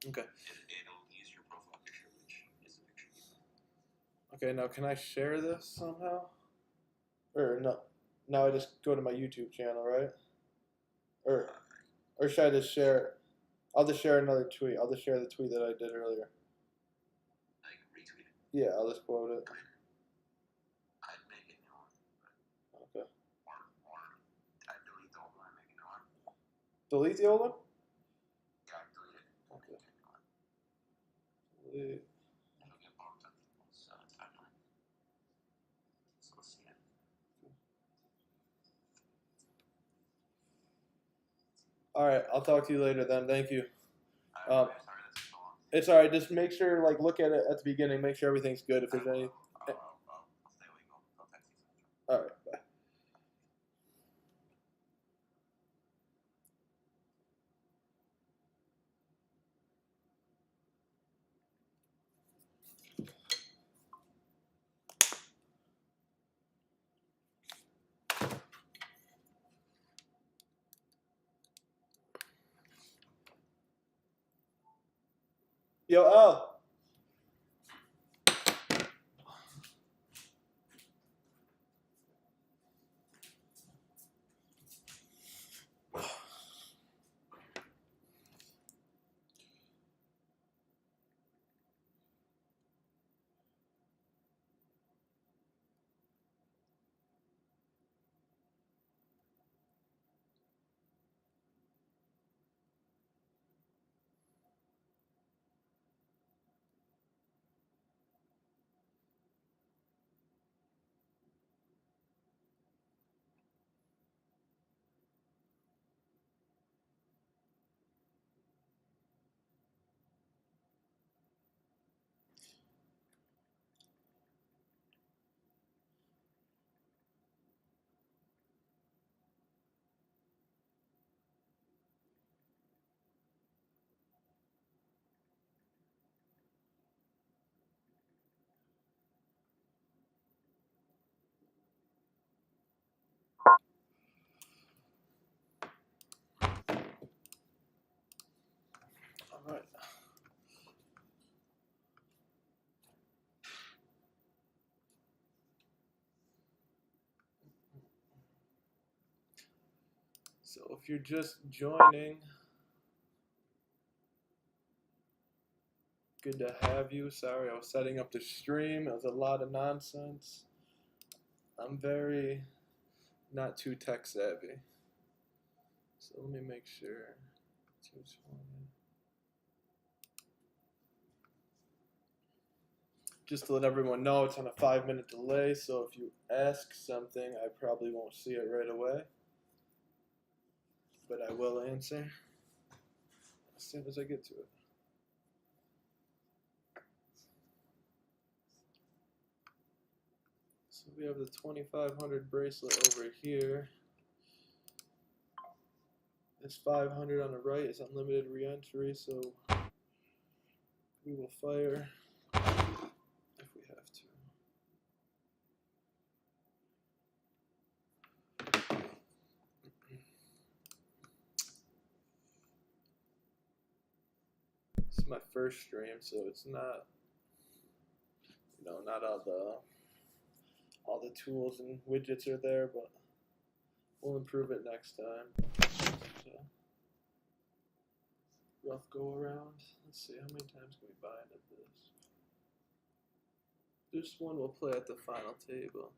Okay. It'll use your profile picture, which is a picture. Okay, now can I share this somehow? Or no? Now I just go to my YouTube channel, right? Or or should I just share it? I'll just share another tweet. I'll just share the tweet that I did earlier. Like retweet it. Yeah, I'll just quote it. I'd make a new one. Okay. Or I'd delete the old one and make a new one. Delete the old one? Yeah, delete it. Okay. Make a new one. Delete. It'll get bumped up people's timeline. So let's see it. Alright, I'll talk to you later then. Thank you. I'm sorry that's so long. It's alright, just make sure, like, look at it at the beginning, make sure everything's good if there's any. I'll stay awake. I'll text you. Alright, bye. Yo, Al. Alright. So if you're just joining, good to have you. Sorry, I was setting up the stream. It was a lot of nonsense. I'm very not too tech savvy. So let me make sure. 220. Just to let everyone know, it's on a 5-minute delay, so if you ask something, I probably won't see it right away. But I will answer as soon as I get to it. So we have the 2500 bracelet over here. This 500 on the right is unlimited re-entry, so we will fire if we have to. This is my first stream, so it's not, not all the tools and widgets are there, but we'll improve it next time. So, rough go around. Let's see, how many times can we bind at this? This one will play at the final table.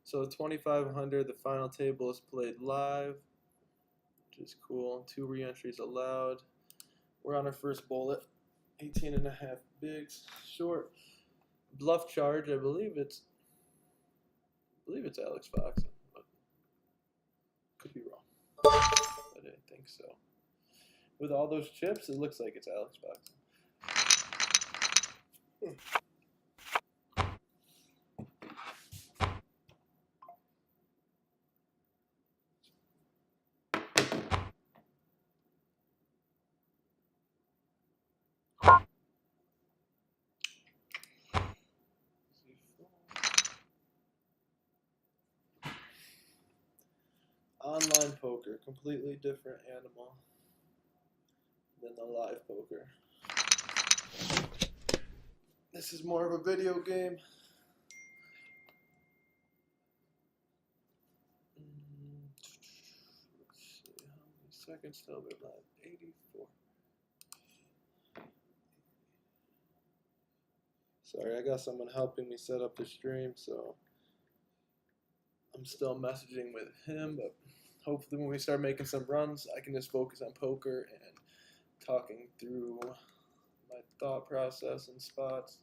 So 2500, the final table is played live, which is cool. 2 re-entries allowed. We're on our first bullet. 18.5 bigs, short. Bluff charge, I believe it's Alex Foxen, but could be wrong. I didn't think so. With all those chips, it looks like it's Alex Foxen. Online poker, completely different animal than the live poker. This is more of a video game. Let's see, how many seconds till we're live? 84. Sorry, I got someone helping me set up the stream, so I'm still messaging with him, but hopefully when we start making some runs, I can just focus on poker and talking through my thought process and spots.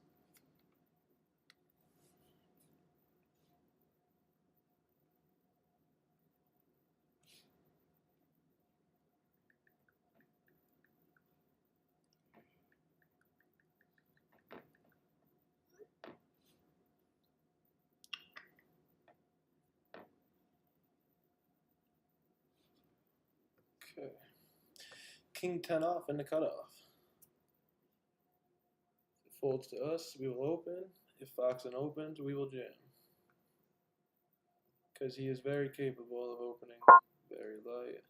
Okay. King 10 off in the cutoff. If it folds to us, we will open. If Foxen opens, we will jam. Because he is very capable of opening very light.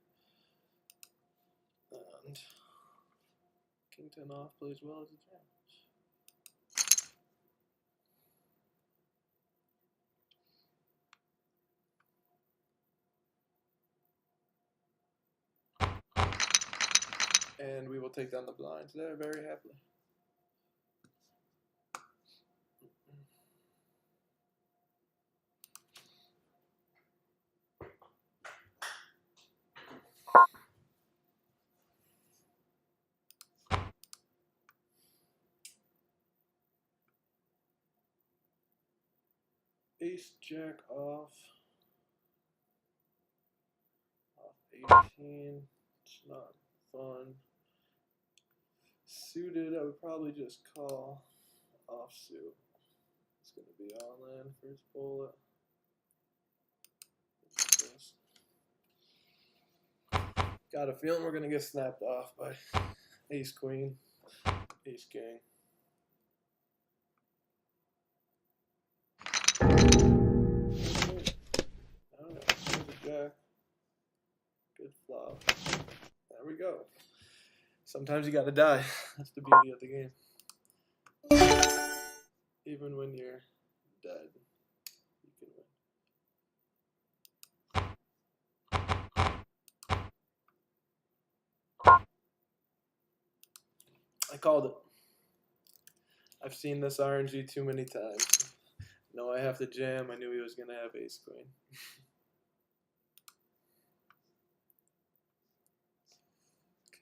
And King 10 off plays well as a jam. And we will take down the blinds there very happily. Ace Jack off. Off 18. It's not fun. Suited, I would probably just call offsuit. It's going to be all in first bullet. Got a feeling we're going to get snapped off by ace queen, ace king. Alright, here's a jack. Good flop. There we go. Sometimes you got to die. That's the beauty of the game. Even when you're dead, you can win. I called it. I've seen this RNG too many times. No, I have to jam. I knew he was going to have ace queen.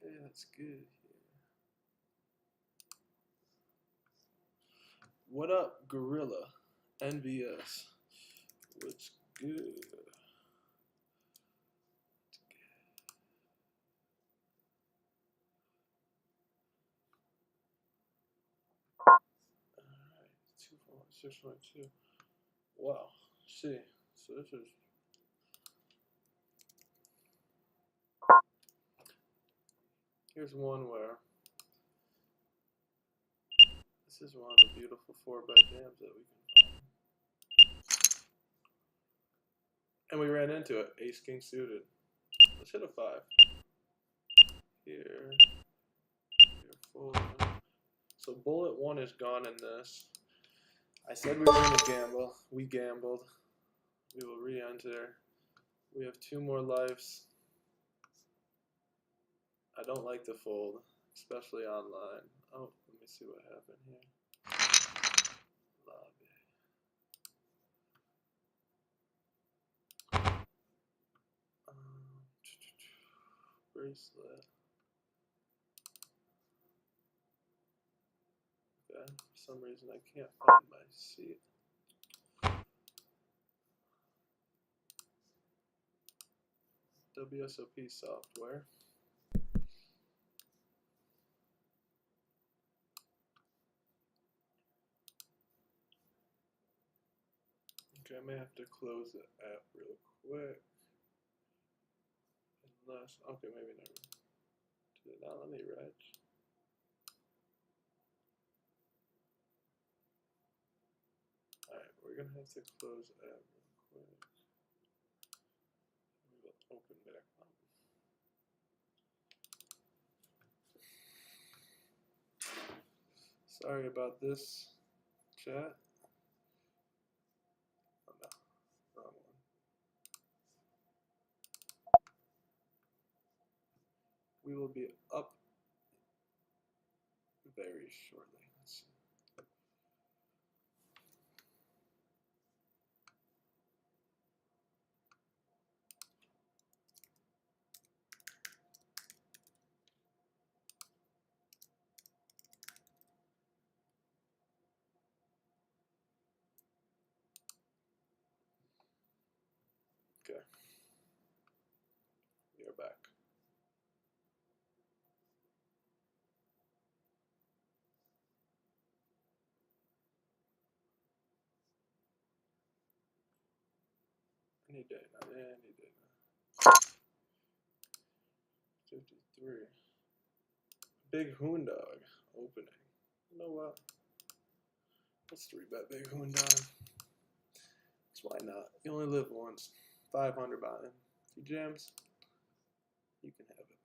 Okay, that's good here. What up, Gorilla? NVS. What's good? Alright, 2.6.2. Wow. See, so this is. Here's one where. This is one of the beautiful 4-bet jams that we can find. And we ran into it. Ace king suited. Let's hit a 5. Here. Here, fold. So bullet 1 is gone in this. I said we were going to gamble. We gambled. We will re-enter. We have 2 more lives. I don't like to fold, especially online. Oh, let me see what happened here. Lobby. Bracelet. Okay, for some reason I can't find my seat. WSOP software. Okay, I may have to close the app real quick. Unless, okay, maybe never. Did it not let me reg? Alright, we're gonna have to close the app real quick. We will open back up. Sorry about this. chat. Oh no, wrong one. We will be up very shortly. Let's see. Okay, we are back. Any day now, any day now. 53. Big Hoon Dog opening. You know what? Let's 3-bet Big Hoon Dog. Because why not? You only live once. 500 buy-in. If he jams, you can have it.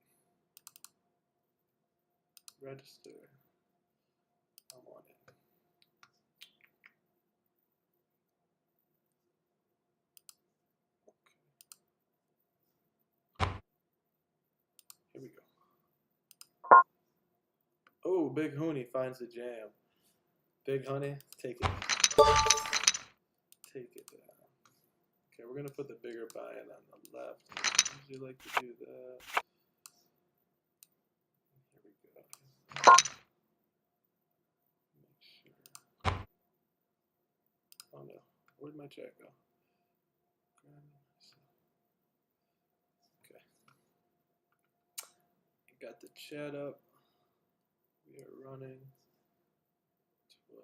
Register. I'm on it. Okay. Here we go. Oh, Big Hooney finds the jam. Big Honey, take it. Take it down. Okay, we're gonna put the bigger buy-in on the left. Usually like to do that. Here we go. Make sure. Oh no, where'd my chat go? Okay. Got the chat up. We are running 12.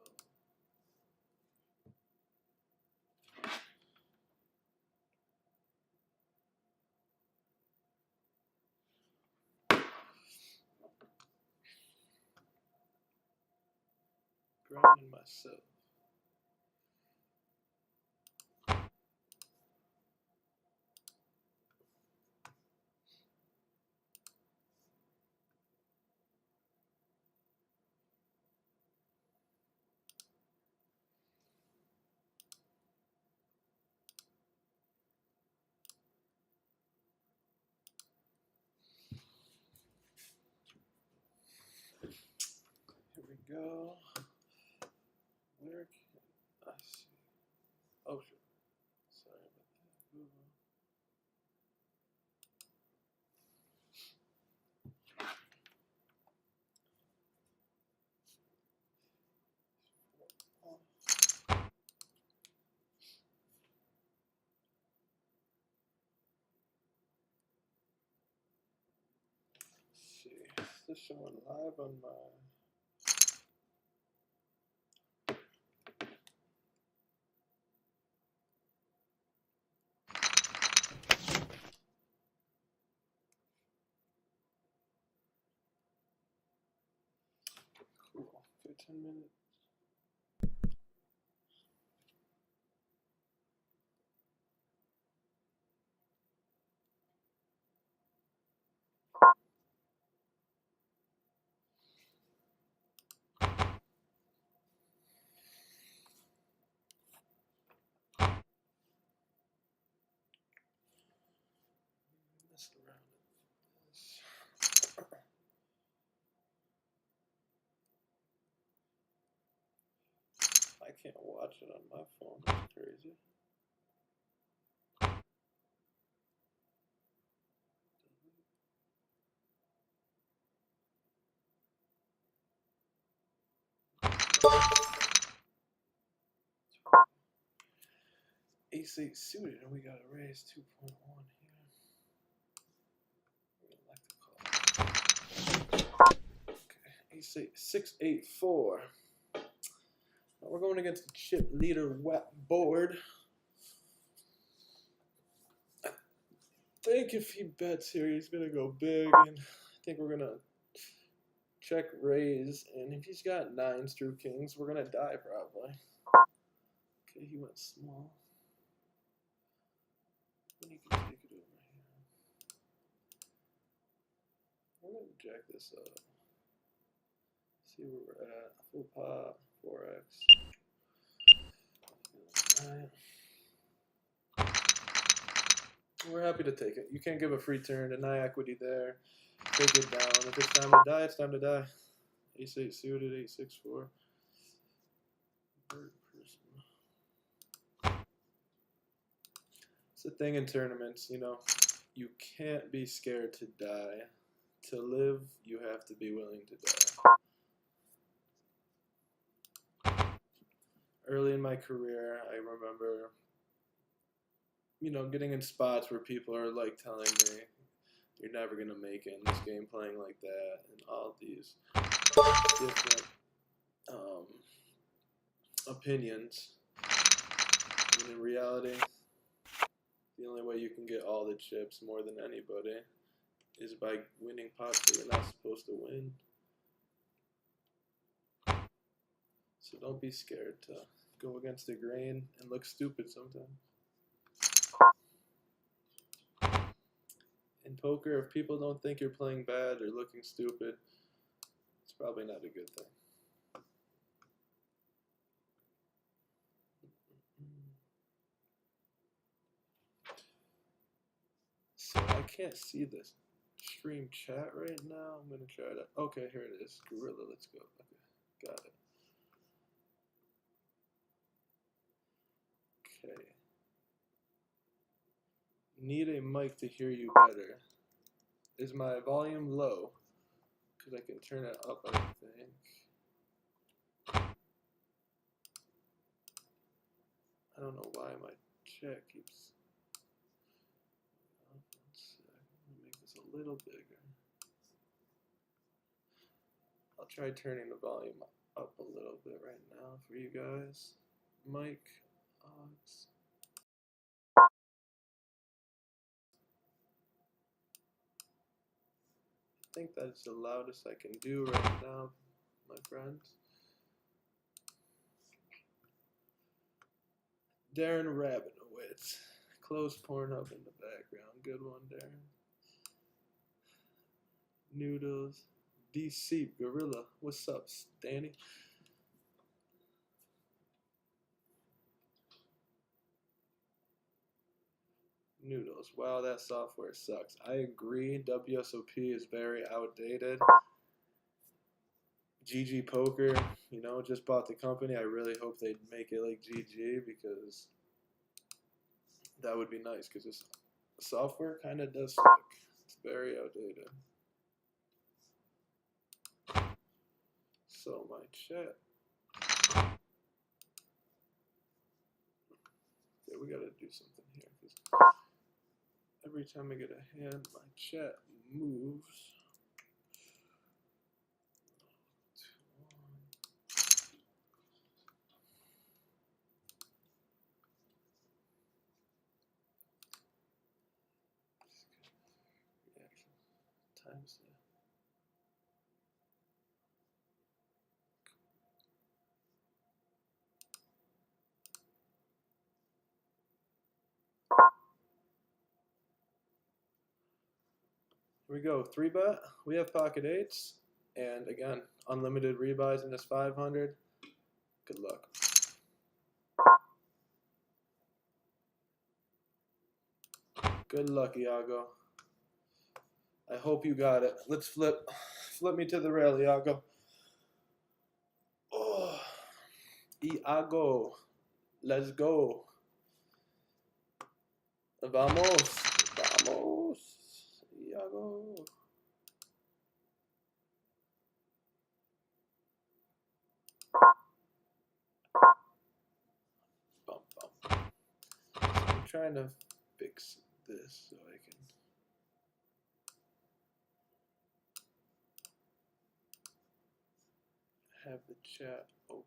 Grounding myself. Here we go. Where can I see? Oh, sure. Sorry about that. Google. Let's see. Is this showing live on my? Cool. 15 minutes. Mess around with this. I can't watch it on my phone. That's crazy. Ace-8 suited, and we got to raise 2.1 here. We're gonna like to call. Okay, Ace-8, 6-8-4. We're going against the chip leader wet board. I think if he bets here, he's gonna go big, and I think we're gonna check raise. And if he's got 9s through kings, we're gonna die probably. Okay, he went small. And he can take it over here. We're gonna jack this up. See where we're at. Full pot, 4x. Alright. We're happy to take it. You can't give a free turn, deny equity there. Take it down. If it's time to die, it's time to die. Ace 8 suited, 8 6 4. Bird person. It's a thing in tournaments, you know. You can't be scared to die. To live, you have to be willing to die. Early in my career, I remember, you know, getting in spots where people are like telling me, you're never going to make it in this game playing like that, and all these different opinions. And in reality, the only way you can get all the chips more than anybody is by winning pots that you're not supposed to win. So don't be scared to go against the grain and look stupid sometimes. In poker, if people don't think you're playing bad or looking stupid, it's probably not a good thing. So I can't see this stream chat right now. I'm gonna try to. Okay, here it is. Gorilla, let's go. Okay, got it. Okay. Need a mic to hear you better. Is my volume low? Because I can turn it up, I think. I don't know why my chat keeps. Oh, 1 sec. Let me make this a little bigger. I'll try turning the volume up a little bit right now for you guys. Mic odds. I think that's the loudest I can do right now, my friends. Darren Rabinowitz. Close Pornhub in the background. Good one, Darren. Noodles. DC Gorilla. What's up, Danny? Noodles. Wow, that software sucks. I agree. WSOP is very outdated. GG Poker, you know, just bought the company. I really hope they make it like GG because that would be nice because this software kind of does suck. It's very outdated. So my chat. Okay, we gotta do something here because every time I get a hand, my chat moves. Times that. Here we go. 3-bet. We have pocket eights. And again, unlimited rebuys in this 500. Good luck. Good luck, Iago. I hope you got it. Let's flip. Flip me to the rail, Iago. Oh, Iago. Let's go. Vamos. Vamos. Iago. Bum, bum. I'm trying to fix this so I can. Have the chat open.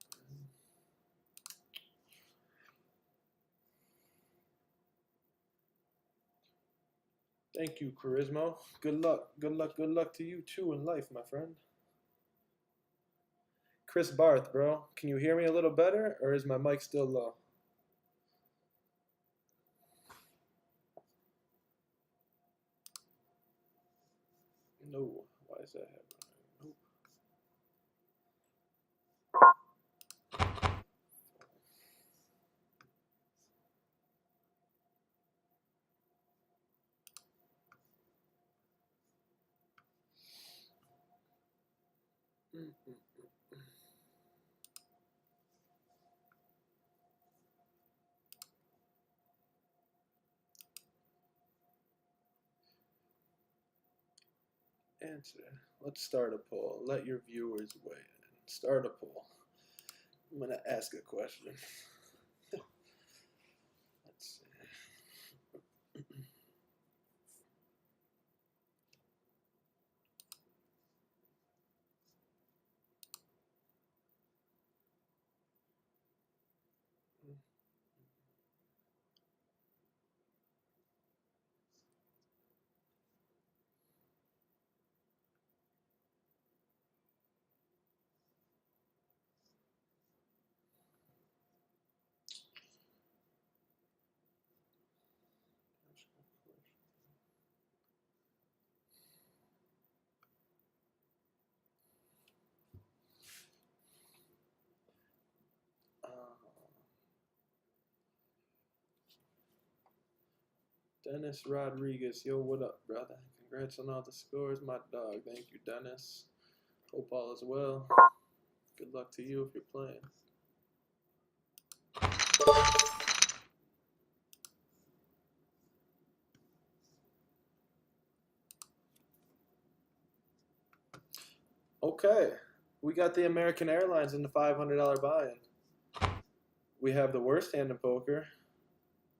Thank you, Charisma. Good luck. Good luck. Good luck to you too in life, my friend. Chris Barth, bro. Can you hear me a little better or is my mic still low? No. Why is that happening? Nope. Answer. Let's start a poll. Let your viewers weigh in. Start a poll. I'm gonna ask a question. Let's see. Dennis Rodriguez, yo, what up, brother? Congrats on all the scores, my dog. Thank you, Dennis. Hope all is well. Good luck to you if you're playing. Okay, we got the American Airlines in the $500 buy-in. We have the worst hand in poker.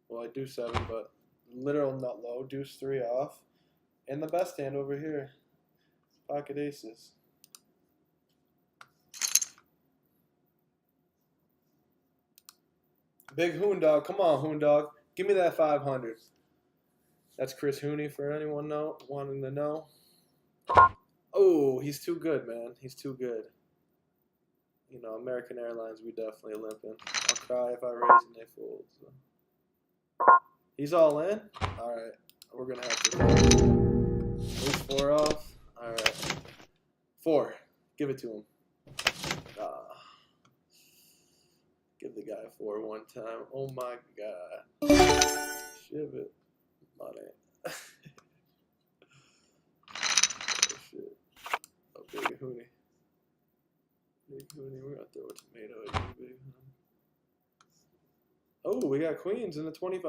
Well, I do 7, but literal nut low, deuce 3 off. And the best hand over here, pocket aces. Big Hoon Dog, come on, Hoon Dog. Give me that 500. That's Chris Hooney for anyone wanting to know. Oh, he's too good, man. He's too good. You know, American Airlines, we definitely limping. I'll cry if I raise and they fold. So. He's all in? All right. We're going to have to move 4 off. All right. 4. Give it to him. Give the guy 4 one time. Oh, my God. Shiv it. Money. Oh, shit. Oh, Big Hooney. Big Hooney. We're going to throw a tomato at you, Big Hooney. Oh, we got queens in the $2,500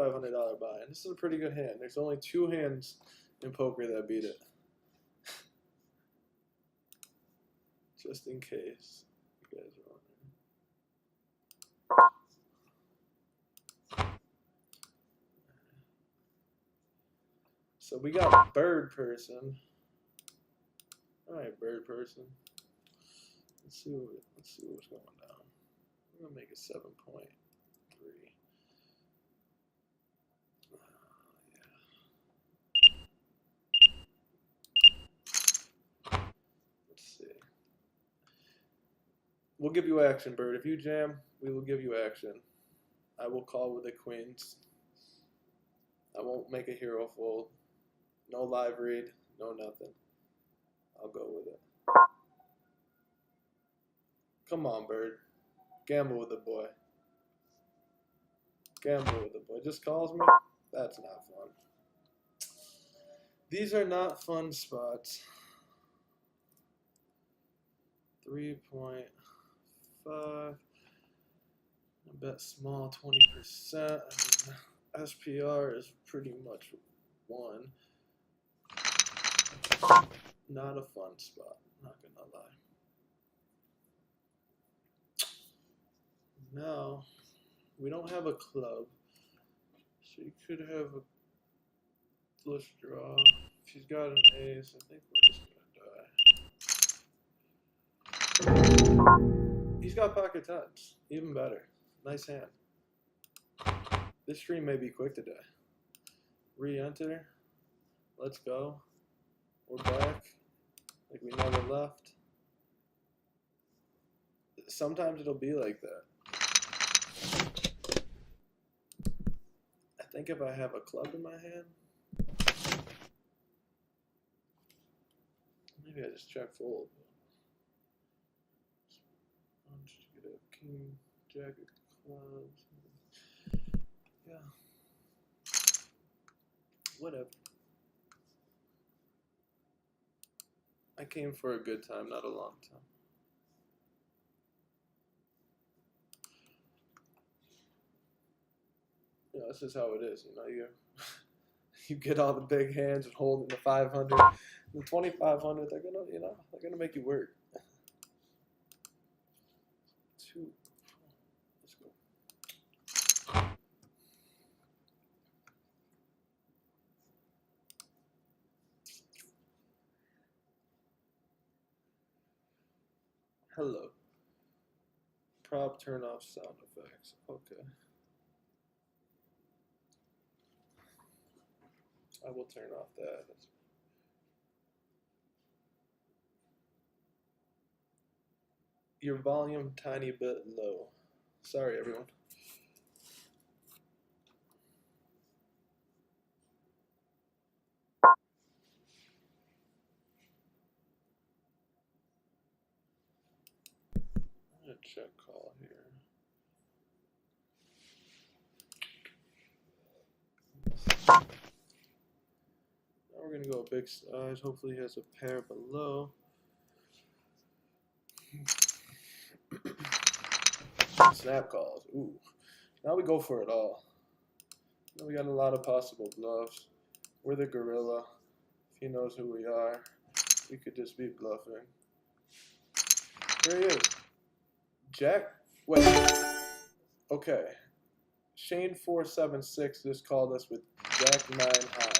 buy. And this is a pretty good hand. There's only 2 hands in poker that beat it. Just in case you guys are wondering. So we got Bird Person. All right, Bird Person. Let's see what's going down. We're gonna make it 7.3. Let's see. We'll give you action, Bird. If you jam, we will give you action. I will call with the queens. I won't make a hero fold. No live read, no nothing. I'll go with it. Come on, Bird. Gamble with the boy. Gamble with the boy. Just calls me? That's not fun. These are not fun spots. 3.5. I bet small 20%. I mean, SPR is pretty much 1. Not a fun spot, not gonna lie. Now, we don't have a club, so you could have a flush draw. If she's got an ace, I think we're just gonna die. He's got pocket tens, even better. Nice hand. This stream may be quick today. Re-enter. Let's go. We're back. Like we never left. Sometimes it'll be like that. I think if I have a club in my hand, maybe I just check fold. Just get a king, jack of clubs. Yeah. Whatever. I came for a good time, not a long time. You know, this is how it is. You know, you get all the big hands and holding the 500, the 2500. They're gonna make you work. Two. Let's go. Hello. Prop turn off sound effects. Okay. I will turn off that. Your volume tiny bit low. Sorry, everyone. I'm gonna check call here. Now we're gonna go a big size. Hopefully he has a pair below. Snap calls. Ooh. Now we go for it all. Now we got a lot of possible bluffs. We're the gorilla. If he knows who we are, we could just be bluffing. There he is. Jack. Wait. Okay. Shane476 just called us with Jack 9 high.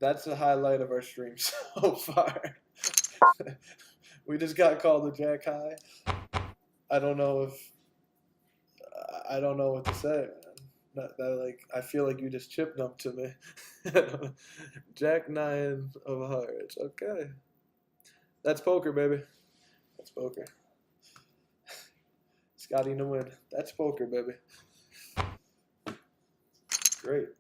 That's the highlight of our stream so far. We just got called a Jack high. I don't know what to say, man. Like I feel like you just chip dumped to me. Jack 9 of hearts. Okay. That's poker, baby. That's poker. Scotty to win. That's poker, baby. Great.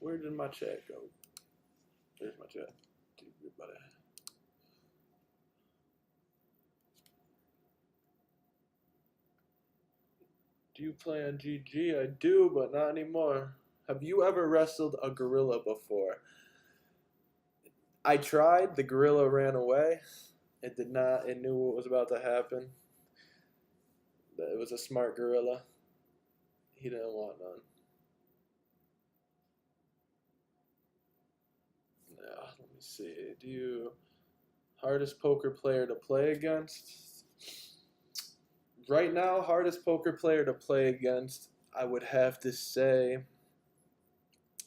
Where did my chat go? There's my chat. Everybody. Do you play on GG? I do, but not anymore. Have you ever wrestled a gorilla before? I tried. The gorilla ran away. It did not. It knew what was about to happen. It was a smart gorilla. He didn't want none. Yeah, let me see. Do you hardest poker player to play against? Right now, hardest poker player to play against, I would have to say,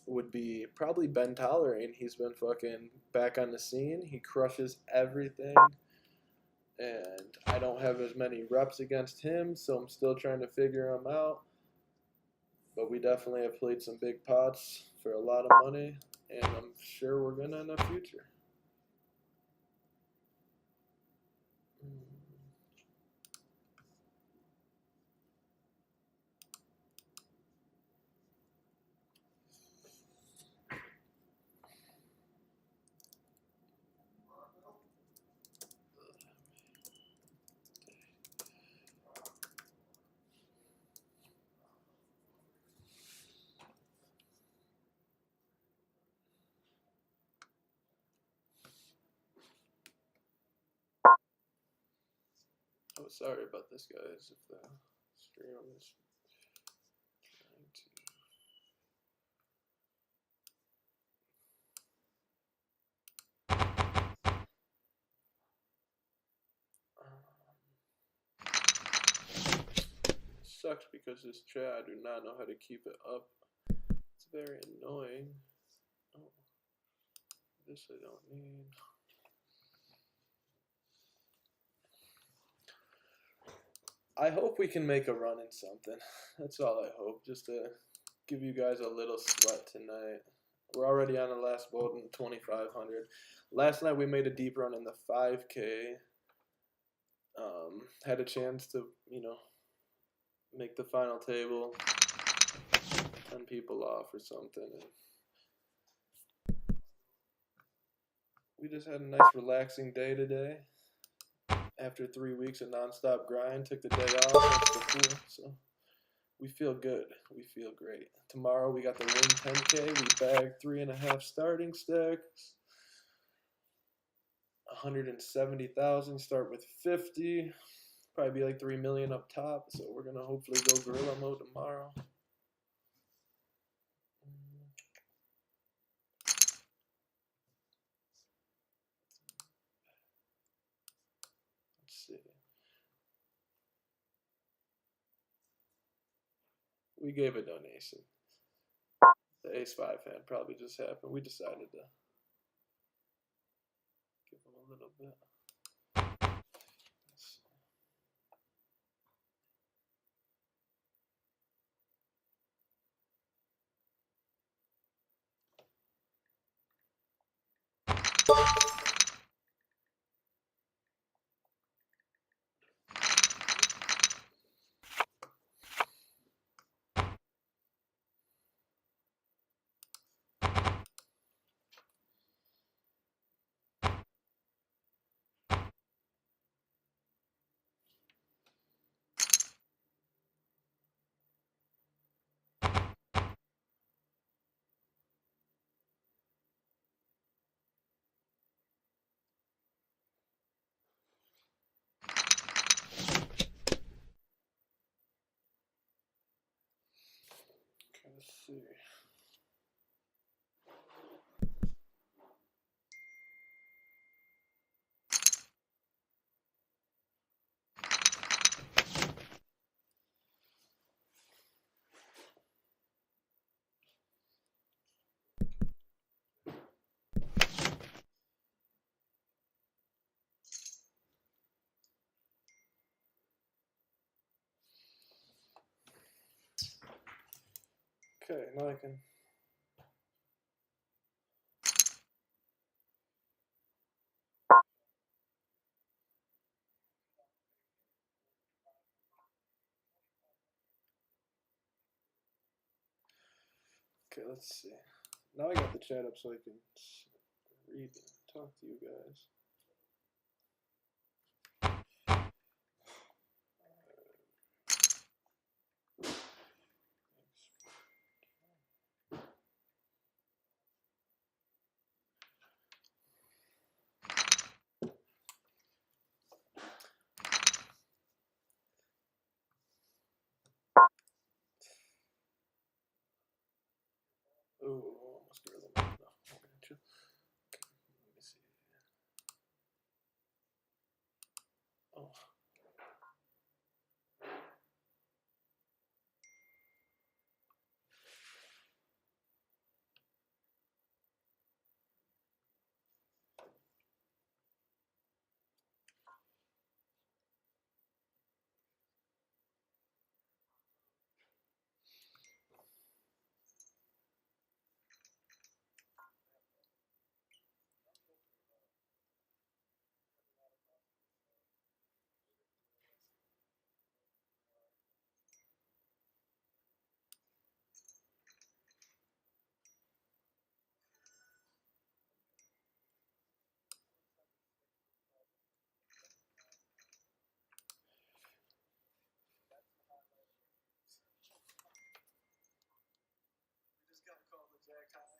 would be probably Ben Tolerane. He's been fucking back on the scene. He crushes everything. And I don't have as many reps against him, so I'm still trying to figure him out. But we definitely have played some big pots for a lot of money, and I'm sure we're gonna in the future. Oh, sorry about this, guys. If the stream is trying to. Sucks because this chat, I do not know how to keep it up. It's very annoying. Oh, this I don't need. I hope we can make a run in something. That's all I hope. Just to give you guys a little sweat tonight. We're already on the last boat in 2,500. Last night we made a deep run in the 5K. Had a chance to, make the final table. 10 people off or something. And we just had a nice relaxing day today. After 3 weeks of nonstop grind, took the day off, went to the pool, so we feel good. We feel great. Tomorrow we got the Win 10K. We bagged 3.5 starting sticks. 170,000. Start with 50. Probably be like 3 million up top. So we're gonna hopefully go gorilla mode tomorrow. Let's see. We gave a donation. The ace-5 hand probably just happened. We decided to give him a little bit. Let's see. Okay, now I can. Okay, let's see. Now I got the chat up so I can read and talk to you guys. Oh, almost gorilla mode. No, gotcha. Let me see. Oh. We just got called the Jack High.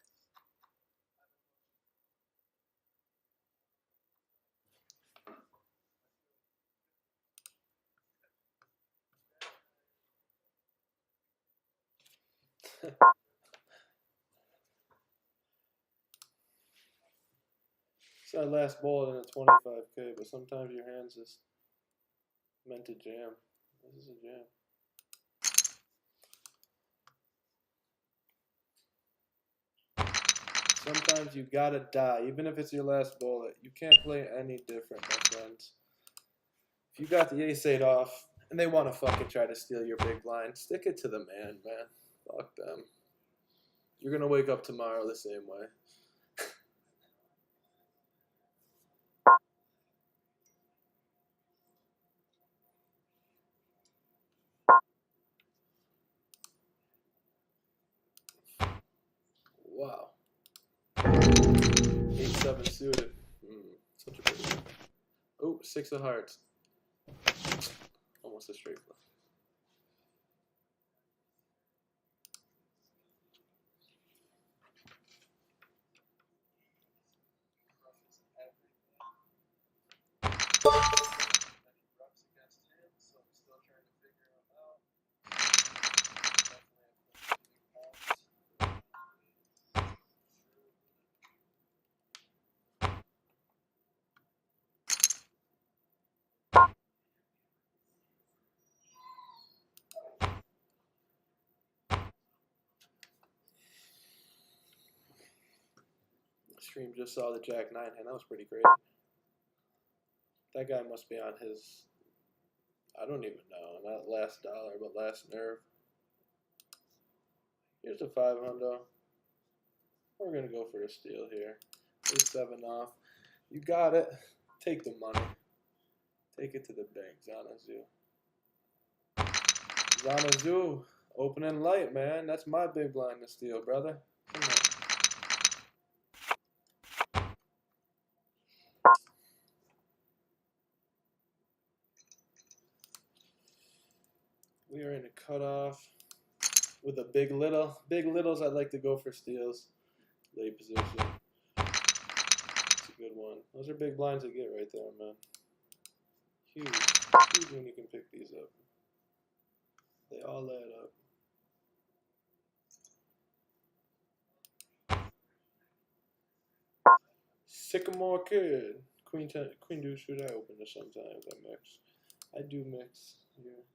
It's our last bullet in a 25k, but sometimes your hand's just meant to jam. This is a jam. Sometimes you gotta die, even if it's your last bullet. You can't play any different, my friends. If you got the ace-8 off, and they want to fucking try to steal your big blind, stick it to the man. Fuck them. You're gonna wake up tomorrow the same way. Wow. 8-7 suited. Such a big one. Oh, 6 of hearts. Almost a straight flush. Stream just saw the Jack 9 hand. That was pretty crazy. That guy must be on his, I don't even know, not last dollar, but last nerve. Here's a 500. We're going to go for a steal here. There's 7 off. You got it. Take the money. Take it to the bank, Zanazu. Zanazu, opening light, man. That's my big blind to steal, brother. Come on. We are in a cutoff with a big little. Big littles, I'd like to go for steals. Late position. It's a good one. Those are big blinds to get right there, man. Huge. Huge when you can pick these up. They all add up. Sycamore Kid. Queen deuce, should I open this sometimes? I mix. I do mix here.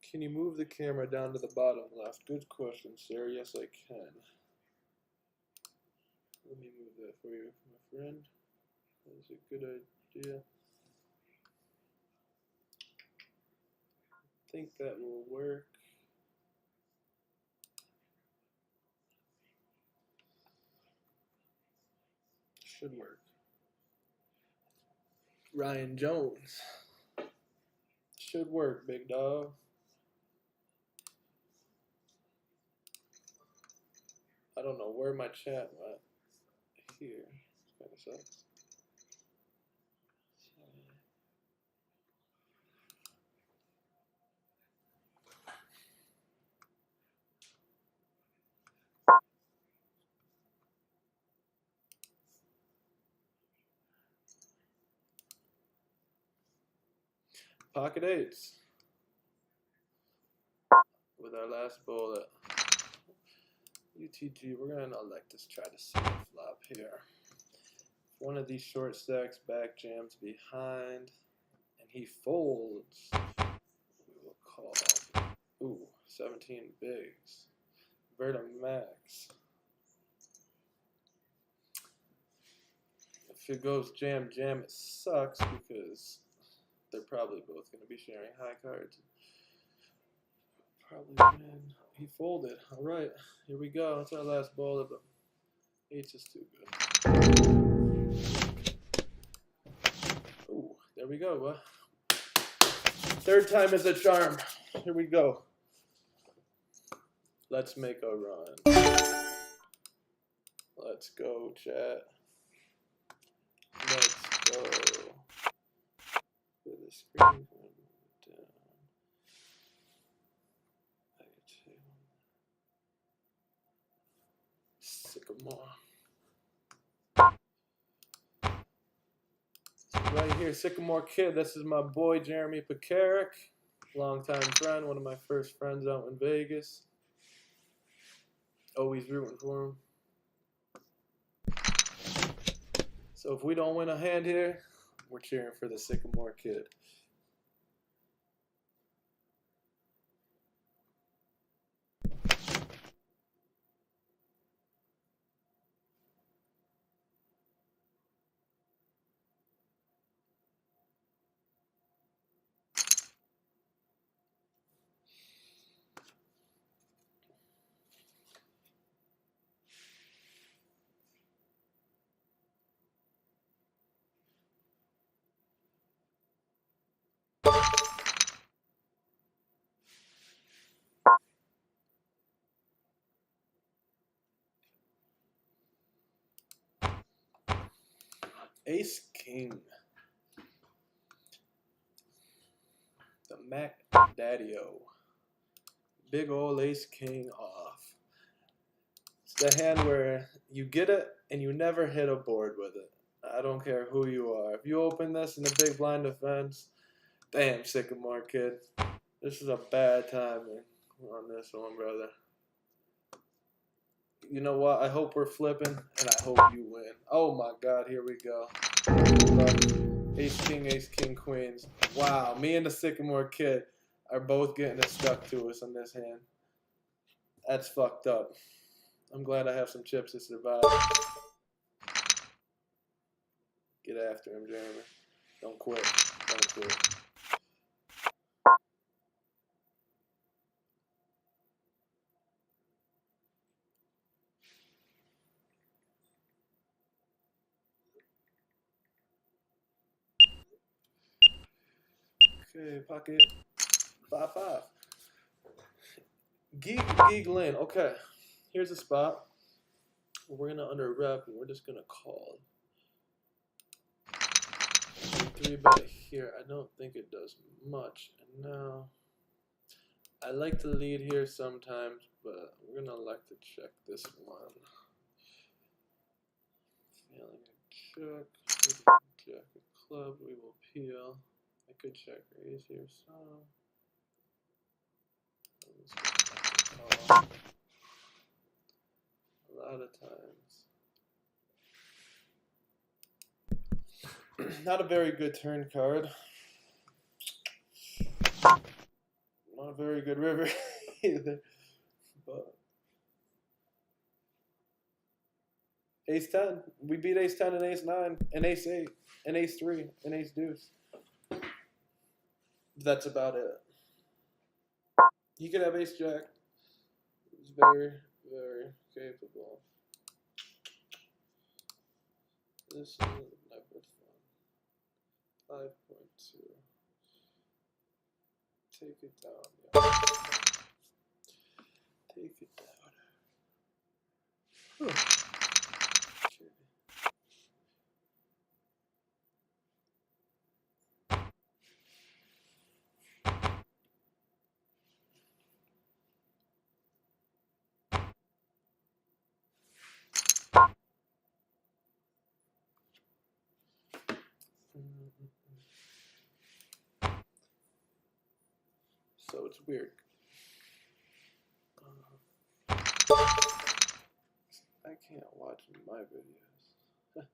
Can you move the camera down to the bottom left? Good question, sir. Yes, I can. Let me move that for you, my friend. That's a good idea. I think that will work. Should work. Ryan Jones. Should work, big dog. I don't know where my chat went. Here. Kind of sucks. Pocket eights. With our last bullet. UTG, we're going to elect to try to see a flop here. One of these short stacks back jams behind, and he folds. We will call. Ooh, 17 bigs. Verta max. If it goes jam, jam, it sucks because they're probably both going to be sharing high cards. Probably win. He folded. All right, here we go. That's our last bullet, but eights is too good. Ooh, there we go. Third time is a charm. Here we go. Let's make a run. Let's go, chat. Let's go. With the screen down. Sycamore. Right here, Sycamore Kid. This is my boy Jeremy Pekarik, longtime friend, one of my first friends out in Vegas. Always rooting for him. So if we don't win a hand here, we're cheering for the Sycamore Kid. Ace King. The Mac Daddy-O. Big ol' Ace King off. the hand where you get it and you never hit a board with it. I don't care who you are. If you open this in the big blind defense, damn, Sycamore kid. This is a bad timing on this one, brother. You know what? I hope we're flipping, and I hope you win. Oh my God, here we go. Ace, king, queens. Wow, me and the Sycamore kid are both getting it stuck to us on this hand. That's fucked up. I'm glad I have some chips to survive. Get after him, Jeremy. Don't quit. Don't quit. Okay, pocket 5-5. Geek Lane. Okay, here's a spot. We're gonna under rep and we're just gonna call. 3-bet here. I don't think it does much. And now I like to lead here sometimes, but we're gonna elect to check this one. Failing a check. Jack a club. We will peel. I could check raise here some. A lot of times. Not a very good turn card. Not a very good river either. But Ace 10. We beat Ace 10 and Ace 9 and Ace 8 and Ace 3 and Ace Deuce. That's about it. He could have Ace Jack. He's very, very capable. This is never fun. 5.2. Take it down. Yeah. Take it down. Okay. So it's weird. I can't watch my videos.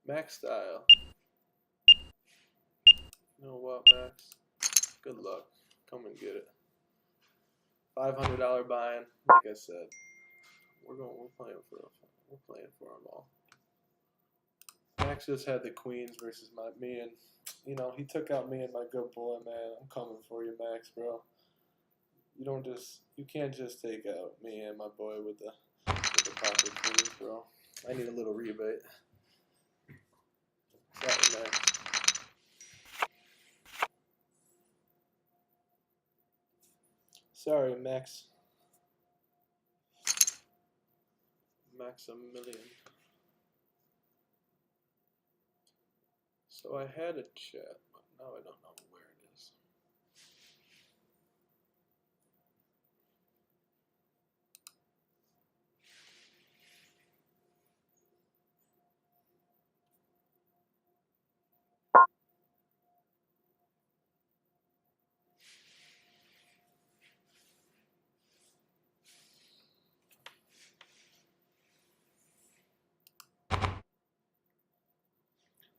Max style. You know what, Max? Good luck. Come and get it. $500 buy-in. Like I said, we're playing for them all. Max just had the queens versus me, and he took out me and my good boy, man. I'm coming for you, Max, bro. You can't just take out me and my boy with the pocket queens, bro. I need a little rebate. Sorry, Max. Sorry, Max. Maximilian. So I had a chat, but now I don't know where it is.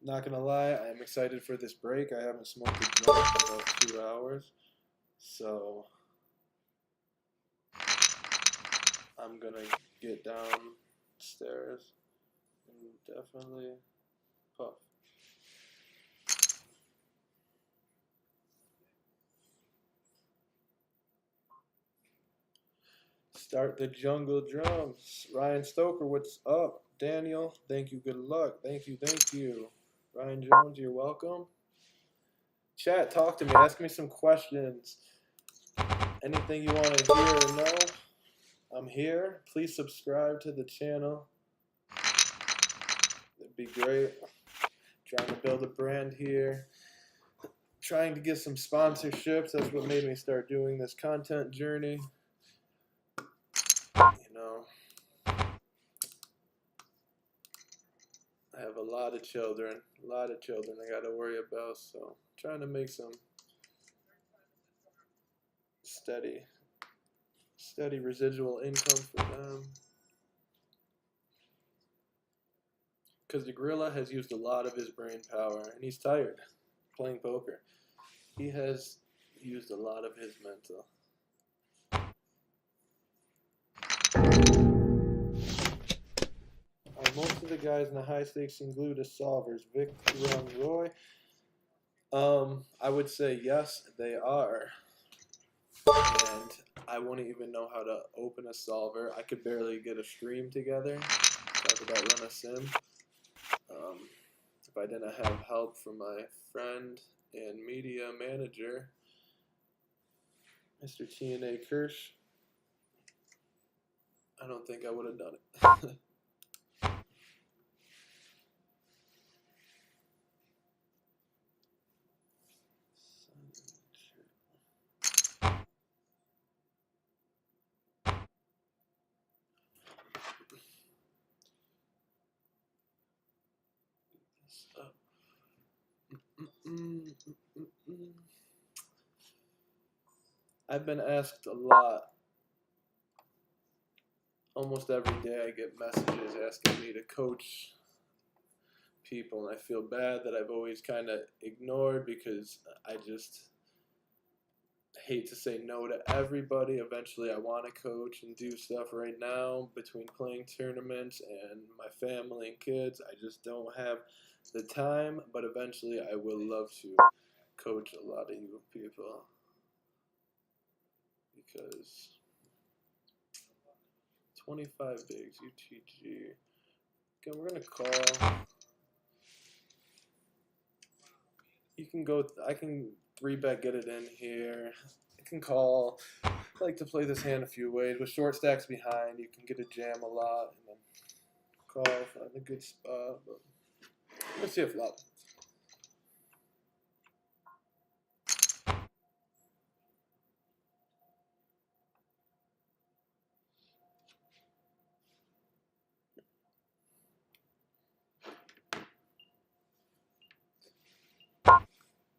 Not gonna lie, I am excited for this break. I haven't smoked a joint in about 2 hours, so I'm gonna get downstairs and definitely puff. Start the jungle drums. Ryan Stoker, what's up? Daniel, thank you. Good luck. Thank you. Thank you. Ryan Jones, you're welcome. Chat, talk to me. Ask me some questions. Anything you want to hear or know, I'm here, please subscribe to the channel. It'd be great. Trying to build a brand here. Trying to get some sponsorships. That's what made me start doing this content journey. You know, I have a lot of children I got to worry about, so trying to make some steady residual income for them. Because the gorilla has used a lot of his brain power, and he's tired playing poker. He has used a lot of his mental. Most of the guys in the high stakes and glue to solvers. Vic, Ron, Roy. I would say yes, they are. And I wouldn't even know how to open a solver. I could barely get a stream together. Talk about run a sim. If I didn't have help from my friend and media manager, Mr. TNA Kirsch, I don't think I would have done it. I've been asked a lot. Almost every day I get messages asking me to coach people, and I feel bad that I've always kind of ignored because I just hate to say no to everybody. Eventually I want to coach and do stuff. Right now, between playing tournaments and my family and kids, I just don't have the time, but eventually I will love to coach a lot of you people, because 25 bigs, UTG. Okay, we're gonna call. You can go. I can 3-bet, get it in here. I can call. I like to play this hand a few ways. With short stacks behind, you can get a jam a lot and then call, find a good spot. But let's see a flop.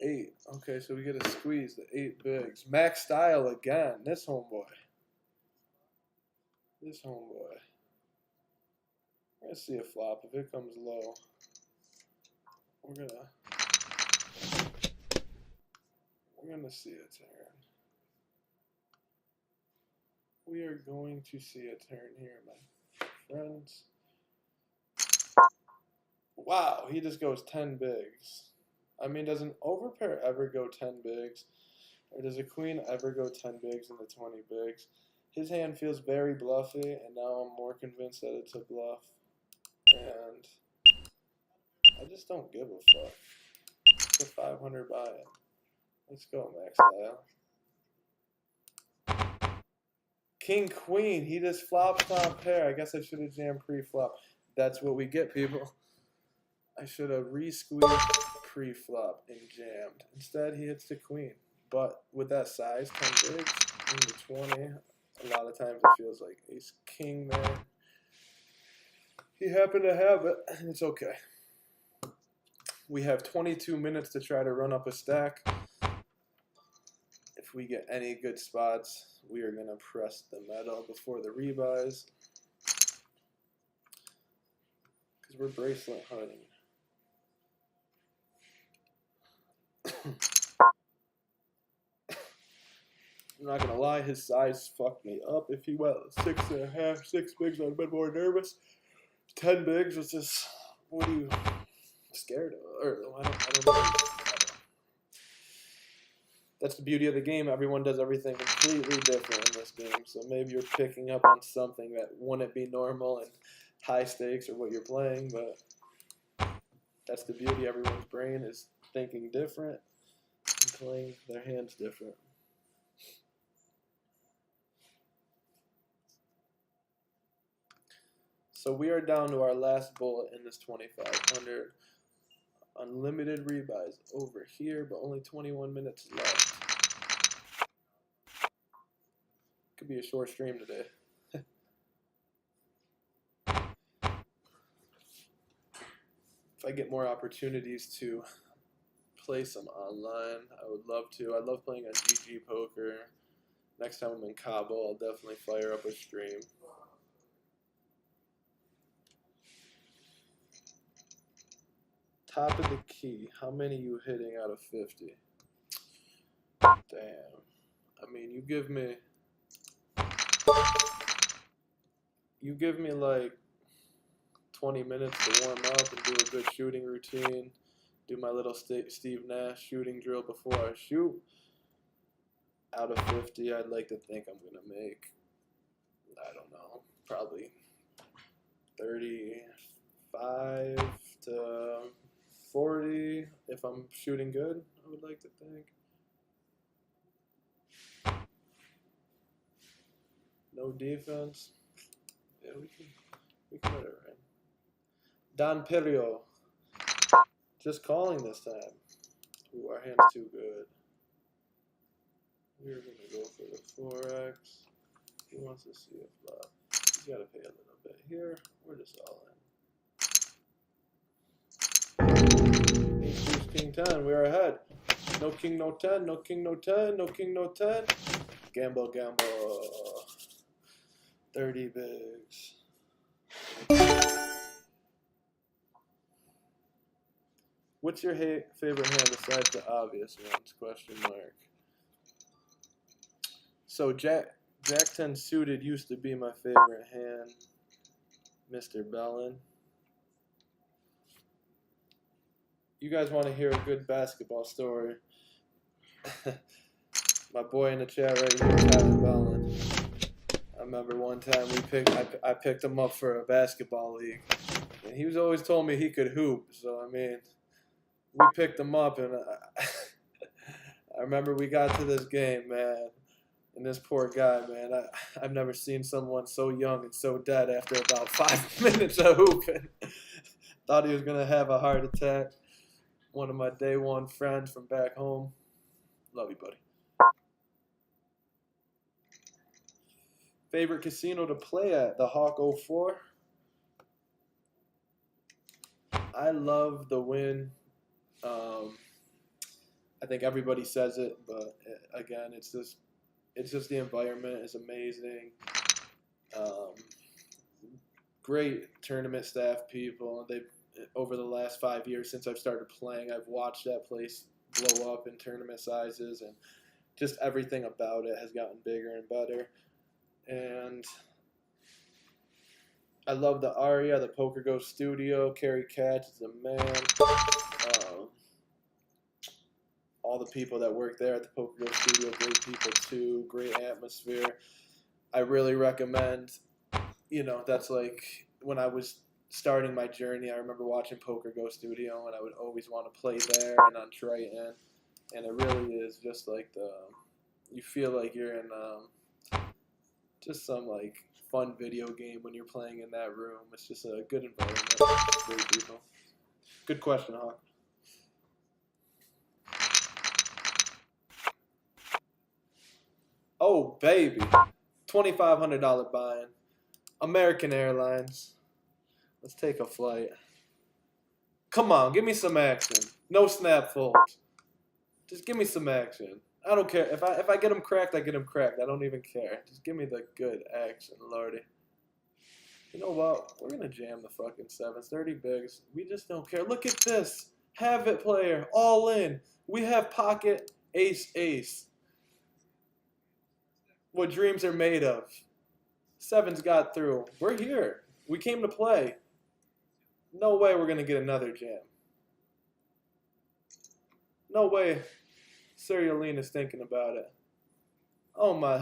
Eight. Okay, so we get a squeeze. The 8 bigs. Max style again. This homeboy. This homeboy. Let's see a flop. If it comes low, we're gonna see a turn. We are going to see a turn here, my friends. Wow, he just goes 10 bigs. I mean, does an overpair ever go 10 bigs? Or does a queen ever go 10 bigs into 20 bigs? His hand feels very bluffy, and now I'm more convinced that it's a bluff. And I just don't give a fuck. It's a 500 buy-in. Let's go, Max style. King, queen. He just flop pair. I guess I should have jammed pre-flop. That's what we get, people. I should have re-squeezed pre-flop and jammed. Instead, he hits the queen. But with that size, 10 bigs into 20, a lot of times it feels like ace king there. He happened to have it, and it's okay. We have 22 minutes to try to run up a stack. If we get any good spots, we are going to press the metal before the rebuys, because we're bracelet hunting. I'm not gonna lie, his size fucked me up. If he went 6.5, 6 bigs, I'd have been more nervous. 10 bigs was just, what are you scared of? Or I don't know. That's the beauty of the game. Everyone does everything completely different in this game. So maybe you're picking up on something that wouldn't be normal in high stakes or what you're playing, but that's the beauty. Everyone's brain is thinking different and playing their hands different. So we are down to our last bullet in this 2500. Unlimited rebuys over here, but only 21 minutes left. Could be a short stream today. If I get more opportunities to play some online, I would love to. I love playing on GG Poker. Next time I'm in Cabo, I'll definitely fire up a stream. Top of the key, how many you hitting out of 50? Damn. I mean, you give me like 20 minutes to warm up and do a good shooting routine. Do my little Steve Nash shooting drill before I shoot. Out of 50, I'd like to think I'm going to make, I don't know, probably 35 to 40 if I'm shooting good, I would like to think. No defense. Yeah, we can let it rain. Don Perio. Just calling this time. Ooh, our hand's too good. We're going to go for the 4x. He wants to see a flop. He's got to pay a little bit here. We're just all in. Ace, deuce, king, 10. We are ahead. No king, no 10. No king, no 10. No king, no 10. Gamble, gamble. 30 bigs. What's your favorite hand besides the obvious ones? Question mark. So Jack 10 suited used to be my favorite hand, Mr. Bellin. You guys want to hear a good basketball story? My boy in the chat right here, Tyler Bellin. I remember one time I picked him up for a basketball league, and he was always told me he could hoop. So I mean, we picked him up, and I remember we got to this game, man. And this poor guy, man, I've never seen someone so young and so dead after about 5 minutes of hooping. Thought he was going to have a heart attack. One of my day one friends from back home. Love you, buddy. Favorite casino to play at? The Hawk 04. I love the win. I think everybody says it, but again, it's just the environment is amazing. Great tournament staff people. They over the last 5 years since I've started playing, I've watched that place blow up in tournament sizes, and just everything about it has gotten bigger and better. And I love the Aria, the Poker Ghost Studio. Kerry Katz is a man. All the people that work there at the Poker Ghost Studio, great people too, great atmosphere. I really recommend, that's like when I was starting my journey, I remember watching Poker Ghost Studio, and I would always want to play there and on Triton. And it really is just like you feel like you're in just some like fun video game when you're playing in that room. It's just a good environment, great people. Good question, Hawk. Oh, baby. $2,500 buy-in. American Airlines. Let's take a flight. Come on, give me some action. No snap folds. Just give me some action. I don't care. If I get them cracked, I get them cracked. I don't even care. Just give me the good action, Lordy. You know what? We're going to jam the fucking 7s. 30 bigs. We just don't care. Look at this. Have it player. All in. We have pocket ace. What dreams are made of. 7's got through. We're here. We came to play. No way we're going to get another jam. No way Sir Lonis is thinking about it. Oh my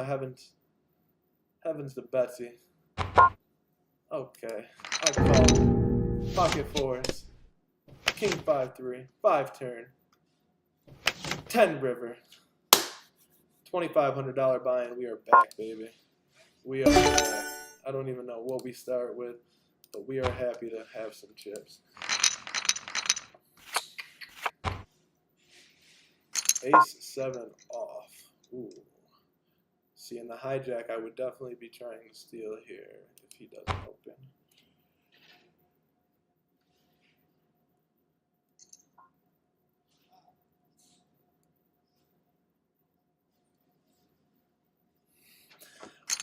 heavens. Heavens to Betsy. Okay. I call. Pocket 4s. King 5-3. 5 turn. 10 river. $2,500 buy-in. We are back, baby. We are back. I don't even know what we start with, but we are happy to have some chips. Ace 7 off. Ooh. See, in the hijack, I would definitely be trying to steal here if he doesn't open.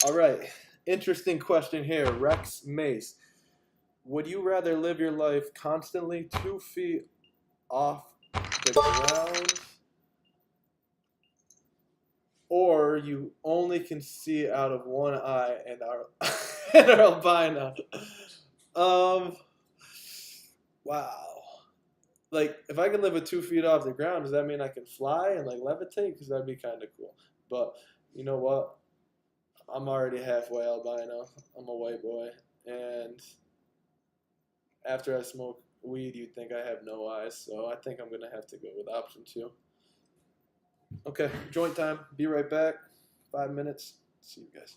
All right, interesting question here. Rex Mace. Would you rather live your life constantly 2 feet off the ground, or you only can see out of one eye and are, and are albino? Wow. Like, if I can live at 2 feet off the ground, does that mean I can fly and like levitate? Because that'd be kind of cool. But you know what? I'm already halfway albino. I'm a white boy, and after I smoke weed, you'd think I have no eyes. So I think I'm gonna have to go with option 2. Okay, joint time. Be right back. 5 minutes. See you guys.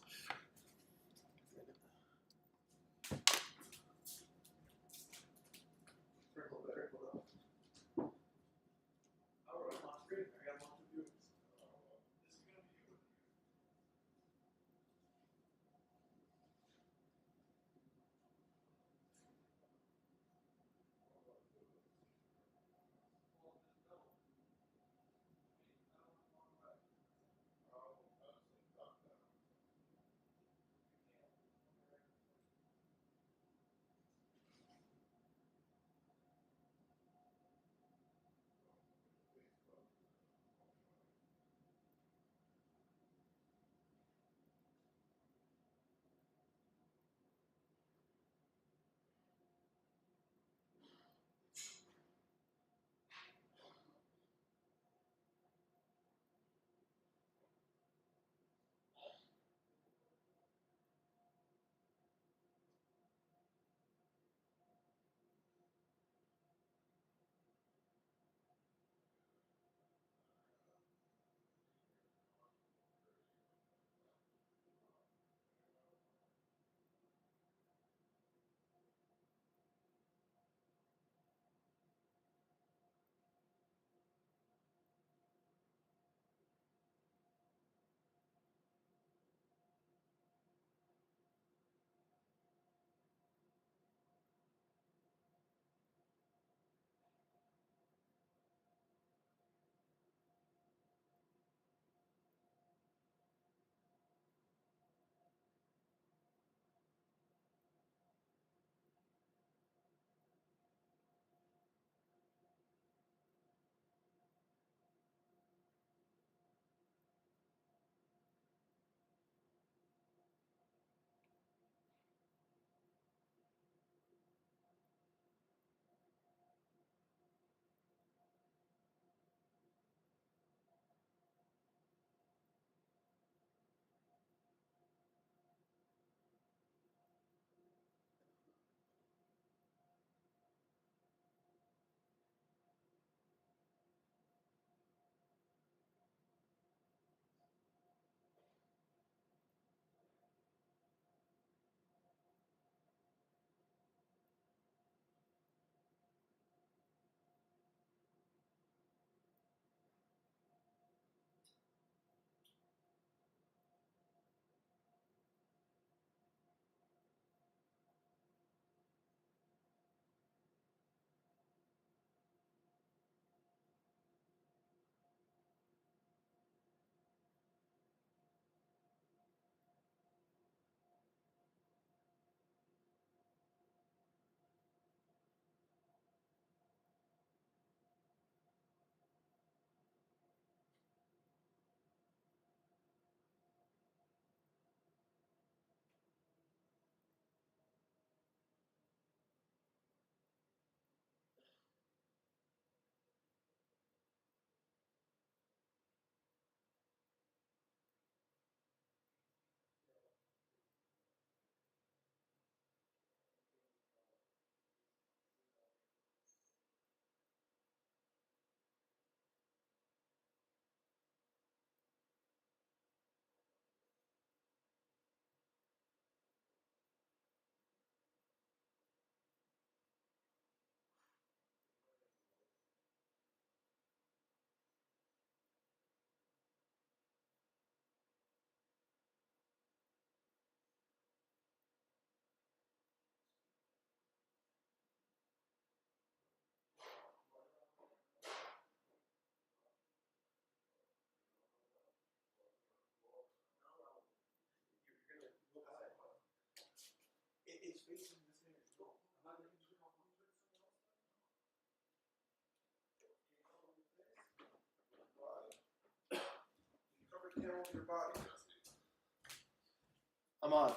I'm on.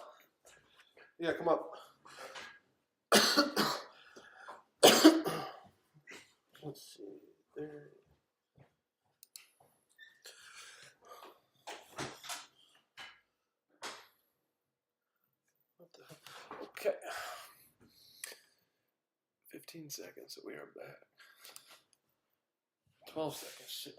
Yeah, come up. Let's see. There. What the hell? Okay. 15 seconds, so we are back. 12 seconds. Shit.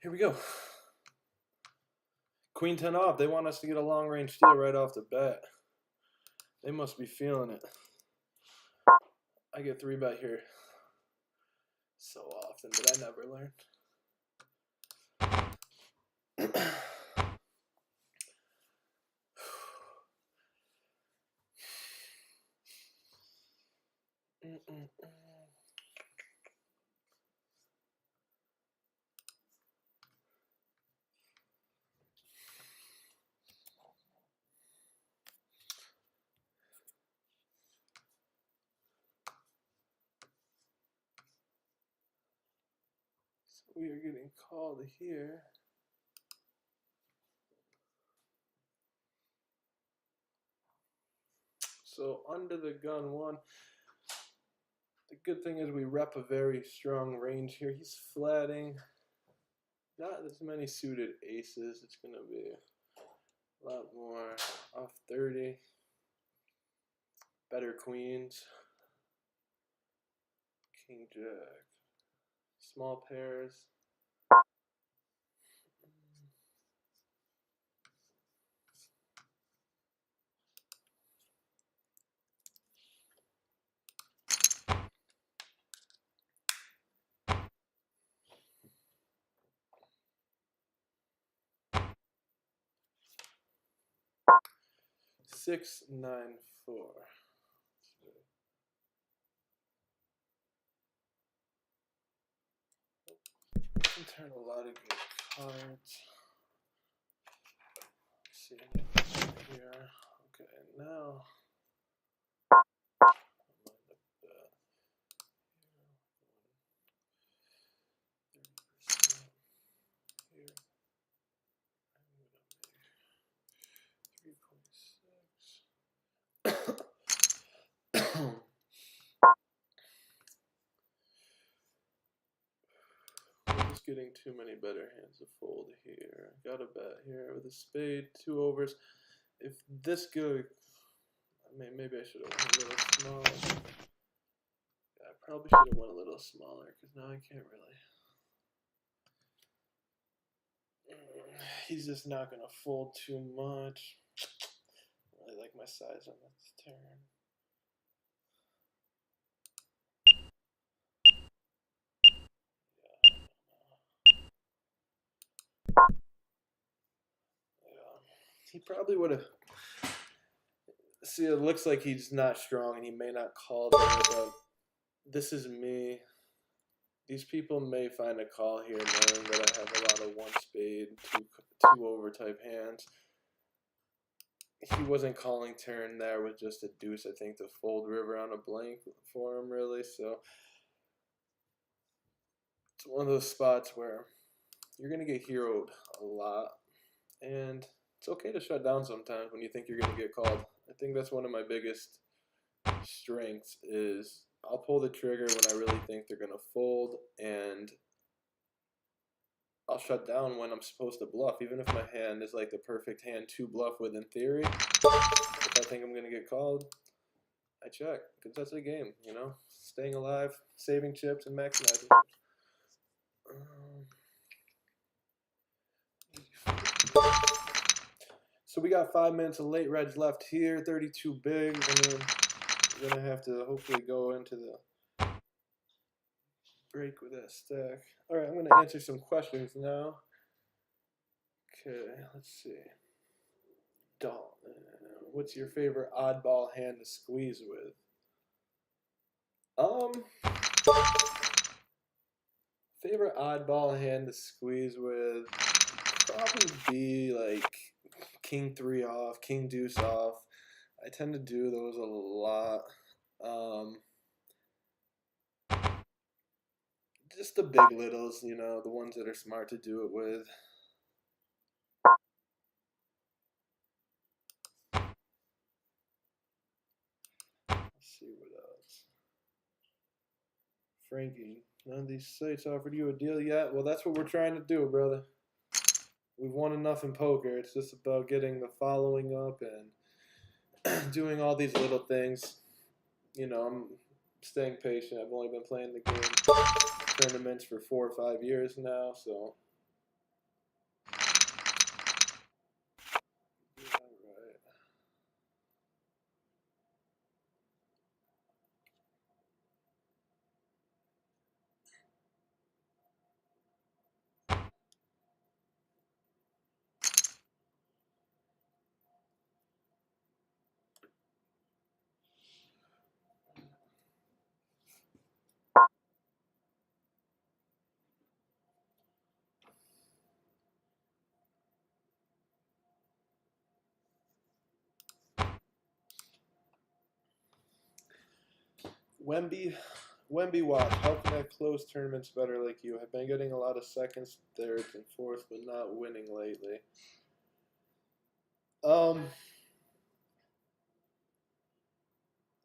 Here we go. Queen 10 off. They want us to get a long range steal right off the bat. They must be feeling it. I get 3-bet here so often, but I never learn. We are getting called here. So under the gun one, the good thing is we rep a very strong range here. He's flatting. Not as many suited aces. It's going to be a lot more off 30. Better queens. King Jack. Small pairs. Six, 9, 4. Turn a lot of good cards. Let's see here. Okay, now I'm on the bet here. 30% here. I'm gonna make 3.6. I'm just getting too many better hands to fold here. Got a bet here with a spade, 2 overs. If this good, I mean, maybe I should have went a little smaller. Yeah, I probably should have went a little smaller because now I can't really. He's just not gonna fold too much. I really like my size on this turn. He probably would have. See, it looks like he's not strong and he may not call there, but this is me. These people may find a call here knowing that I have a lot of 1 spade, 2 over type hands. He wasn't calling turn there with just a deuce, I think, to fold river on a blank for him, really. So it's one of those spots where you're going to get heroed a lot. And it's okay to shut down sometimes when you think you're going to get called. I think that's one of my biggest strengths is I'll pull the trigger when I really think they're going to fold, and I'll shut down when I'm supposed to bluff, even if my hand is like the perfect hand to bluff with in theory. If I think I'm going to get called, I check, because that's a game, you know? Staying alive, saving chips, and maximizing chips. So we got 5 minutes of late reds left here, 32 big, and then we're going to have to hopefully go into the break with that stack. All right, I'm going to answer some questions now. Okay, let's see. Dalton, what's your favorite oddball hand to squeeze with? Favorite oddball hand to squeeze with probably be like king 3 off, king deuce off. I tend to do those a lot. Just the big littles, you know, the ones that are smart to do it with. Let's see what else. Frankie, none of these sites offered you a deal yet? Well, that's what we're trying to do, brother. We've won enough in poker. It's just about getting the following up and doing all these little things. You know, I'm staying patient. I've only been playing the game tournaments for 4 or 5 years now, so. Wemby Watch, how can I close tournaments better like you? I've been getting a lot of seconds, thirds, and fourths, but not winning lately.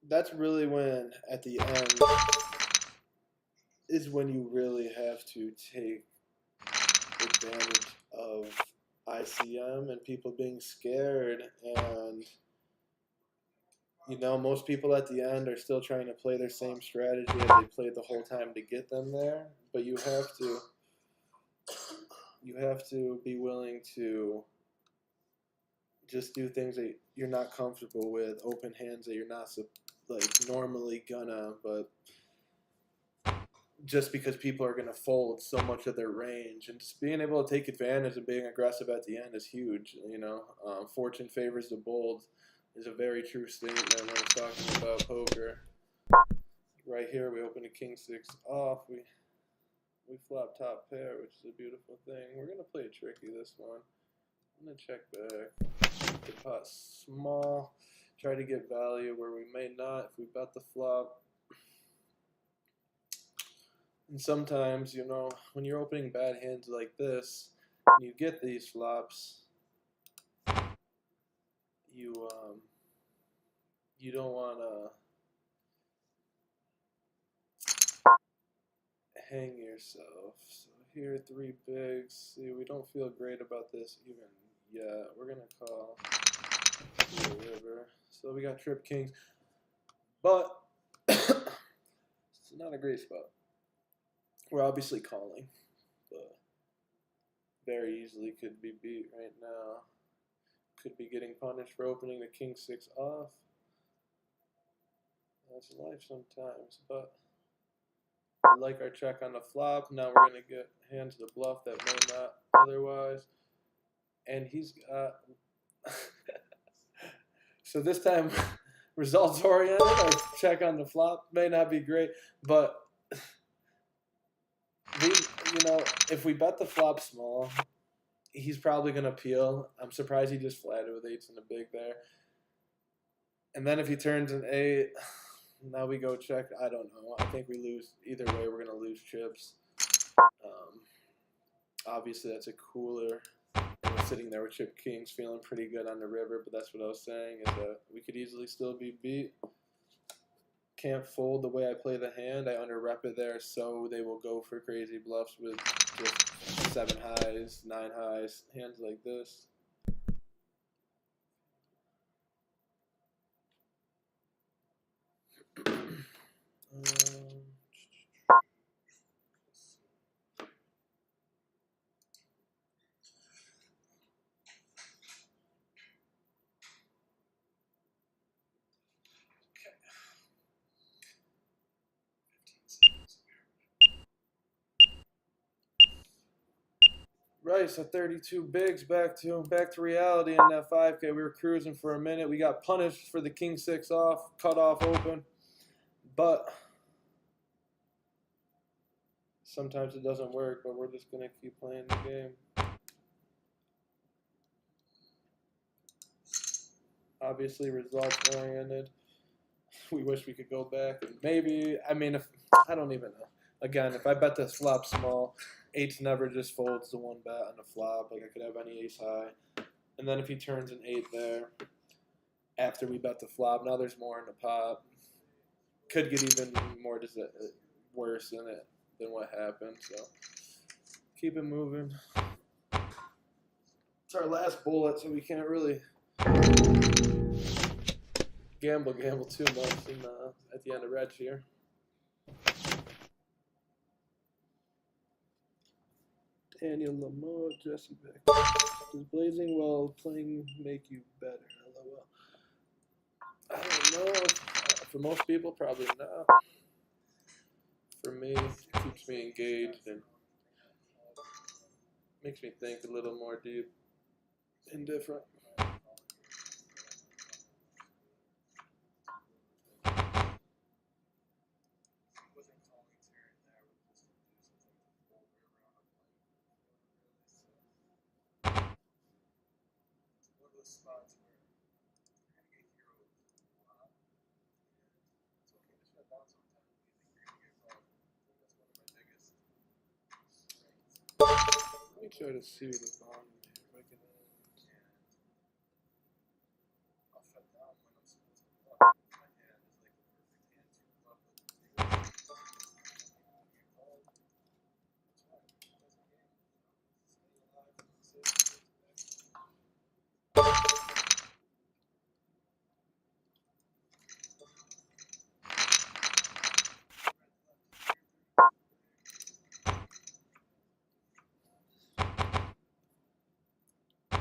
That's really when, at the end, is when you really have to take advantage of ICM and people being scared, and you know, most people at the end are still trying to play their same strategy as they played the whole time to get them there, but you have to be willing to just do things that you're not comfortable with, open hands that you're not like normally gonna, but just because people are gonna fold so much of their range, and just being able to take advantage and being aggressive at the end is huge. You know, fortune favors the bold is a very true statement when it's talking about poker. Right here, we open a king 6 off. We flop top pair, which is a beautiful thing. We're gonna play a tricky this one. I'm gonna check back. The pot small. Try to get value where we may not if we bet the flop. And sometimes, you know, when you're opening bad hands like this, and you get these flops, you don't want to hang yourself. So here, 3 bigs. See, we don't feel great about this even yet. We're gonna call the river. So we got trip kings, but it's not a great spot. We're obviously calling, but very easily could be beat right now. Could be getting punished for opening the king 6 off. That's life sometimes, but I like our check on the flop. Now we're going to get hands to the bluff that may not otherwise. And he's got... So this time, results oriented. Our check on the flop may not be great, but if we bet the flop small, he's probably going to peel. I'm surprised he just flatted with 8s and a big there. And then if he turns an 8, now we go check. I don't know. I think we lose. Either way, we're going to lose chips. Obviously, that's a cooler. We're sitting there with chip kings feeling pretty good on the river, but that's what I was saying, is that we could easily still be beat. Can't fold the way I play the hand. I under-rep it there, so they will go for crazy bluffs with just 7 highs, 9 highs, hands like this. Rice at 32 bigs, back to reality in that 5K. We were cruising for a minute. We got punished for the king 6 off, cut off open, but sometimes it doesn't work. But we're just gonna keep playing the game. Obviously, results oriented. We wish we could go back and maybe. I mean, if I don't even know. Again, if I bet this flop small, 8 never just folds the one bet on the flop. Like I could have any ace high. And then if he turns an 8 there, after we bet the flop, now there's more in the pot. Could get even more worse than what happened. So keep it moving. It's our last bullet, so we can't really gamble too much at the end of reg here. Daniel Lamont, Jesse Beck. Does blazing while playing make you better? LOL. I don't know. For most people, probably not. For me, it keeps me engaged and makes me think a little more deep and different. Let me try to see the bottom if I can.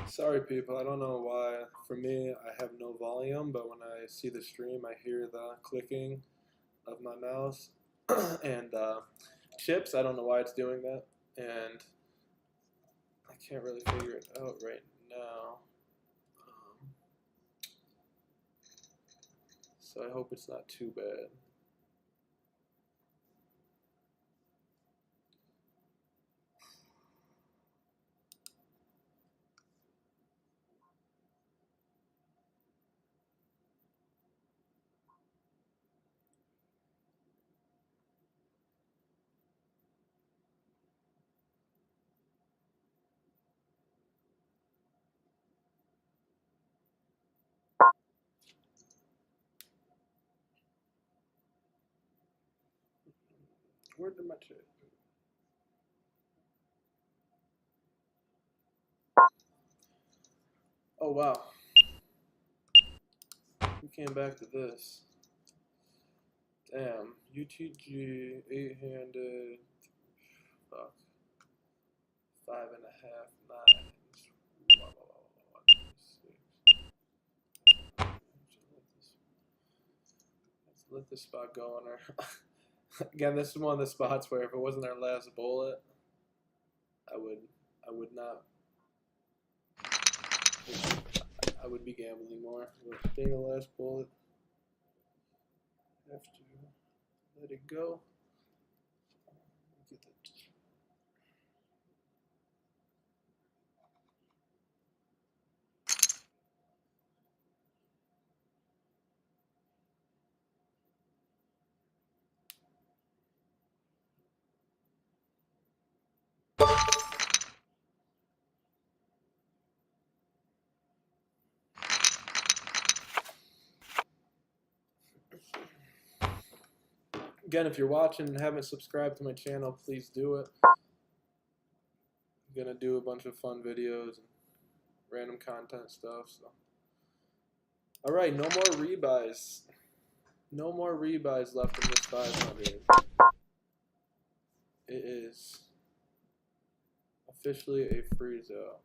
Sorry, people. I don't know why. For me, I have no volume, but when I see the stream, I hear the clicking of my mouse and chips. I don't know why it's doing that, and I can't really figure it out right now. So I hope it's not too bad. Where did my chip? Oh wow. We came back to this. Damn. UTG 8-handed. Fuck. 5.5 nines. Let's let this spot go on our. Again, this is one of the spots where if it wasn't our last bullet, I would not. I would be gambling more. But being the last bullet, have to let it go. Get the Again, if you're watching and haven't subscribed to my channel, please do it. I'm gonna do a bunch of fun videos and random content stuff. So, all right, no more rebuys. No more rebuys left in this 500. It is officially a freeze out.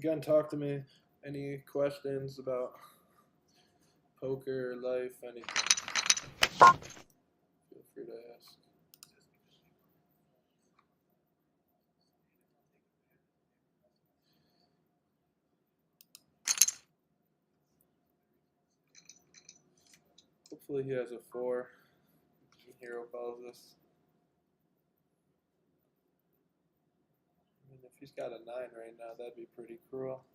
Again, talk to me. Any questions about poker, life, anything? Feel free to ask. Hopefully he has a 4. Hero calls this. I mean, if he's got a 9 right now, that'd be pretty cruel.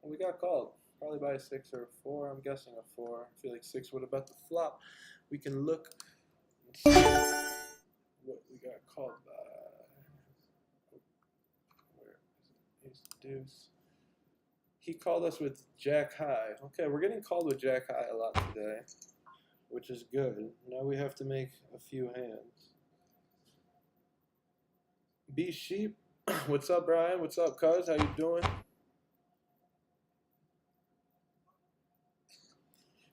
And we got called. Probably by a 6 or a 4. I'm guessing a 4. I feel like 6 would have bet the flop. We can look and see what we got called by. Where is it? Ace deuce. He called us with Jack High. Okay, we're getting called with Jack High a lot today, which is good. Now we have to make a few hands. B Sheep, what's up, Brian? What's up, cuz? How you doing?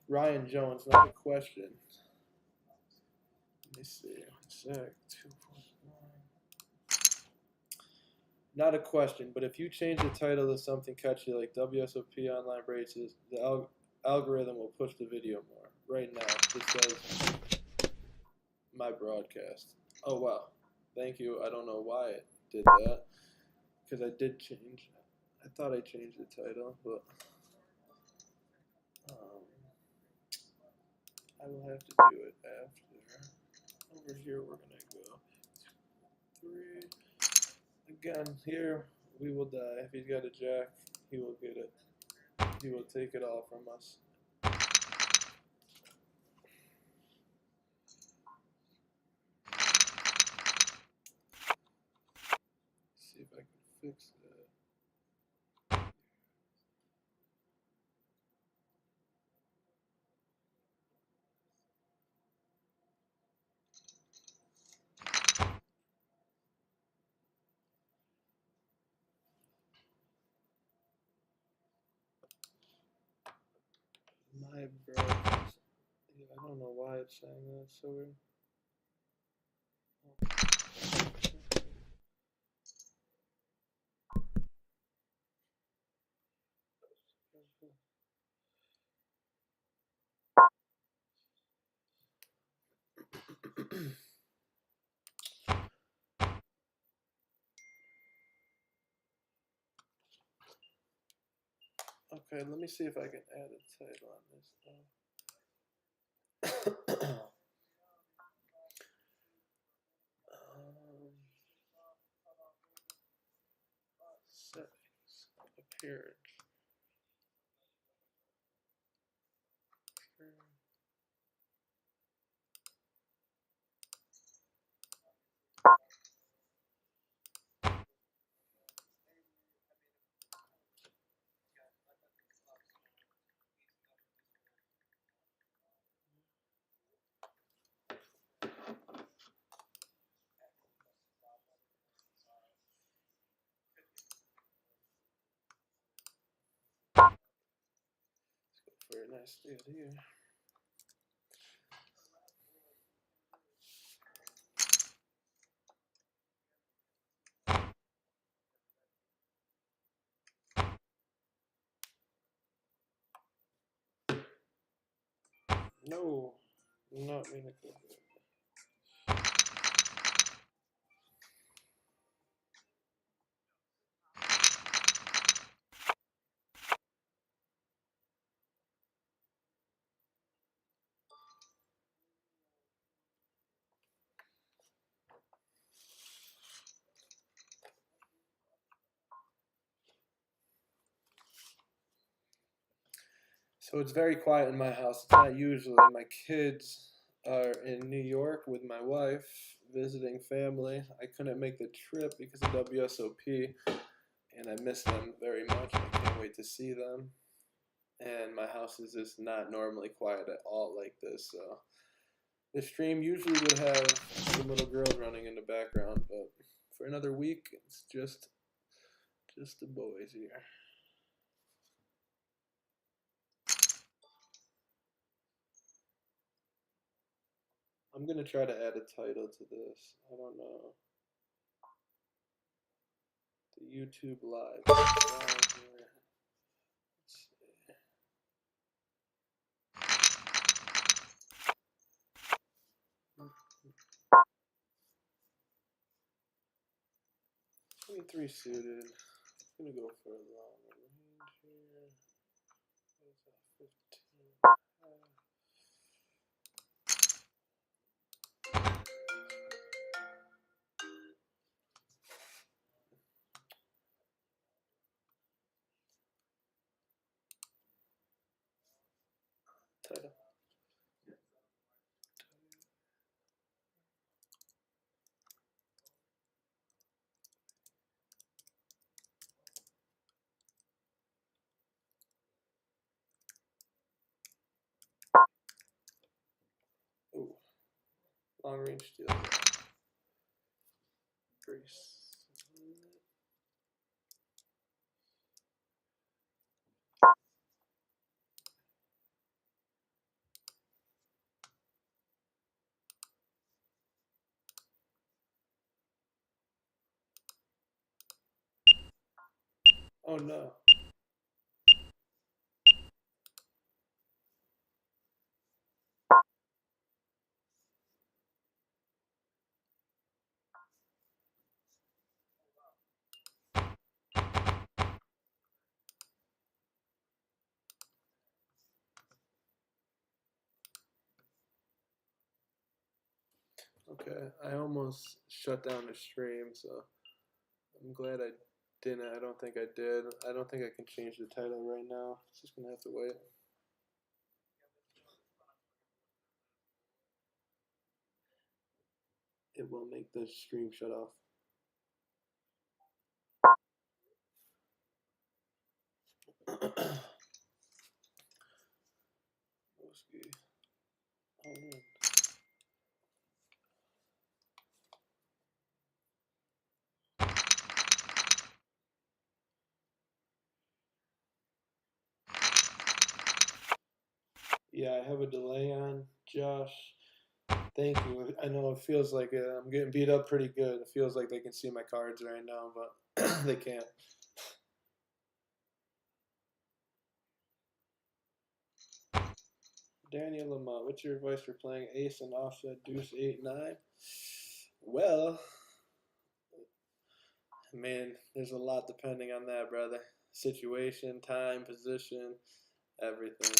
Ryan Jones, not a question. Let me see. 1 sec. 2.1. Not a question, but if you change the title to something catchy like WSOP Online Braces, the algorithm will push the video more. Right now, it says my broadcast. Oh, wow. Thank you. I don't know why it did that, because I did change. I thought I changed the title, but I will have to do it after. Over here, we're going to go 3. Again, here we will die. If he's got a jack, he will get it. He will take it all from us. See if I can fix that. My brothers. Yeah, I don't know why it's saying that. So weird. Okay, let me see if I can add a title on this. Settings, appearance. Very nice deal here. No, not mean to go there. So it's very quiet in my house. It's not usually. My kids are in New York with my wife visiting family. I couldn't make the trip because of WSOP, and I miss them very much. I can't wait to see them. And my house is just not normally quiet at all like this. So the stream usually would have some little girls running in the background, but for another week, it's just the boys here. I'm gonna try to add a title to this. I don't know. the YouTube live. Let's see. 23 suited. I'm gonna go for a long range here. What is that? 15. Title. Ooh. Long range steal. Brace. Oh no. Okay, I almost shut down the stream, so I'm glad I didn't. I don't think I did. I don't think I can change the title right now. Just gonna have to wait. It will make the stream shut off. Yeah, I have a delay on, Josh. Thank you. I know it feels like I'm getting beat up pretty good. It feels like they can see my cards right now, but they can't. Daniel Lamont, what's your advice for playing ace and offset deuce 8-9? Well, man, there's a lot depending on that, brother. Situation, time, position, everything.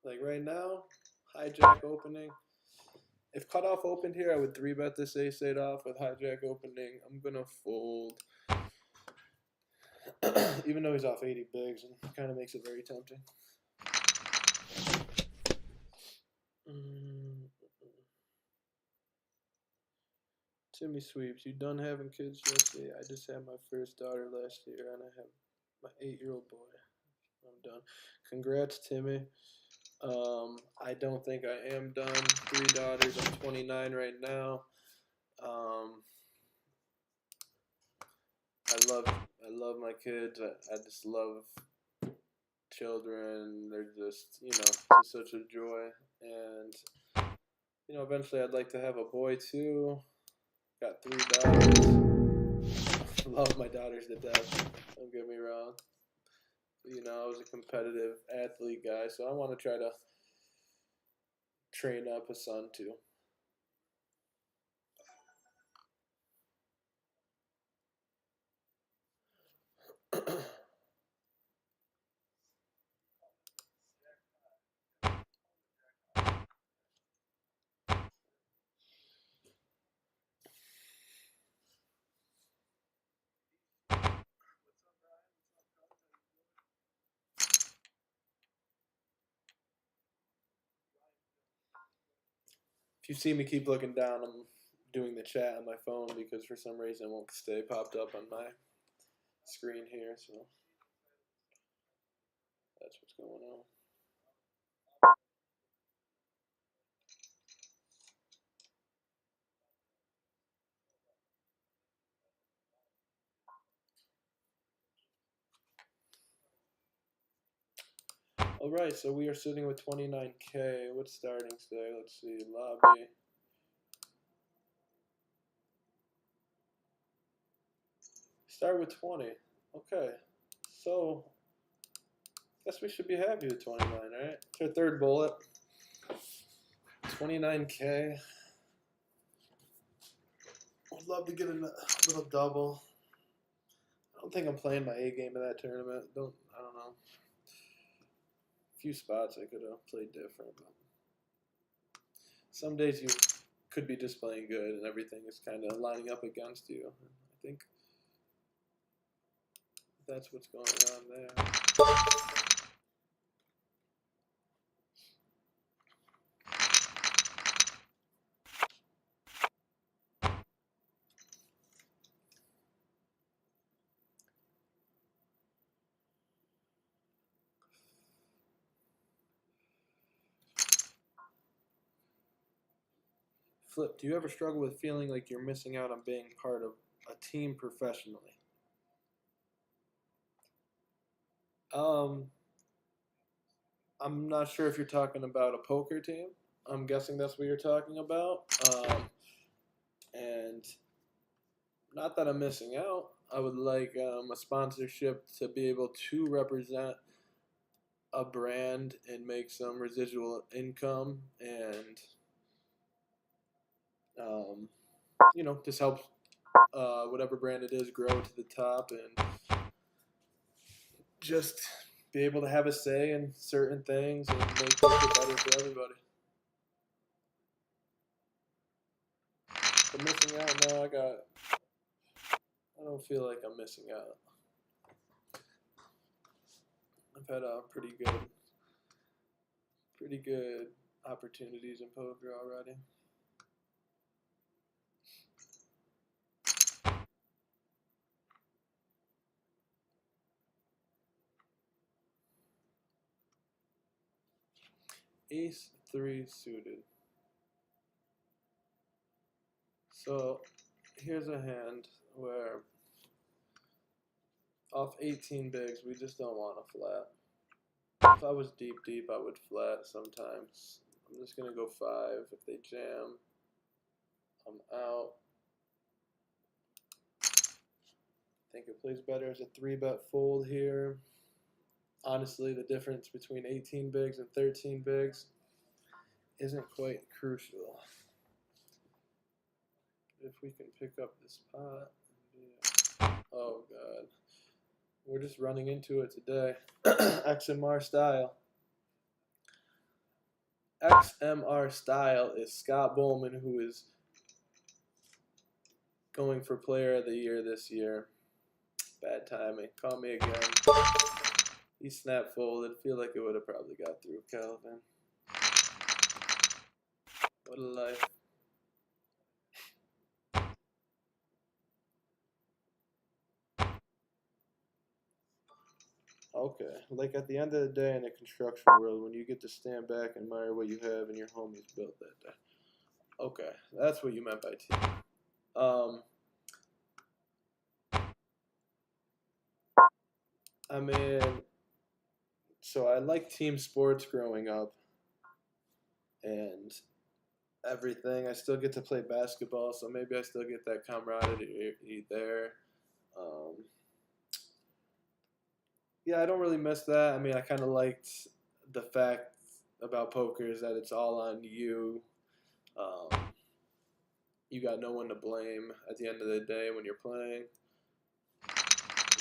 Like right now, hijack opening. If cutoff opened here, I would 3-bet this ace-8 off. With hijack opening, I'm gonna fold. Even though he's off 80 bigs, and kind of makes it very tempting. Timmy Sweeps, you done having kids yet? Yeah, I just had my first daughter last year, and I have my 8-year-old boy. I'm done. Congrats, Timmy. I don't think I am done. 3 daughters. I'm 29 right now. I love my kids. I just love children. They're just, just such a joy. And, eventually I'd like to have a boy too. Got 3 daughters. Love my daughters to death. Don't get me wrong. I was a competitive athlete guy, so I want to try to train up a son too. If you see me keep looking down, I'm doing the chat on my phone because for some reason it won't stay popped up on my screen here, so that's what's going on. All right, so we are sitting with 29K. What's starting today? Let's see, lobby. Start with 20. Okay. So, guess we should be happy with 29, right? It's our third bullet. 29K. Would love to get a little double. I don't think I'm playing my A game in that tournament. I don't know. A few spots I could have played different, but some days you could be just playing good and everything is kind of lining up against you. I think that's what's going on there. Flip, do you ever struggle with feeling like you're missing out on being part of a team professionally? I'm not sure if you're talking about a poker team. I'm guessing that's what you're talking about. And not that I'm missing out. I would like a sponsorship to be able to represent a brand and make some residual income and just help whatever brand it is grow to the top and just be able to have a say in certain things and make poker better for everybody. But missing out, no, I don't feel like I'm missing out. I've had pretty good opportunities in poker already. Ace 3 suited. So here's a hand where off 18 bigs we just don't want a flat. If I was deep, I would flat sometimes. I'm just going to go 5. If they jam, I'm out. I think it plays better as a 3-bet fold here. Honestly, the difference between 18 bigs and 13 bigs isn't quite crucial. If we can pick up this pot. Yeah. Oh, God. We're just running into it today. XMR style. XMR style is Scott Bowman, who is going for player of the year this year. Bad timing. Call me again. He snap folded. Feel like it would have probably got through Calvin. What a life. Okay, like at the end of the day in the construction world, when you get to stand back and admire what you have and your homies built that day. Okay, that's what you meant by team. I mean, so I liked team sports growing up and everything. I still get to play basketball, so maybe I still get that camaraderie there. Yeah, I don't really miss that. I mean, I kind of liked the fact about poker is that it's all on you. You got no one to blame at the end of the day when you're playing.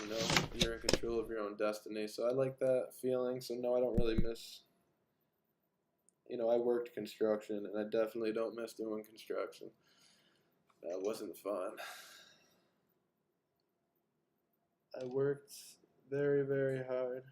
You know, you're in control of your own destiny. So I like that feeling. So no, I don't really miss. I worked construction, and I definitely don't miss doing construction. That wasn't fun. I worked very, very hard.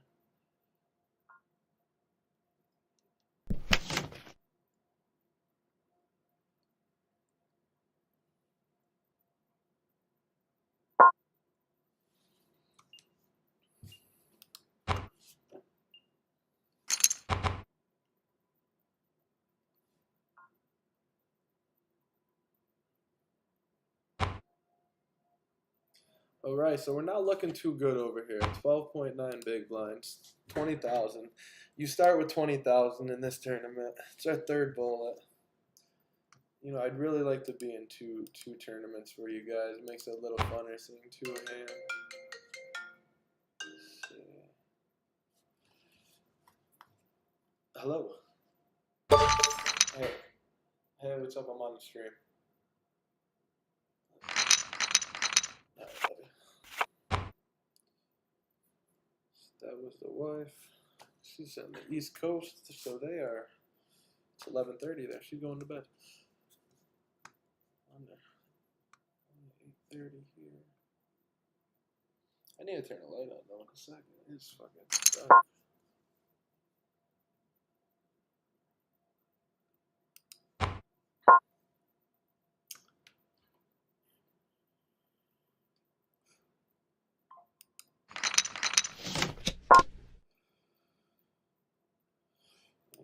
All right, so we're not looking too good over here. 12.9 big blinds, 20,000. You start with 20,000 in this tournament. It's our third bullet. You know, I'd really like to be in two tournaments for you guys. It makes it a little funner seeing two in hand. Let's see. Hello. Hey. Hey, what's up? I'm on the stream. Alright, buddy. That was the wife. She's on the East Coast, so they are. It's 11:30 there. She's going to bed. Under 8:30 here. I need to turn the light on though in a second. It's fucking dark.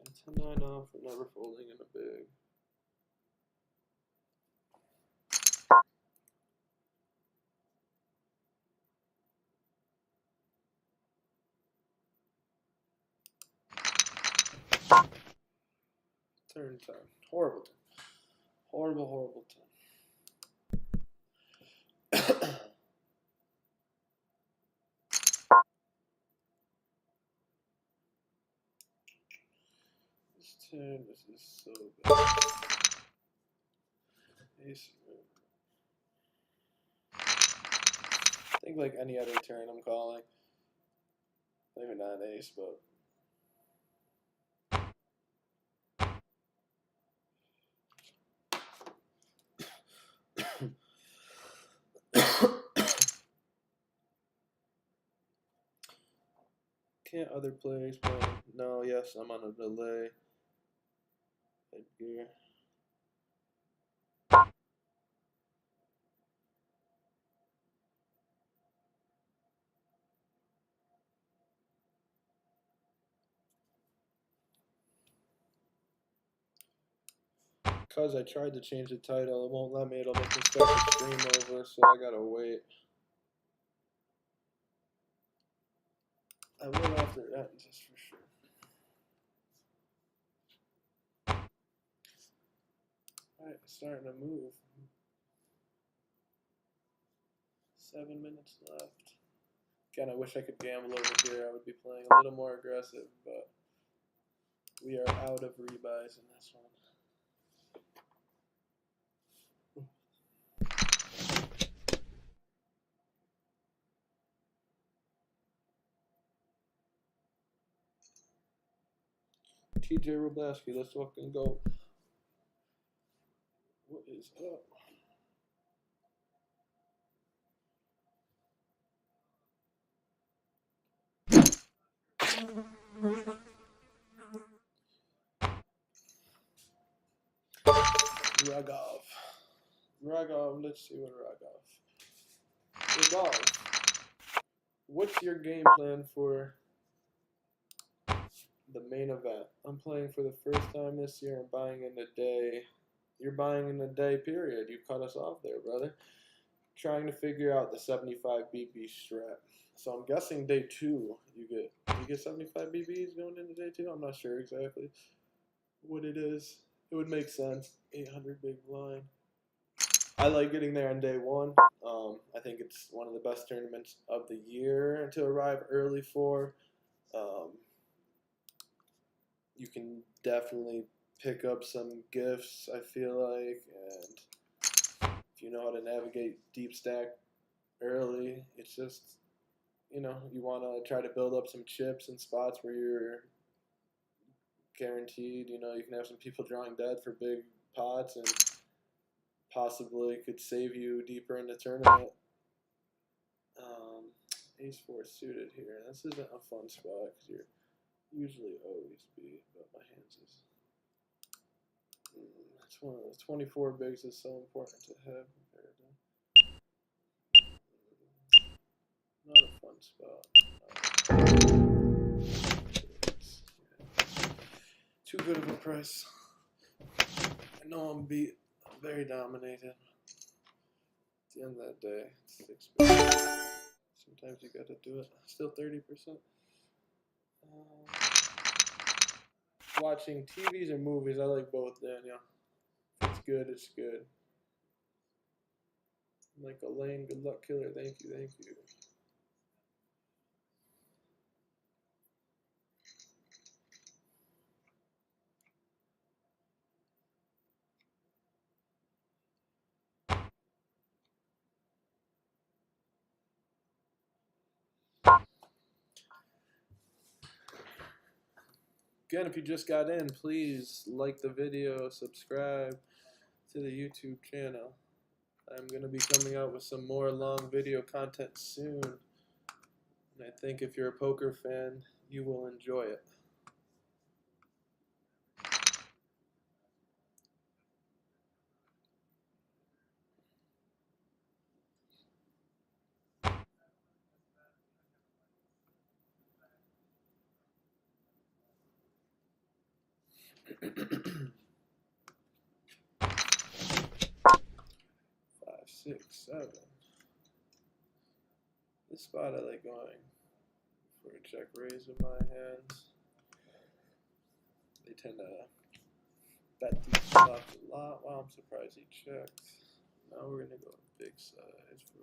It's a 9 off. We're never folding in a big. Turn time. Horrible time. Horrible time. This turn is so bad. Ace. I think like any other turn I'm calling. Maybe not an ace, but. Can't other players play? No, yes, I'm on a delay. Headgear. Because I tried to change the title, it won't let me. It'll make me start the stream over, so I gotta wait. I will after that, just for sure. Alright, starting to move. 7 minutes left. Again, I wish I could gamble over here. I would be playing a little more aggressive, but we are out of rebuys in this one. TJ Robleski, let's fucking go. What is up? Ragov, let's see what Ragov, what's your game plan for the main event? I'm playing for the first time this year and buying in the day. You're buying in the day period. You cut us off there, brother. Trying to figure out the 75 BB strat. So I'm guessing day 2 you get 75 BBs going into day 2. I'm not sure exactly what it is. It would make sense. 800 big blind. I like getting there on day 1. I think it's one of the best tournaments of the year to arrive early for. You can definitely pick up some gifts, I feel like, and if you know how to navigate deep stack early, it's just, you know, you want to try to build up some chips and spots where you're guaranteed, you know, you can have some people drawing dead for big pots and possibly could save you deeper in the tournament. Ace 4 suited here. This isn't a fun spot because you're usually always beat, but my hands is. It's one of those 24 bigs is so important to have compared to. Not a fun spot. Yeah. Too good of a price. I know I'm beat. I'm very dominated. At the end of that day, it's 6 bigs. Sometimes you gotta do it. Still 30%. Watching TVs or movies, I like both, Daniel. It's good, it's good. Michael Lane, good luck, killer. Thank you, thank you. Again, if you just got in, please like the video, subscribe to the YouTube channel. I'm going to be coming out with some more long video content soon. And I think if you're a poker fan, you will enjoy it. Five, six, seven. This spot I like going for a check raise in my hands. They tend to bet these spots a lot. Wow, I'm surprised he checked. Now we're gonna go big size for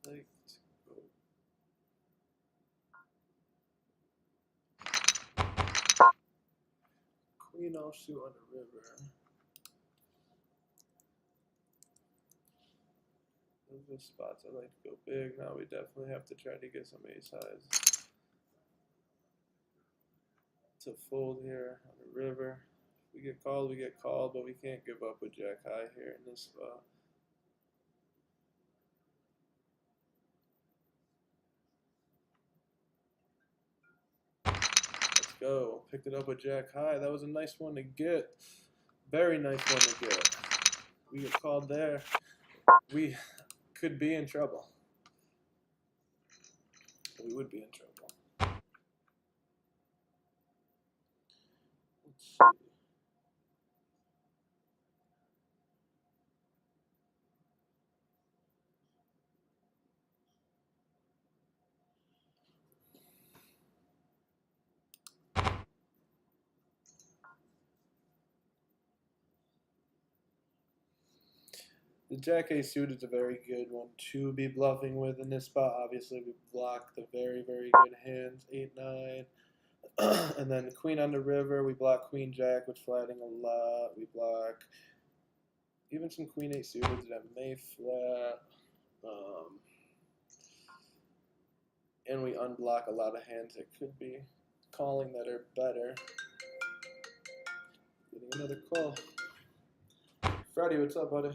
I like to go. Queen offsuit on the river. Those are spots I like to go big. Now we definitely have to try to get some ace highs to fold here on the river. If we get called, we get called, but we can't give up with jack high here in this spot. Let's go. Picked it up with jack high. That was a nice one to get. Very nice one to get. We get called there. We could be in trouble. We would be in trouble. Let's see. The jack ace suited is a very good one to be bluffing with in this spot. Obviously, we block the very, very good hands, 8, 9. And then queen on the river, we block queen jack, which flatting a lot. We block even some queen 8 suited that may flat. And we unblock a lot of hands that could be calling that are better. Getting another call. Freddie, what's up, buddy?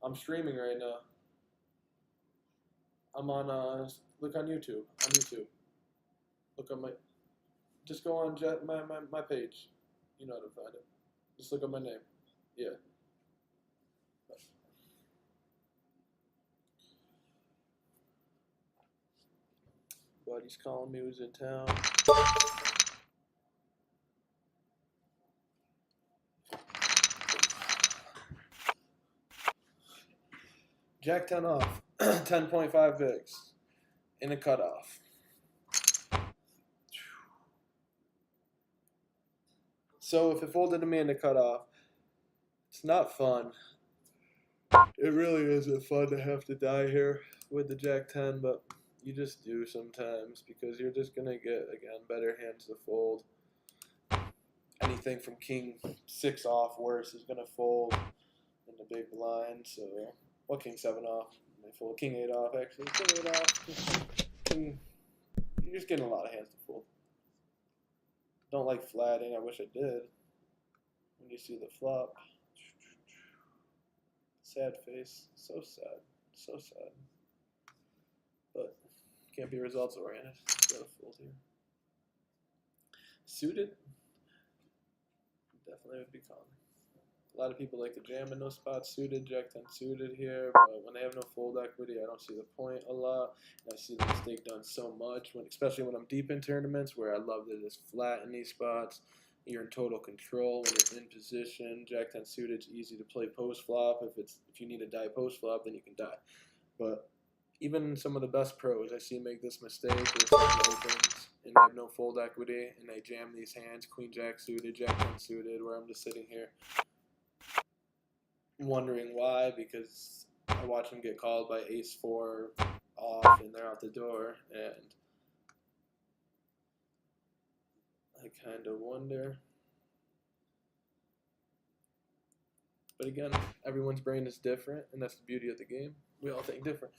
I'm streaming right now. I'm on, look on YouTube. On YouTube. Look on my, just go on my page. You know how to find it. Just look up my name. Yeah. Buddy's calling me, who's in town. Jack 10 off. 10.5 bigs. In a cutoff. So if it folded to me in the cutoff, it's not fun. It really isn't fun to have to die here with the Jack 10, but you just do sometimes because you're just going to get, again, better hands to fold. Anything from King 6 off worse is going to fold in the big blind. So, well, King 7 off. They fold King 8 off, actually. King 8 off. You're just getting a lot of hands to fold. Don't like flatting. I wish I did. When you see the flop. Sad face. So sad. So sad. But can't be results oriented. Gotta fold here. Suited. Definitely would be calling. A lot of people like to jam in those spots. Suited, Jack 10 suited here, but when they have no fold equity, I don't see the point a lot. And I see the mistake done so much, especially when I'm deep in tournaments where I love that it's flat in these spots. You're in total control when you're in position. Jack 10 suited is easy to play post flop. If you need to die post flop, then you can die. But even some of the best pros I see make this mistake with some opens and they have no fold equity and they jam these hands, queen jack suited, jack 10 suited, where I'm just sitting here wondering why, because I watch them get called by ace 4 off and they're out the door, and I kind of wonder. But again, everyone's brain is different, and that's the beauty of the game. We all think different.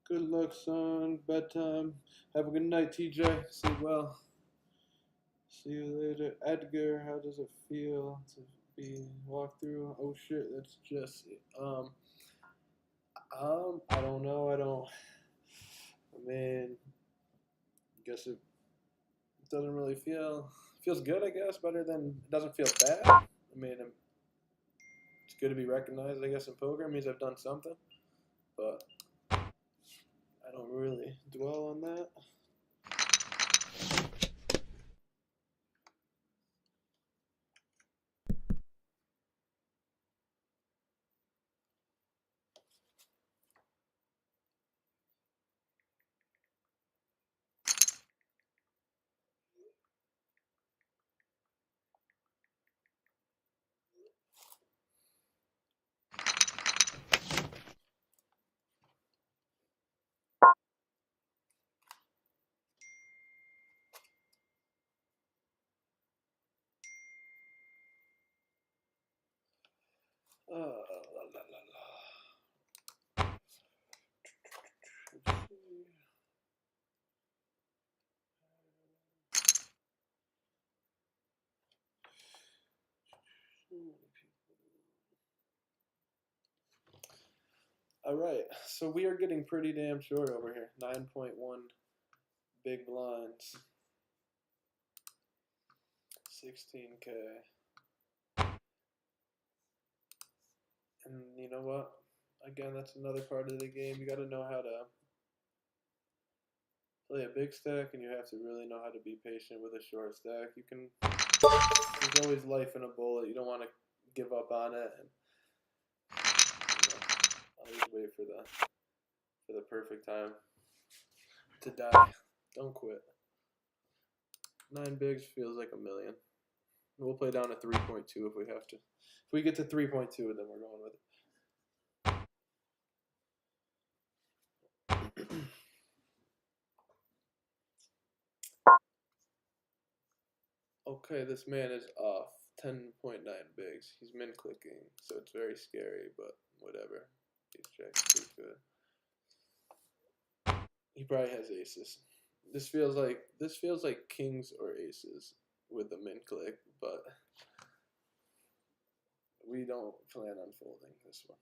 Good luck, son. Bedtime. Have a good night, TJ. Sleep well. See you later. Edgar, how does it feel to be walked through? Oh shit, that's Jesse. I don't know. I mean, I guess it doesn't really feels good. I guess better than it doesn't feel bad. I mean, it's good to be recognized. I guess in poker it means I've done something, but I don't really dwell on that. La, la, la, la. Let's see. All right, so we are getting pretty damn short over here. 9.1 big blinds. 16K. And you know what? Again, that's another part of the game. You got to know how to play a big stack, and you have to really know how to be patient with a short stack. There's always life in a bullet. You don't want to give up on it. And, always wait for the perfect time to die. Don't quit. 9 bigs feels like a million. We'll play down to 3.2 if we have to. If we get to 3.2, then we're going with it. Okay, this man is off 10.9 bigs. He's min clicking, so it's very scary, but whatever. Ace jack pretty good. He probably has aces. This feels like kings or aces with the min click, but we don't plan on folding this one.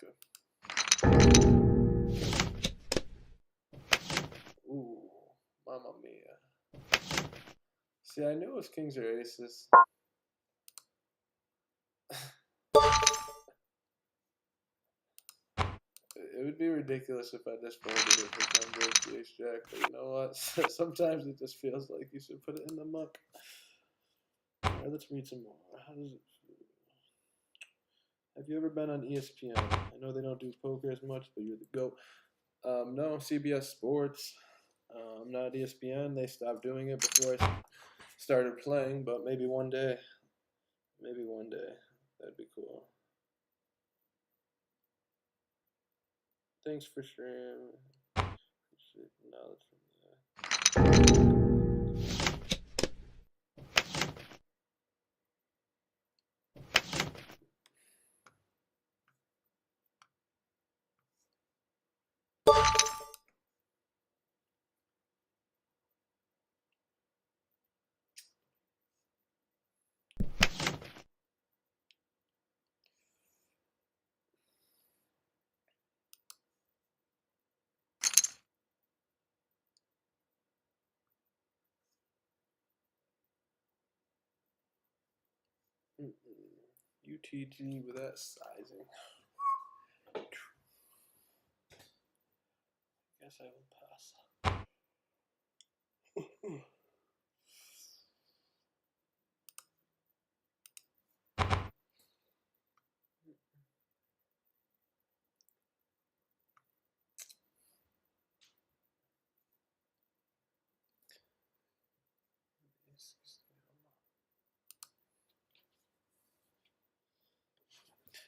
Okay. Ooh, mamma mia. See, I knew it was kings or aces. It would be ridiculous if I just folded it for 10 bigs, ace jack, but you know what? Sometimes it just feels like you should put it in the muck. Alright, let's read some more. How does it feel? Have you ever been on ESPN? I know they don't do poker as much, but you're the GOAT. No, CBS Sports. Not ESPN. They stopped doing it before I started playing, but maybe one day Maybe one day. That'd be cool. Thanks for stream. Knowledge from that. UTG with that sizing. Guess I will pass.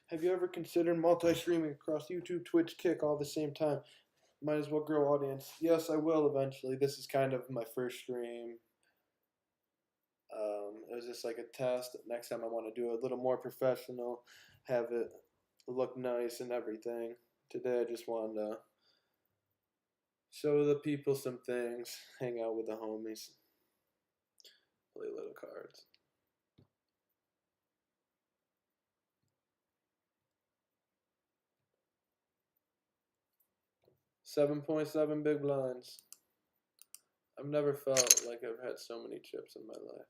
Have you ever considered multi-streaming across YouTube, Twitch, Kick all at the same time? Might as well grow audience. Yes, I will eventually. This is kind of my first stream. It was just like a test. Next time I want to do it a little more professional, have it look nice and everything. Today I just wanted to show the people some things, hang out with the homies, play little cards. 7.7 big blinds. I've never felt like I've had so many chips in my life.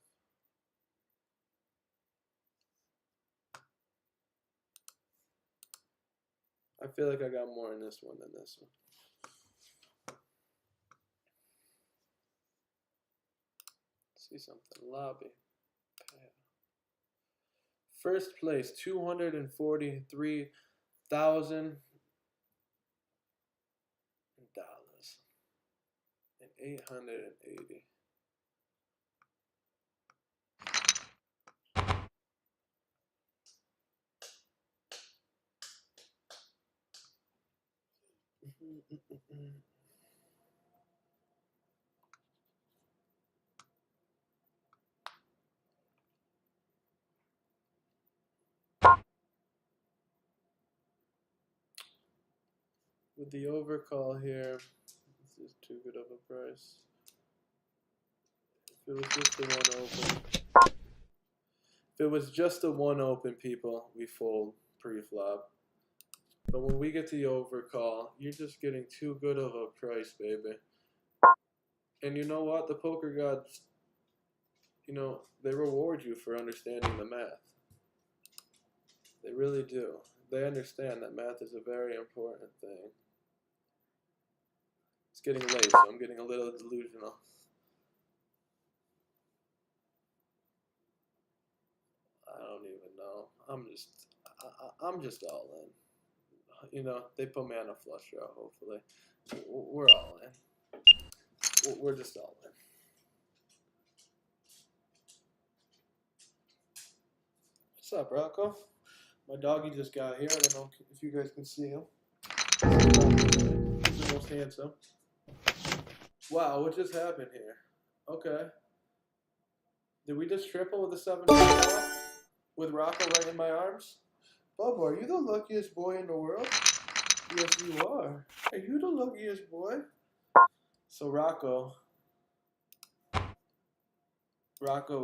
I feel like I got more in this one than this one. Let's see something. Lobby. First place, $243,000 and 880. With the overcall here, this is too good of a price. If it was just the one open. If it was just the one open, people, we fold pre-flop. But when we get to the overcall, you're just getting too good of a price, baby. And you know what? The poker gods, you know, they reward you for understanding the math. They really do. They understand that math is a very important thing. It's getting late, so I'm getting a little delusional. I don't even know. I'm just all in. You know, they put me on a flush draw, hopefully. We're all in. We're just all in. What's up, Rocco? My doggy just got here. I don't know if you guys can see him. He's the most handsome. Wow, what just happened here? Okay. Did we just triple with the 7 with Rocco right in my arms? Bubba, are you the luckiest boy in the world? Yes, you are. Are you the luckiest boy? So Rocco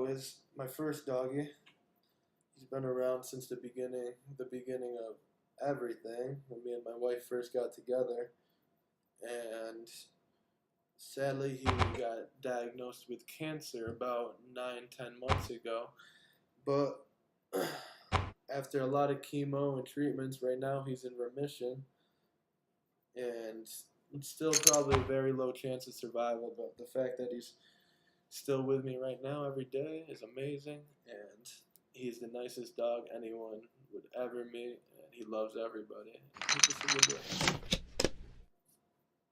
is my first doggy. He's been around since the beginning of everything, when me and my wife first got together. And sadly, he got diagnosed with cancer about 9-10 months ago. But after a lot of chemo and treatments, right now he's in remission. And it's still probably a very low chance of survival, but the fact that he's still with me right now every day is amazing. And he's the nicest dog anyone would ever meet, and he loves everybody. He's just a good boy.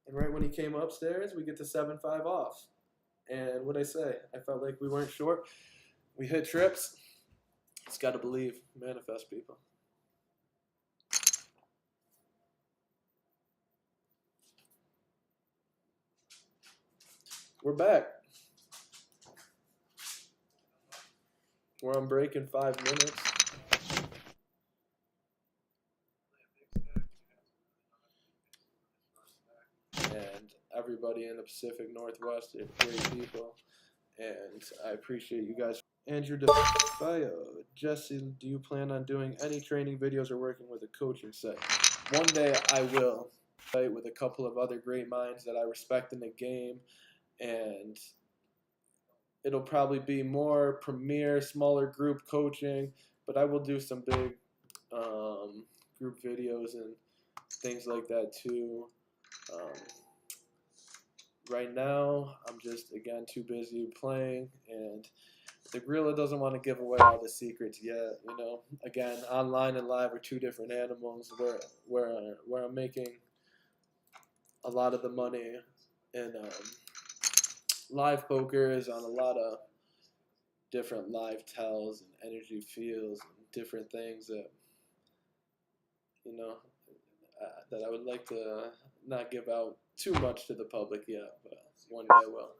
And right when he came upstairs, we get to 7-5 off. And what'd I say? I felt like we weren't short. We hit trips. It's got to believe, manifest, people. We're back. We're on break in 5 minutes. And everybody in the Pacific Northwest are great people. And I appreciate you guys. Andrew DeFeo, Jesse, do you plan on doing any training videos or working with a coaching site? One day I will, with a couple of other great minds that I respect in the game, and it'll probably be more premier, smaller group coaching, but I will do some big group videos and things like that too. Right now, I'm just, again, too busy playing, and the gorilla doesn't want to give away all the secrets yet. You know, again, online and live are two different animals. Where I'm making a lot of the money in live poker is on a lot of different live tells and energy feels and different things that, you know, that I would like to not give out too much to the public yet, but one day I will.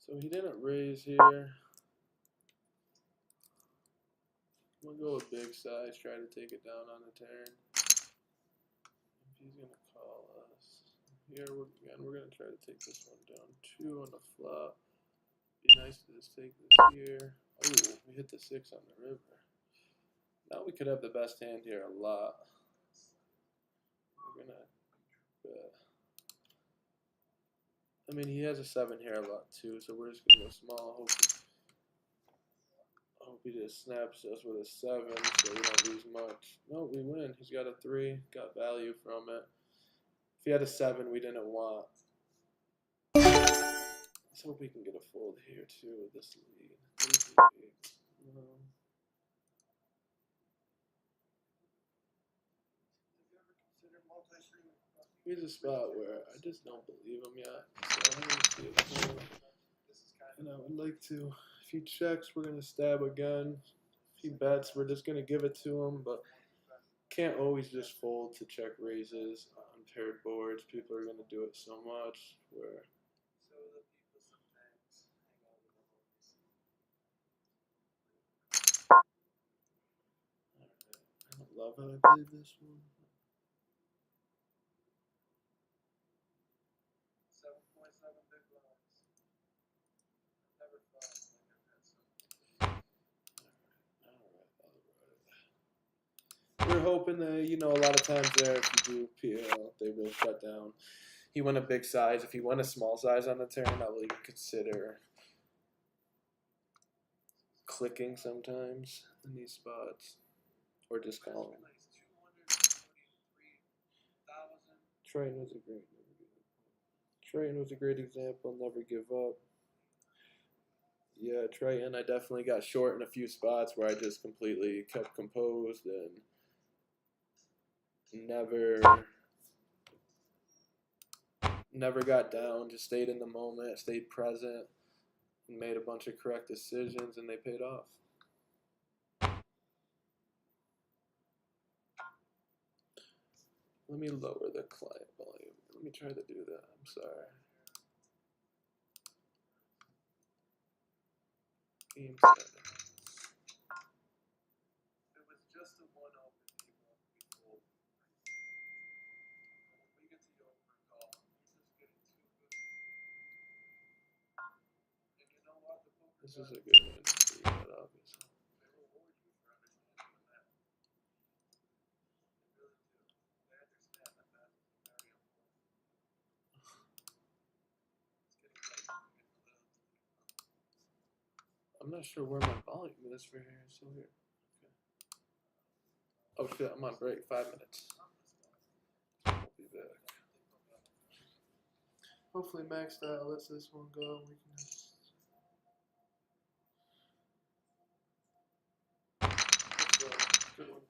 So he didn't raise here. I'm gonna go with big size, try to take it down on the turn. If he's gonna call us here, we're gonna try to take this one down 2 on the flop. Be nice to just take this here. Oh, we hit the 6 on the river. Now we could have the best hand here a lot. We're gonna I mean, he has a 7 here a lot too, so we're just gonna go small. Hope he just snaps us with a 7, so we don't lose much. No, we win. He's got a 3, got value from it. If he had a 7, we didn't want. Let's hope we can get a fold here too with this lead. Here's a spot where I just don't believe him yet. So I'm gonna see it through. And I would like to, if he checks, we're gonna stab again. If he bets, we're just gonna give it to him, but can't always just fold to check raises on paired boards. People are gonna do it so much where I don't love how I played this one. We're hoping that, you know, a lot of times there, if you do PL, they will shut down. He went a big size. If he went a small size on the turn, I will even consider clicking sometimes in these spots, or just calling. Triton was a great example. Never give up. Yeah, Triton, I definitely got short in a few spots where I just completely kept composed and never got down, just stayed in the moment, stayed present, and made a bunch of correct decisions, and they paid off. Let me lower the client volume. Let me try to do that. I'm sorry. Game 7. It was just a 1-0 before. When we get to the overcall, he's just getting too good. And you know what? This is a good win for you, obviously. They reward you for understanding that. They really do. They understand that that is very important. It's getting late. I'm not sure where my volume is for here. So here. Okay. Oh shit, I'm on break. 5 minutes. We'll be back. Hopefully maxed out lets this one go. We can just... Good one.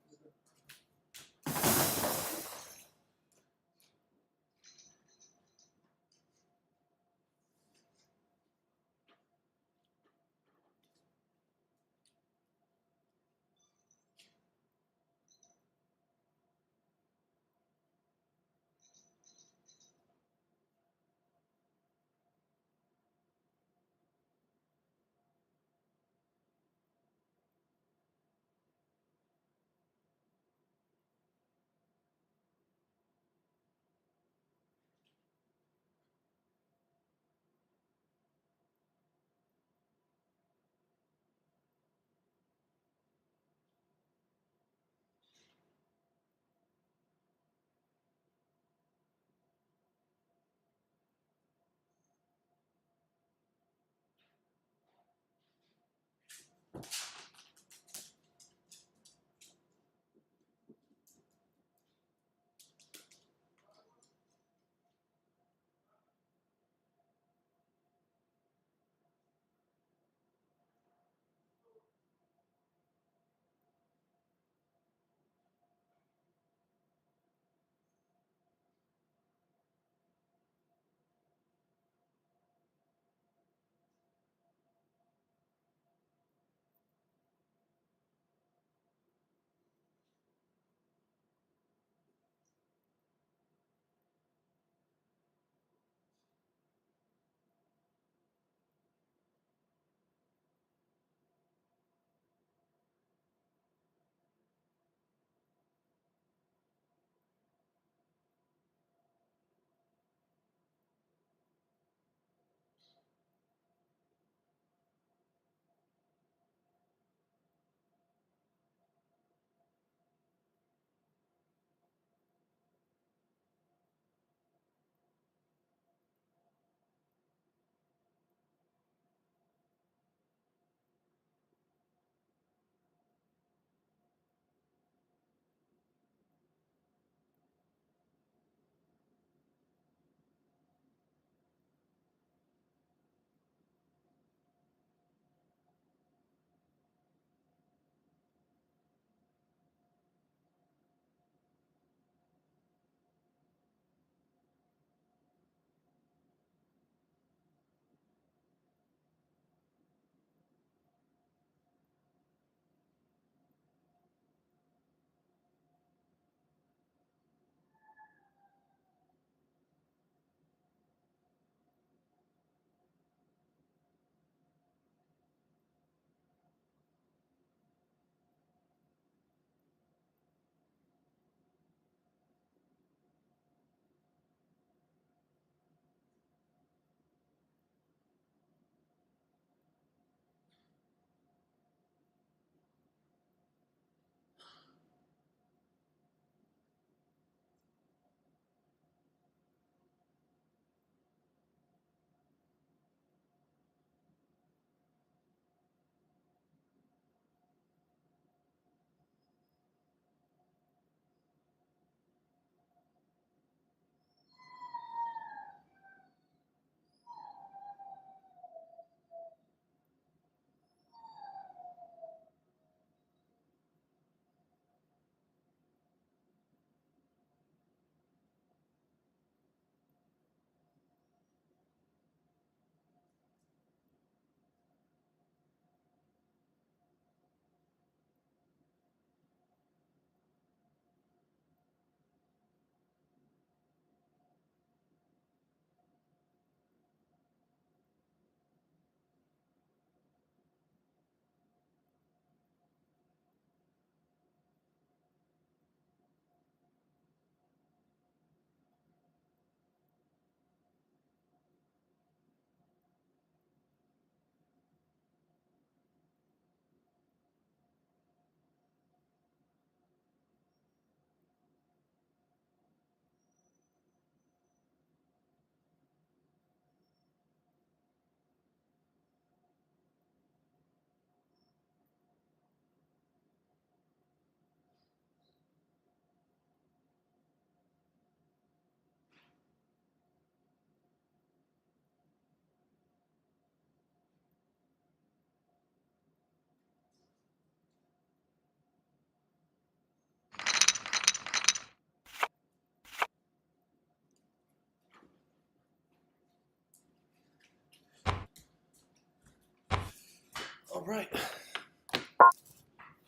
All right.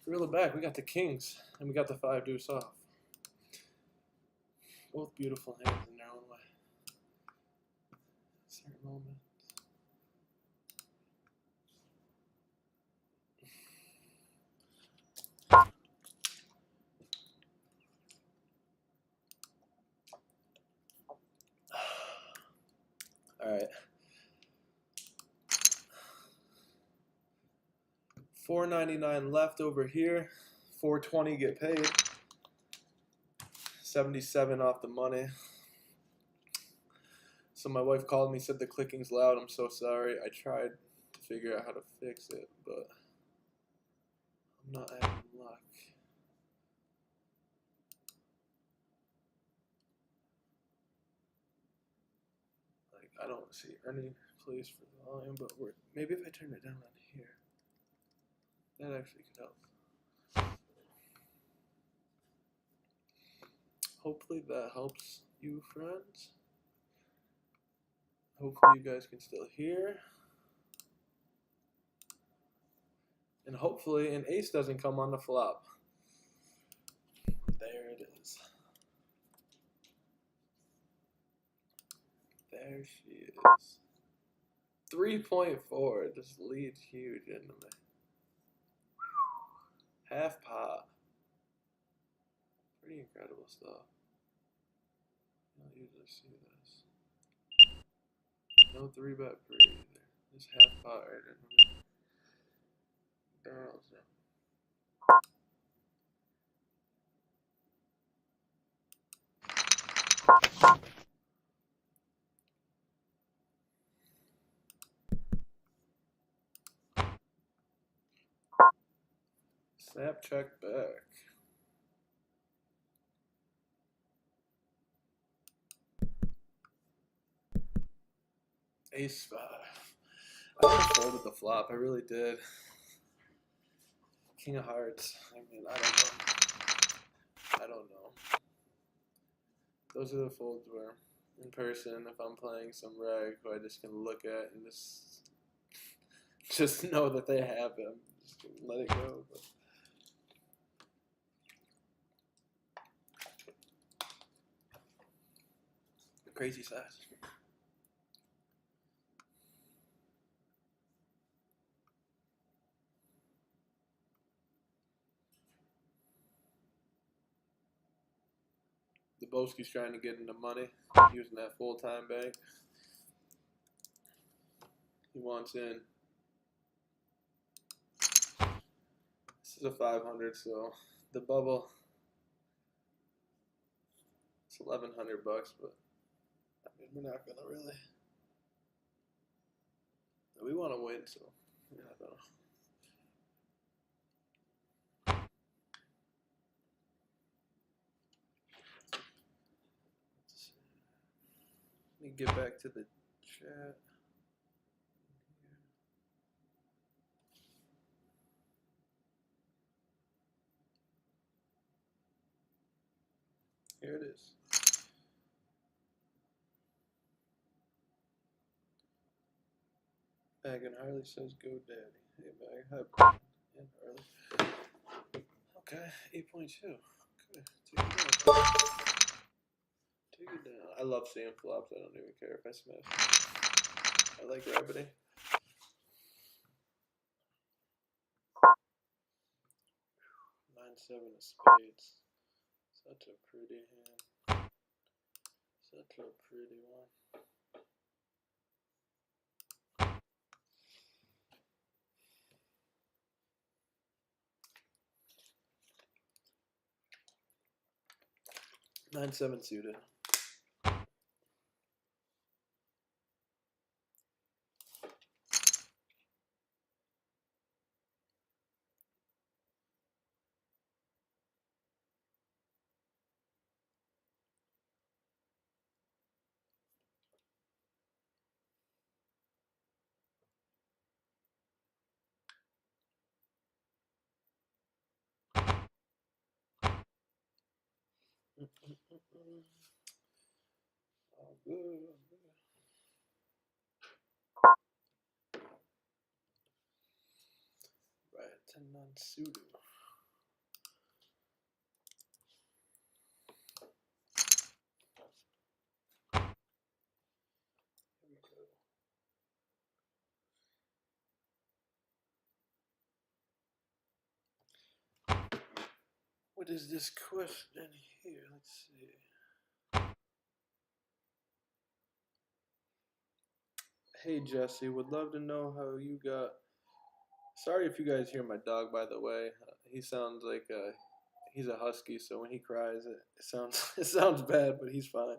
Reel it back. We got the kings and we got the 5 deuce off. Both beautiful hands in their own way. Certain moment. All right. $4.99 left over here. $4.20 get paid. 77 off the money. So my wife called me, said the clicking's loud. I'm so sorry. I tried to figure out how to fix it, but I'm not having luck. Like, I don't see any place for the volume, but maybe if I turn it down on here, that actually could help. Hopefully that helps you, friends. Hopefully you guys can still hear. And hopefully an ace doesn't come on the flop. There it is. There she is. 3.4. This lead's huge into me. Half pot. Pretty incredible stuff. I don't usually see this. No 3-bet pre either. Just half pot right in the barrels. Snap check back. Ace 5. I almost folded the flop. I really did. King of hearts. I mean, I don't know. Those are the folds where, in person, if I'm playing some reg who I just can look at and just know that they have him, just let it go. But crazy size. The Boski's trying to get into money using that full-time bank. He wants in. This is a 500, so the bubble, it's $1,100 bucks, but I mean, we're not gonna really. We want to win, so yeah, I don't know. Let me get back to the chat. Here it is. Bag and Harley says go daddy. Hey Bag, hi Brian and Harley. Okay, 8.2. Okay, take it down. Take it down. I love seeing flops. I don't even care if I smash. I like rabbiting. 9-7 of spades. Such a pretty hand. Such a pretty one. Nine seven suited. All good. Tenansudu. Here we go. What is this question here? Let's see. Hey Jesse, would love to know how you got. Sorry if you guys hear my dog, by the way. He sounds like he's a husky, so when he cries, it sounds it sounds bad, but he's fine.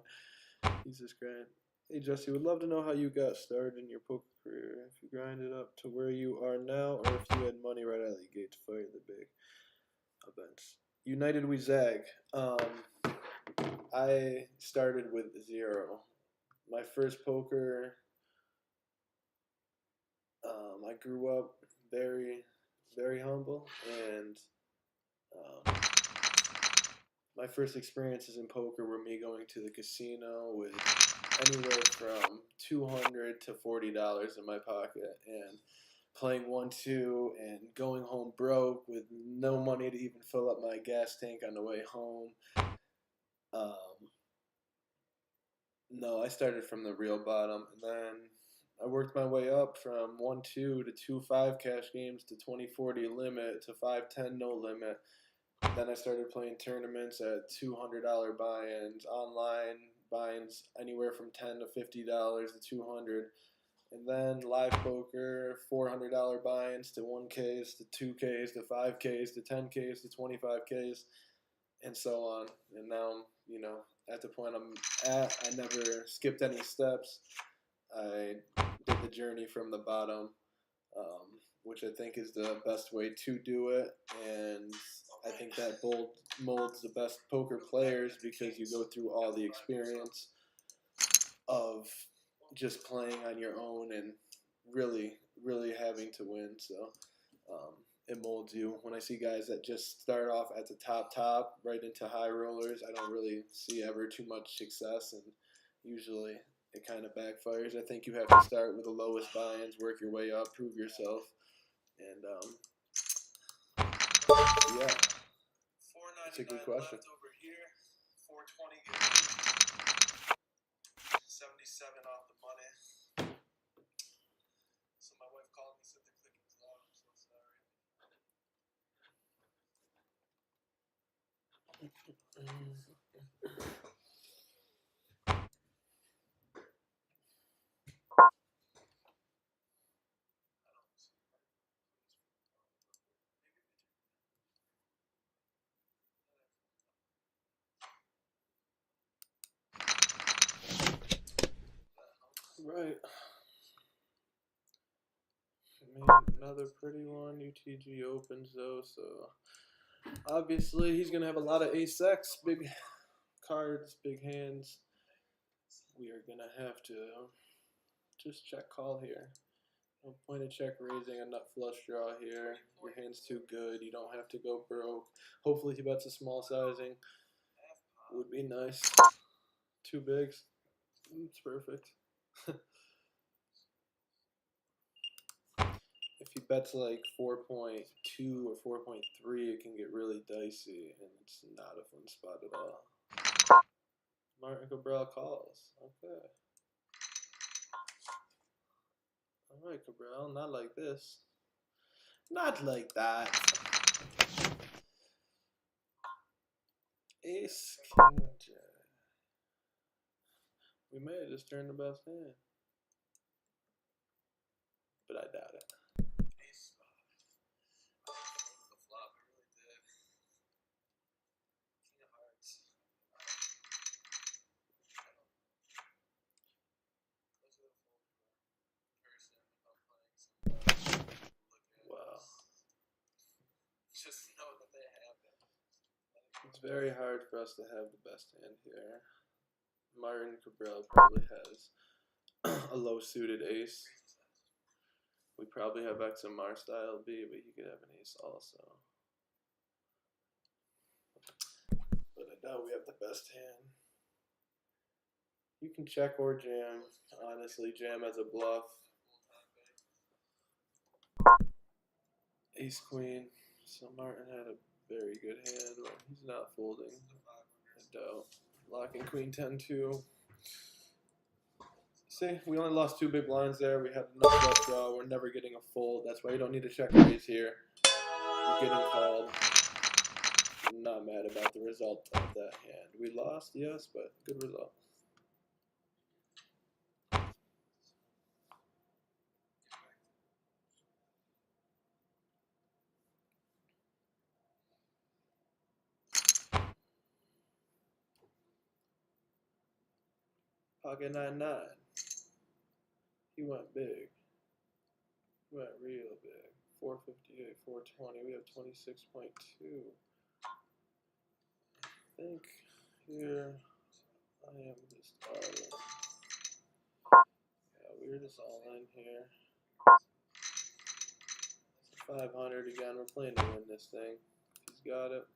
He's just crying. Hey Jesse, would love to know how you got started in your poker career. If you grinded up to where you are now, or if you had money right out of the gate to fight the big events. United we zag. I started with 0. My first poker. I grew up very, very humble, and my first experiences in poker were me going to the casino with anywhere from $200 to $40 in my pocket, and playing 1-2 and going home broke with no money to even fill up my gas tank on the way home. No, I started from the real bottom, and then I worked my way up from 1-2 to 2-5 cash games to 20-40 limit to 5-10 no limit. Then I started playing tournaments at $200 buy-ins, online buy-ins anywhere from $10 to $50 to $200, and then live poker $400 buy-ins to 1Ks to 2Ks to 5Ks to 10Ks to 25Ks, and so on. And now, at the point I'm at, I never skipped any steps. I did the journey from the bottom, which I think is the best way to do it. And I think that molds the best poker players, because you go through all the experience of just playing on your own and really, really having to win. So it molds you. When I see guys that just start off at the top, right into high rollers, I don't really see ever too much success, and usually it kind of backfires. I think you have to start with the lowest buy-ins, work your way up, prove yourself, and yeah, that's a good question. Over here, 420 77 off the money. So my wife called me, said the clicking's loud. I'm so sorry. Right. Made another pretty one. UTG opens though, so obviously he's gonna have a lot of ace-x, big cards, big hands. We are gonna have to just check call here. No point of check raising a nut flush draw here. Your hand's too good. You don't have to go broke. Hopefully he bets a small sizing. Would be nice. 2 bigs. It's perfect. If he bets like 4.2 or 4.3, it can get really dicey, and it's not a fun spot at all. Martin Cabral calls. Okay. All right, Cabral, not like this. Not like that. Ace, King, Jack. We may have just turned the best hand, but I doubt it. Ace the flop, I really did. King of hearts. Wow. Just know that they happen. It's very hard for us to have the best hand here. Martin Cabral probably has a low suited ace. We probably have XMR style B, but he could have an ace also. But I doubt we have the best hand. You can check or jam. Honestly, jam as a bluff. Ace Queen. So Martin had a very good hand, but he's not folding. I doubt. Locking Queen 10-2. See, we only lost 2 big blinds there. We had enough left draw. We're never getting a fold. That's why you don't need to check raise here. You're getting called. I'm not mad about the result of that hand. We lost, yes, but good result. Pocket 9-9. He went big. He went real big. 458, 420. We have 26.2. I think here I am just all in. Yeah, we're just all in here. 500 again. We're playing to win this thing. If he's got it,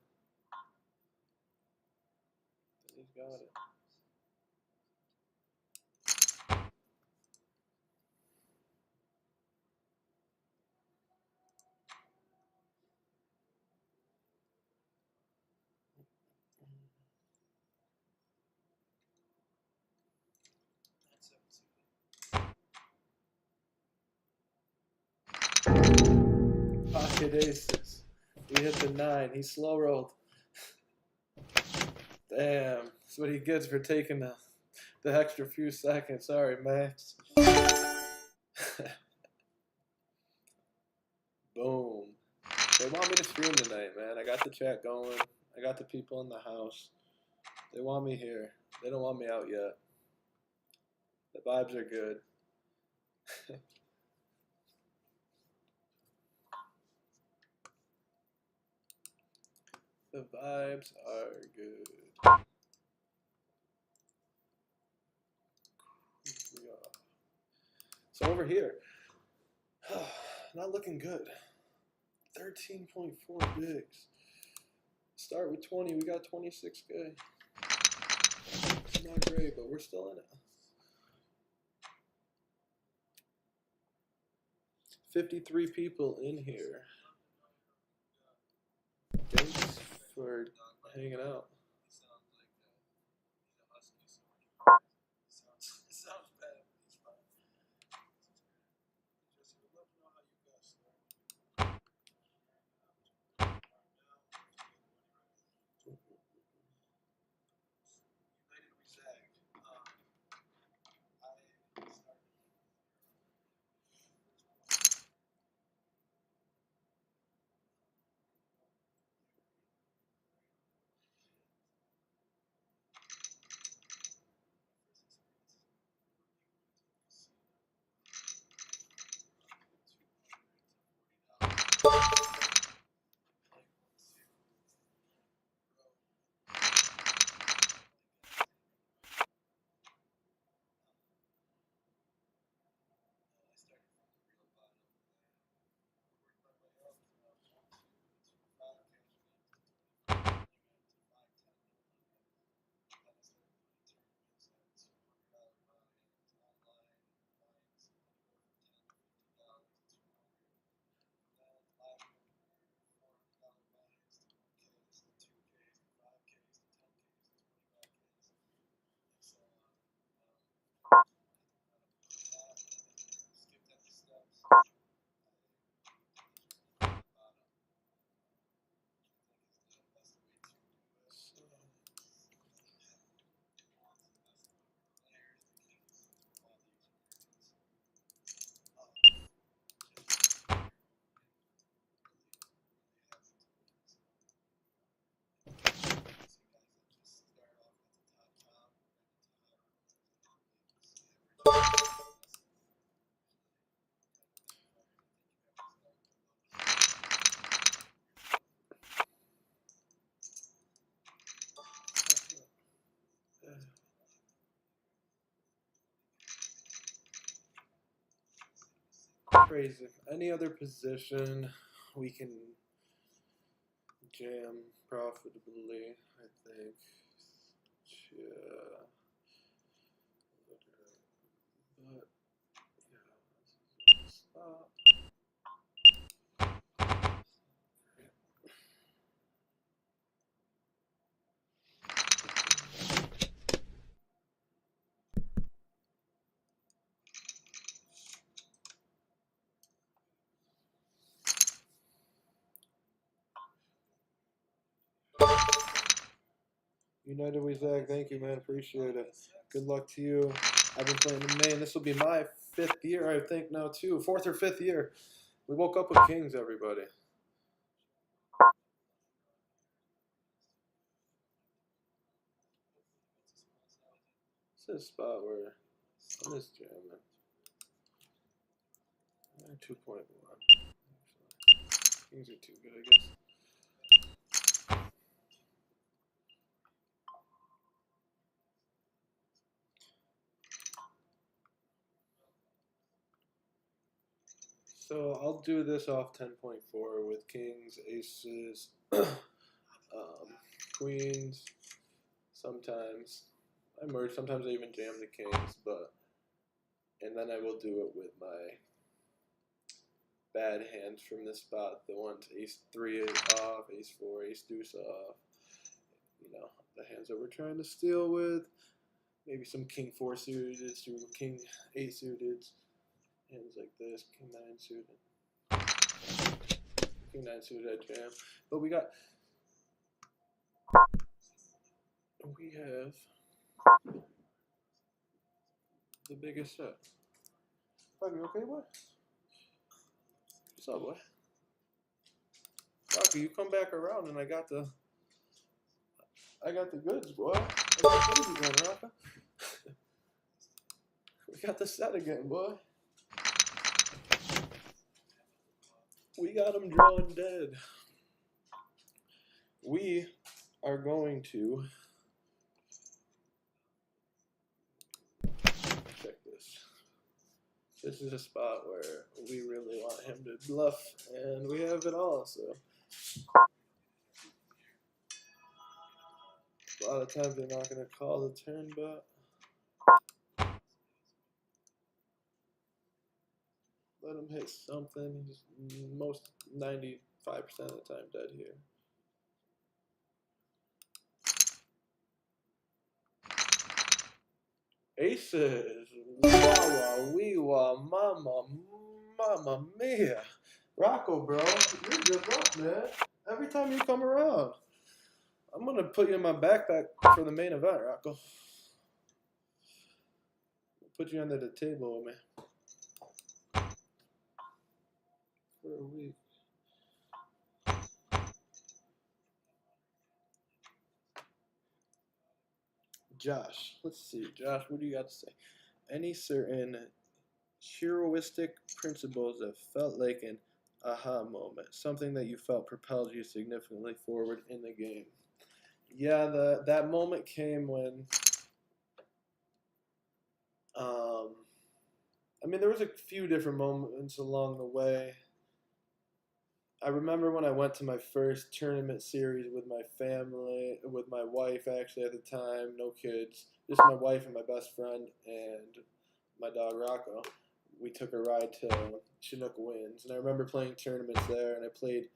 then he's got it. Pocket aces. We hit the 9. He slow rolled. Damn. That's what he gets for taking the extra few seconds. Sorry, Max. Boom. They want me to stream tonight, man. I got the chat going. I got the people in the house. They want me here. They don't want me out yet. The vibes are good. The vibes are good. So over here, not looking good. 13.4 bigs. Start with 20. We got 26K. It's not great, but we're still in it. 53 people in here. Thanks for hanging out. Crazy. Any other position we can jam profitably, I think. Yeah. But yeah, stop. United We Zag, thank you, man. Appreciate it. Good luck to you. I've been playing in May, and this will be my 5th year, I think, now, too. 4th or 5th year. We woke up with kings, everybody. This is a spot where I'm just jamming. 2.1. Kings are too good, I guess. So I'll do this off 10.4 with kings, aces, queens. Sometimes I merge. Sometimes I even jam the kings, and then I will do it with my bad hands from this spot. The ones ace 3 off, ace 4, ace deuce off. You know, the hands that we're trying to steal with. Maybe some king 4 suited, king 8 suited. Hands like this, king 9 suited. King 9 suited I jam. But we have the biggest set. Bud, you okay, boy? What's up, boy? Rocky, you come back around and I got the goods, boy. I got the goods again, Rocky. We got the set again, boy. We got him drawing dead. We are going to check this. This is a spot where we really want him to bluff, and we have it all, so. A lot of times they're not going to call the turn, but let him hit something. He's most 95% of the time dead here. Aces. Wawa, weewa, mama mia. Rocco, bro, you're good luck, man. Every time you come around, I'm going to put you in my backpack for the main event, Rocco. Put you under the table with me. For a week. Josh, let's see. Josh, what do you got to say? Any certain heroistic principles that felt like an aha moment, something that you felt propelled you significantly forward in the game? Yeah, that moment came when, I mean, there was a few different moments along the way. I remember when I went to my first tournament series with my family, with my wife actually at the time, no kids, just my wife and my best friend and my dog Rocco. We took a ride to Chinook Winds, and I remember playing tournaments there, and I played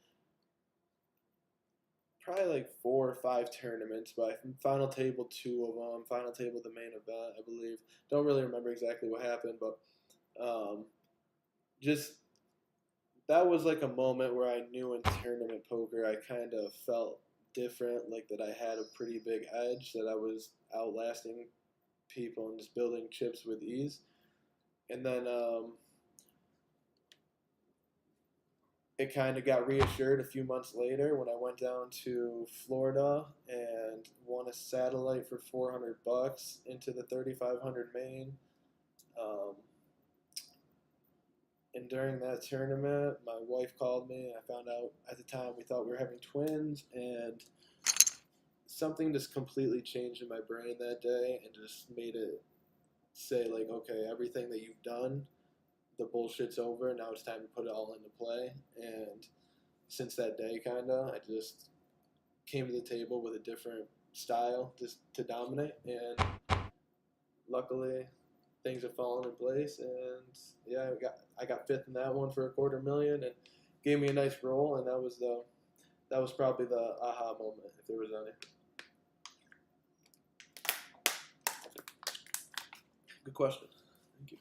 probably like 4 or 5 tournaments, but I final table 2 of them, final table the main event, I believe. Don't really remember exactly what happened, but just that was like a moment where I knew in tournament poker I kind of felt different, like that I had a pretty big edge, that I was outlasting people and just building chips with ease. And then it kind of got reassured a few months later when I went down to Florida and won a satellite for $400 into the 3,500 main. And during that tournament, my wife called me. I found out at the time we thought we were having twins, and something just completely changed in my brain that day and just made it say, like, okay, everything that you've done, the bullshit's over. Now it's time to put it all into play. And since that day, kind of, I just came to the table with a different style just to dominate. And luckily, things have fallen in place, and yeah, I got 5th in that one for $250,000, and gave me a nice roll, and that was probably the aha moment, if there was any. Good question. Thank you.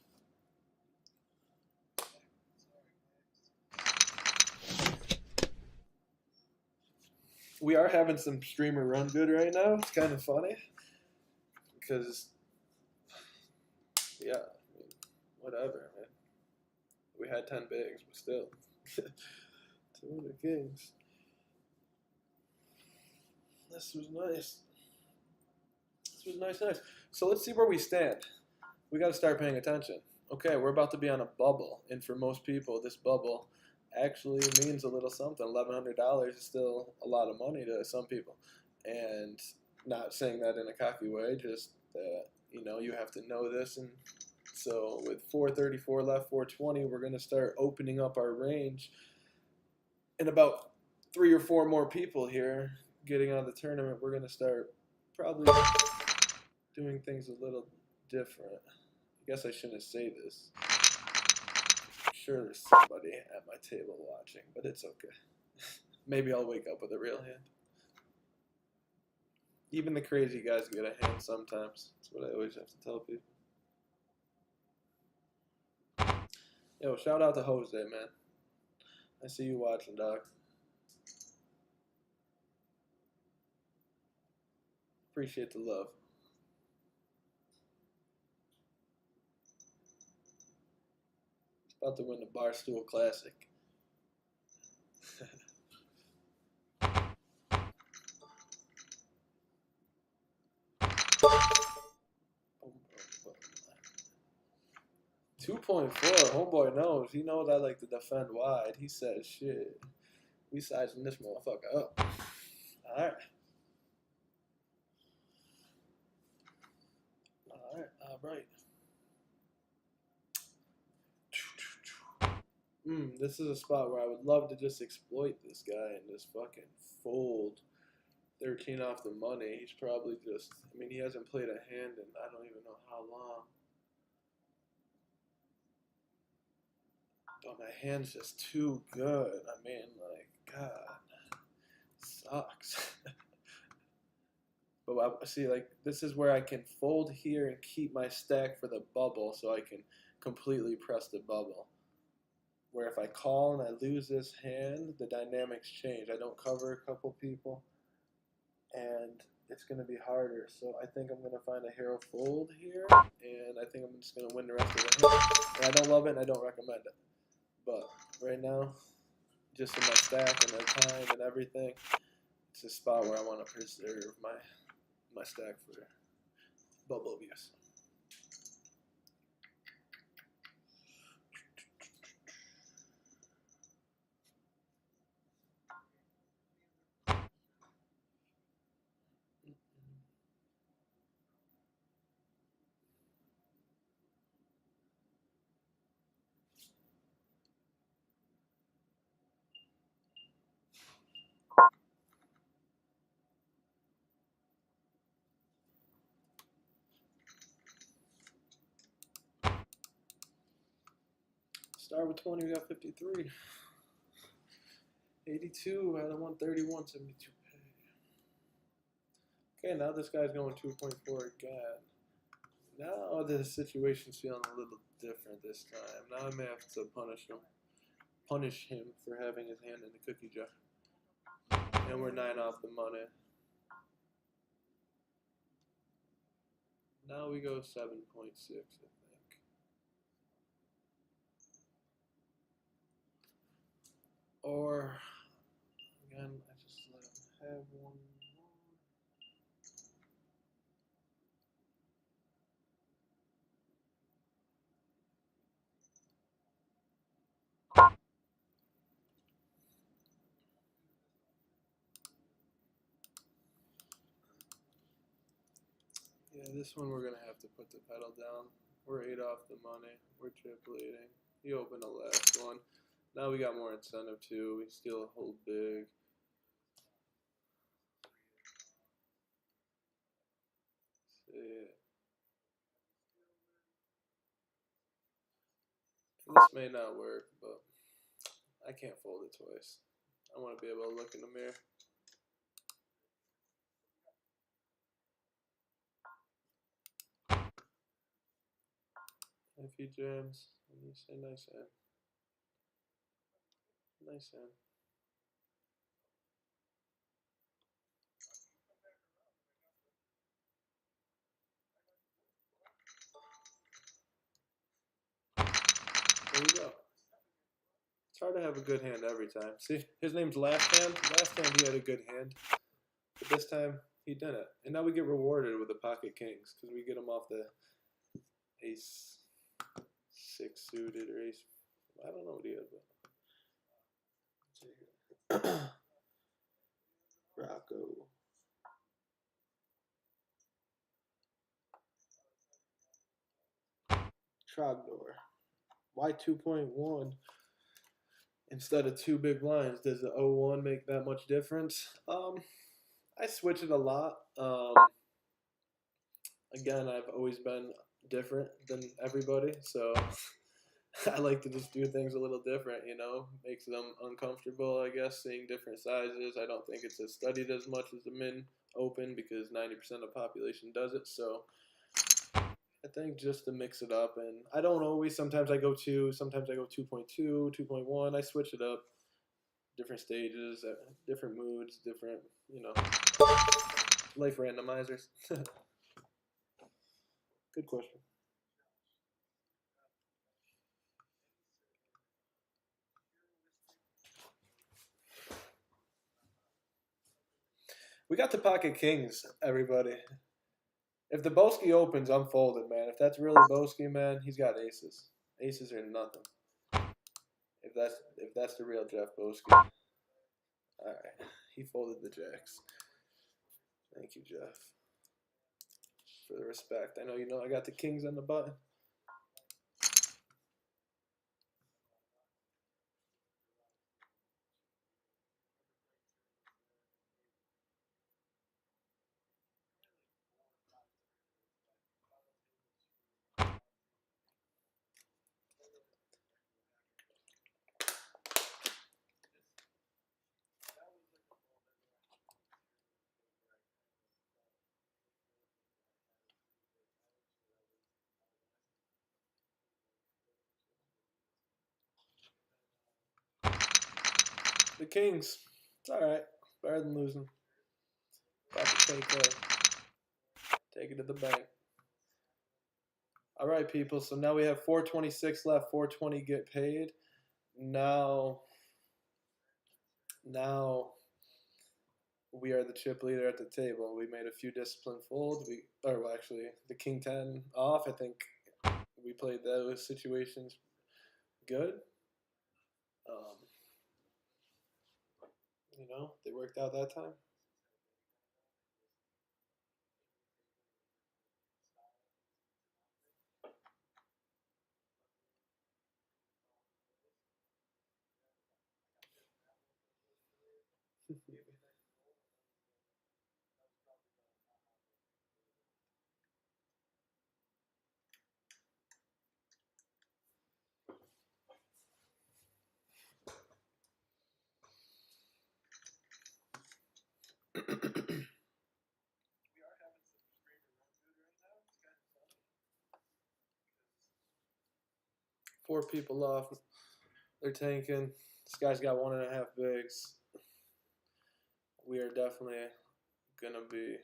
We are having some streamer run good right now. It's kind of funny because, yeah, I mean, whatever, man. We had 10 bigs, but still. 200 kings. This was nice. This was nice. So let's see where we stand. We got to start paying attention. Okay, we're about to be on a bubble, and for most people, this bubble actually means a little something. $1,100 is still a lot of money to some people, and not saying that in a cocky way, just that you have to know this. And so with 434 left, 420, we're gonna start opening up our range, and about 3 or 4 more people here getting on the tournament, we're gonna start probably doing things a little different. I guess I shouldn't say this. I'm sure there's somebody at my table watching, but it's okay. Maybe I'll wake up with a real hand. Even the crazy guys get a hand sometimes. That's what I always have to tell people. Yo, shout out to Jose, man. I see you watching, dog. Appreciate the love. About to win the Barstool Classic. $2.4. Homeboy knows. He knows I like to defend wide. He says, shit, we sizing this motherfucker up. All right. This is a spot where I would love to just exploit this guy and just fucking fold 13 off the money. He's probably just, he hasn't played a hand in I don't even know how long. But my hand's just too good. God, sucks. But see, this is where I can fold here and keep my stack for the bubble so I can completely press the bubble. Where if I call and I lose this hand, the dynamics change. I don't cover a couple people, and it's going to be harder. So I think I'm going to find a hero fold here, and I think I'm just going to win the rest of the hand. And I don't love it, and I don't recommend it. But right now, just in my stack and my time and everything, it's a spot where I want to preserve my stack for bubble abuse. Start with 20, we got 53. 82 out of 131, 72 pay. Okay, now this guy's going 2.4 again. Now the situation's feeling a little different this time. Now I may have to punish him for having his hand in the cookie jar. And we're 9 off the money. Now we go 7.6, I think. Or, again, I just let him have one. Yeah, this one we're going to have to put the pedal down. We're 8 off the money. We're tripling. He opened the last one. Now we got more incentive too. We still hold big. See. This may not work, but I can't fold it twice. I want to be able to look in the mirror. If he jams, and you say nice hand. Nice hand. try to have a good hand every time. See, his name's Last Hand. Last hand he had a good hand, but this time he didn't. And now we get rewarded with the pocket kings because we get him off the ace 6 suited or ace. I don't know what he is, but Rocco. Trogdor. Why 2.1 instead of 2 big blinds? Does the 0-1 make that much difference? I switch it a lot. Again, I've always been different than everybody, so I like to just do things a little different, you know, makes them uncomfortable, I guess, seeing different sizes. I don't think it's as studied as much as the min open because 90% of the population does it, so I think just to mix it up, and I don't always, sometimes I go 2, sometimes I go 2.2, 2.1, I switch it up, different stages, different moods, different, you know, life randomizers. Good question. We got the pocket kings, everybody. If the Boski opens, I'm folded, man. If that's really Boski, man, he's got aces. Aces are nothing. If that's the real Jeff Boski. All right, he folded the jacks. Thank you, Jeff, for the respect. I know I got the kings on the button. The kings. It's all right. Better than losing. About to take it to the bank. All right, people. So now we have 426 left. 420 get paid. Now we are the chip leader at the table. We made a few discipline folds. Actually, the king 10 off. I think we played those situations good. They worked out that time. Four people off. They're tanking. This guy's got 1.5 bigs. We are definitely gonna be.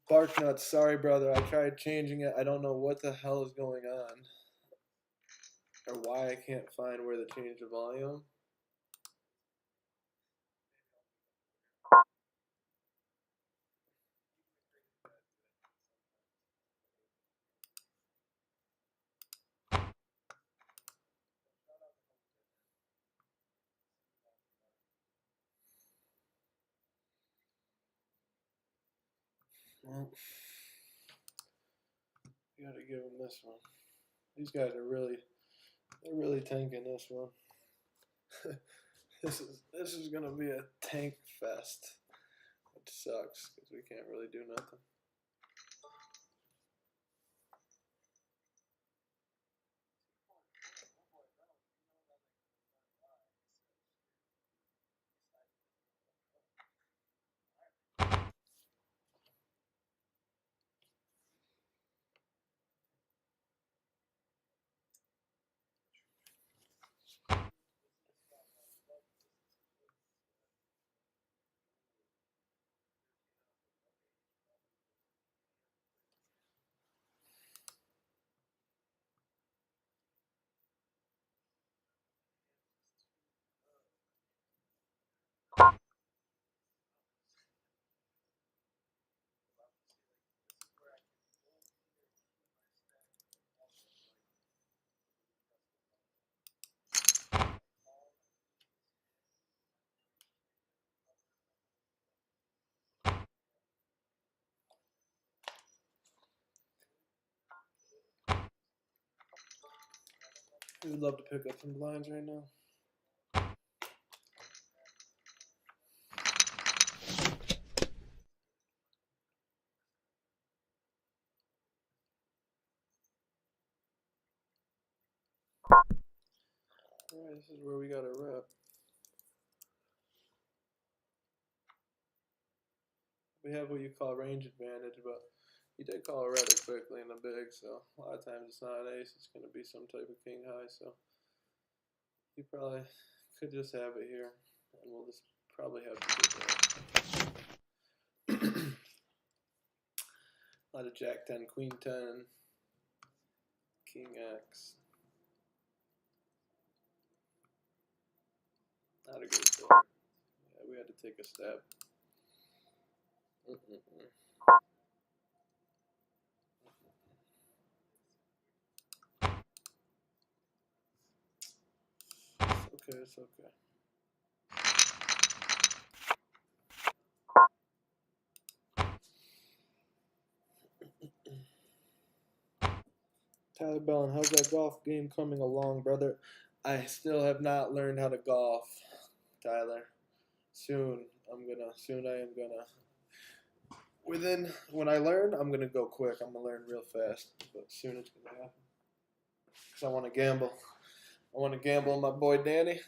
Barknuts, sorry brother, I tried changing it. I don't know what the hell is going on. Or why I can't find where to change the volume. Well, you gotta give them this one. These guys are really tanking this one. This is gonna be a tank fest. Which sucks because we can't really do nothing. We would love to pick up some blinds right now. Alright, this is where we got a rep. We have what you call range advantage, but he did call a rather quickly in the big, so a lot of times it's not an ace, it's going to be some type of king high, so he probably could just have it here, and we'll just probably have to get that. A lot of jack 10, queen 10, king X. Not a good start. Yeah, we had to take a step. It's okay. Tyler Bellin, how's that golf game coming along, brother? I still have not learned how to golf, Tyler. Soon I am gonna. When I learn, I'm gonna go quick. I'm gonna learn real fast, but soon it's gonna happen. Cause I want to gamble. I want to gamble on my boy Danny.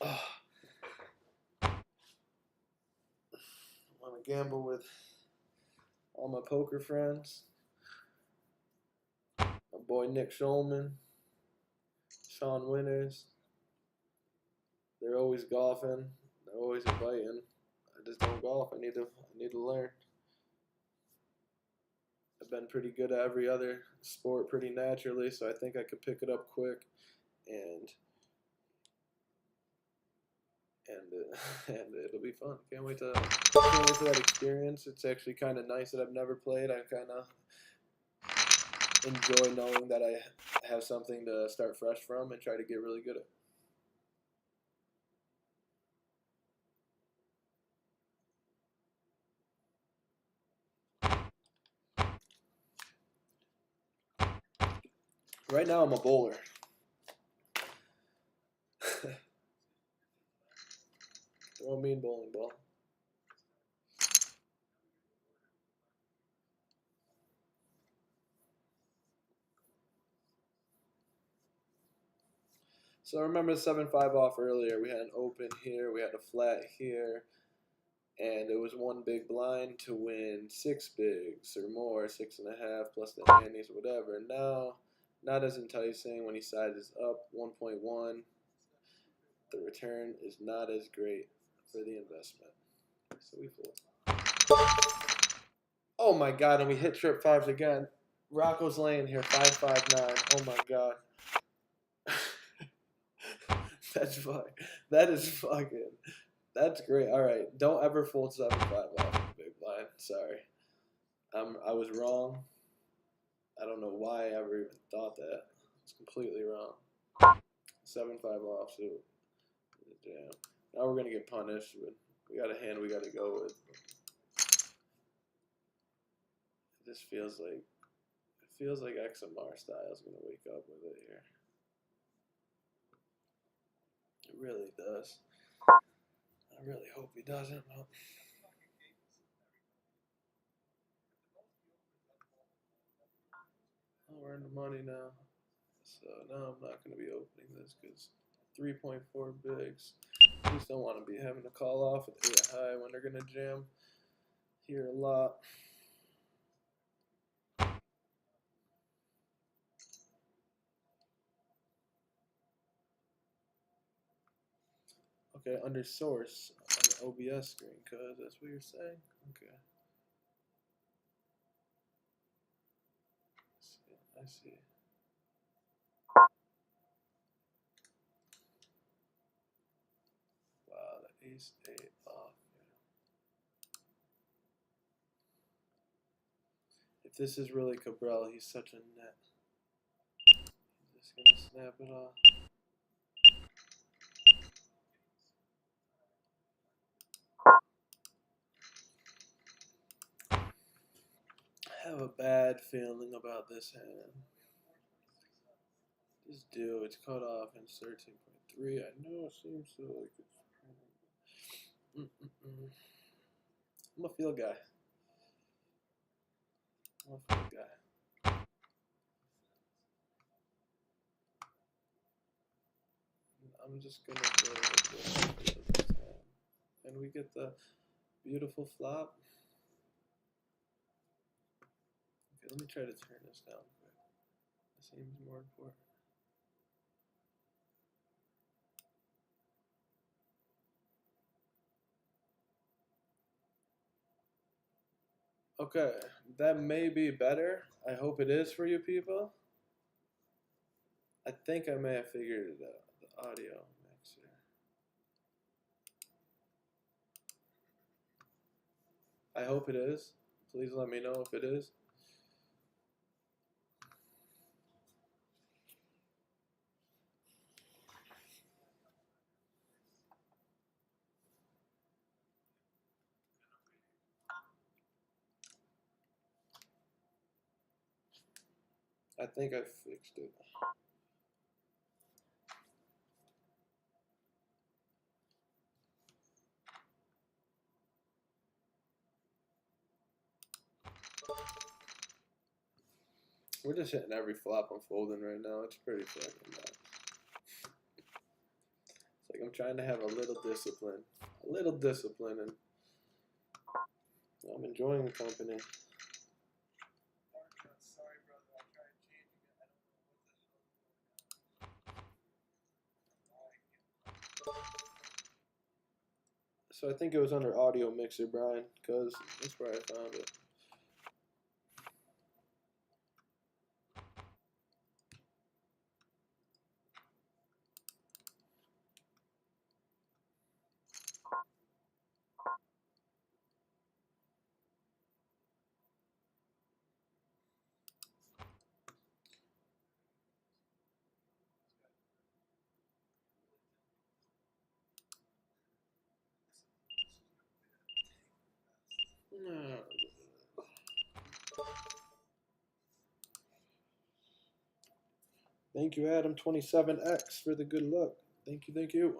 I want to gamble with all my poker friends. My boy Nick Schulman, Sean Winters. They're always golfing. They're always inviting. I just don't golf. I need to learn. I've been pretty good at every other sport pretty naturally, so I think I could pick it up quick, and and it'll be fun. Can't wait for that experience. It's actually kind of nice that I've never played. I kind of enjoy knowing that I have something to start fresh from and try to get really good at. Right now, I'm a bowler. Throw a mean bowling ball. So I remember the 7-5 off earlier. We had an open here, we had a flat here, and it was one big blind to win 6 bigs or more, 6.5 plus the handies, whatever. Now, not as enticing when he sizes up 1.1. The return is not as great for the investment. So we fold. Oh my god, and we hit trip 5s again. Rocco's laying here, 559. Oh my god. That is fucking. That's great. All right, don't ever fold 7-5 off the big blind. Sorry, I was wrong. I don't know why I ever even thought that. It's completely wrong. 7-5 offsuit. Damn. Now we're gonna get punished. But we got a hand we got to go with. It just feels like XMR style is gonna wake up with it here. It really does. I really hope he doesn't. But we're in the money now. So now I'm not going to be opening this because 3.4 bigs. I just don't want to be having to call off with 8 high when they're going to jam here a lot. Okay, under source on the OBS screen, cuz that's what you're saying? Okay. I see. Wow, the ace 8 off. If this is really Cabral, he's such a net. He's just gonna snap it off. I have a bad feeling about this hand. This deal, it's cut off in 13.3. I know it seems so like it's. I'm a field guy. I'm just gonna go with this time. And we get the beautiful flop. Okay, let me try to turn this down quick. That seems more important. Okay, that may be better. I hope it is for you people. I think I may have figured it out. The audio mixer. I hope it is. Please let me know if it is. I think I fixed it. We're just hitting every flop I'm folding right now. It's pretty fucking nuts. It's like I'm trying to have a little discipline. And I'm enjoying the company. Sorry, brother. I tried changing it. I don't know what the hell. So I think it was under audio mixer, Brian, because that's where I found it. Thank you, Adam27X, for the good luck. Thank you, thank you.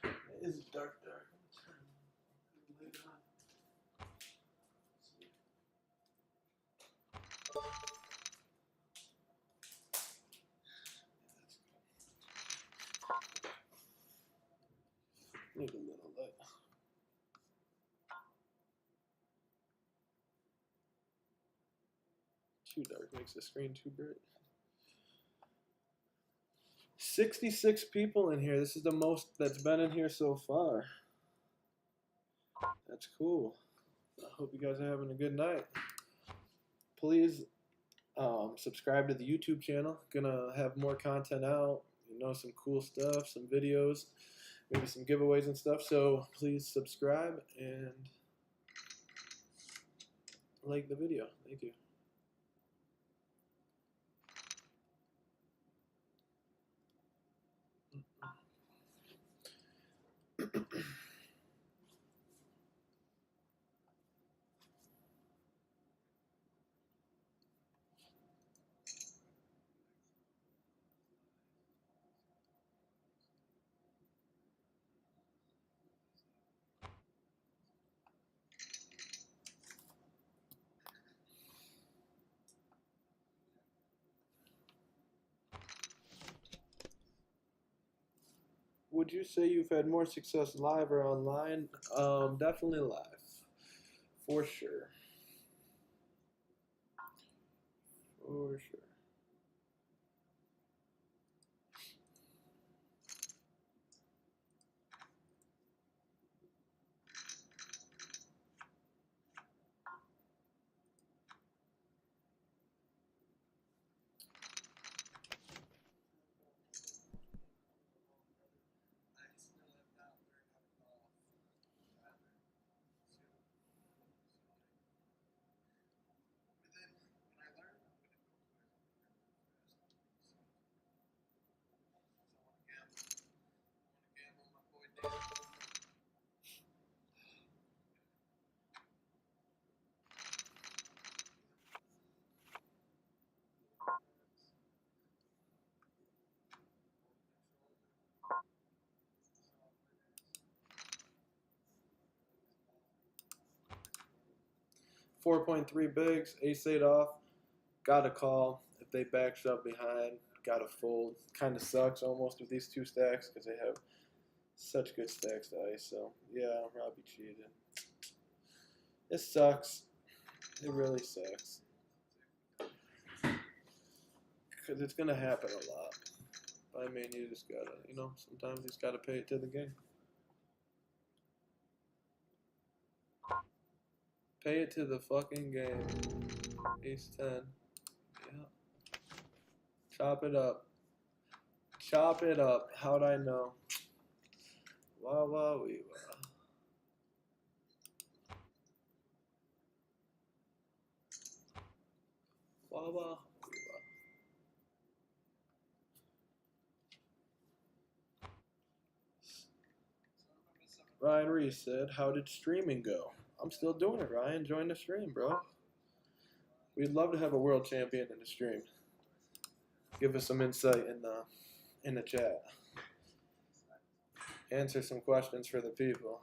It is dark. Need a little light. Too dark makes the screen too bright. 66 people in here. This is the most that's been in here so far. That's cool. I hope you guys are having a good night. Please subscribe to the YouTube channel. Gonna have more content out. You know, some cool stuff, some videos, maybe some giveaways and stuff. So please subscribe and like the video. Thank you. Would you say you've had more success live or online? Definitely live, for sure. For sure. 4.3 bigs, ace-8 off, gotta call. If they back shove behind, gotta fold. Kind of sucks almost with these two stacks because they have such good stacks to ice. So, yeah, Robbie cheated. It sucks. It really sucks. Because it's going to happen a lot. But I mean, you just gotta, sometimes you just gotta pay it to the game. Pay it to the fucking game. Ace 10. Yeah. Chop it up. Chop it up. How'd I know? Wah wah wee wah. Wah wah wee wah. Ryan Reese said, "How did streaming go?" I'm still doing it, Ryan. Join the stream, bro. We'd love to have a world champion in the stream. Give us some insight in the chat. Answer some questions for the people.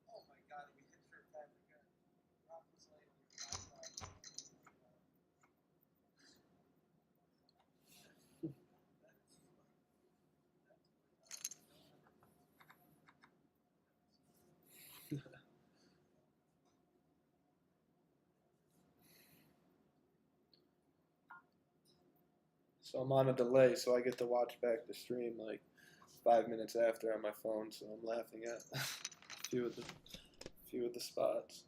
Oh my god, we hit for 5 again. Rock was late. So I'm on a delay, so I get to watch back the stream like 5 minutes after on my phone. So I'm laughing at a few of the spots.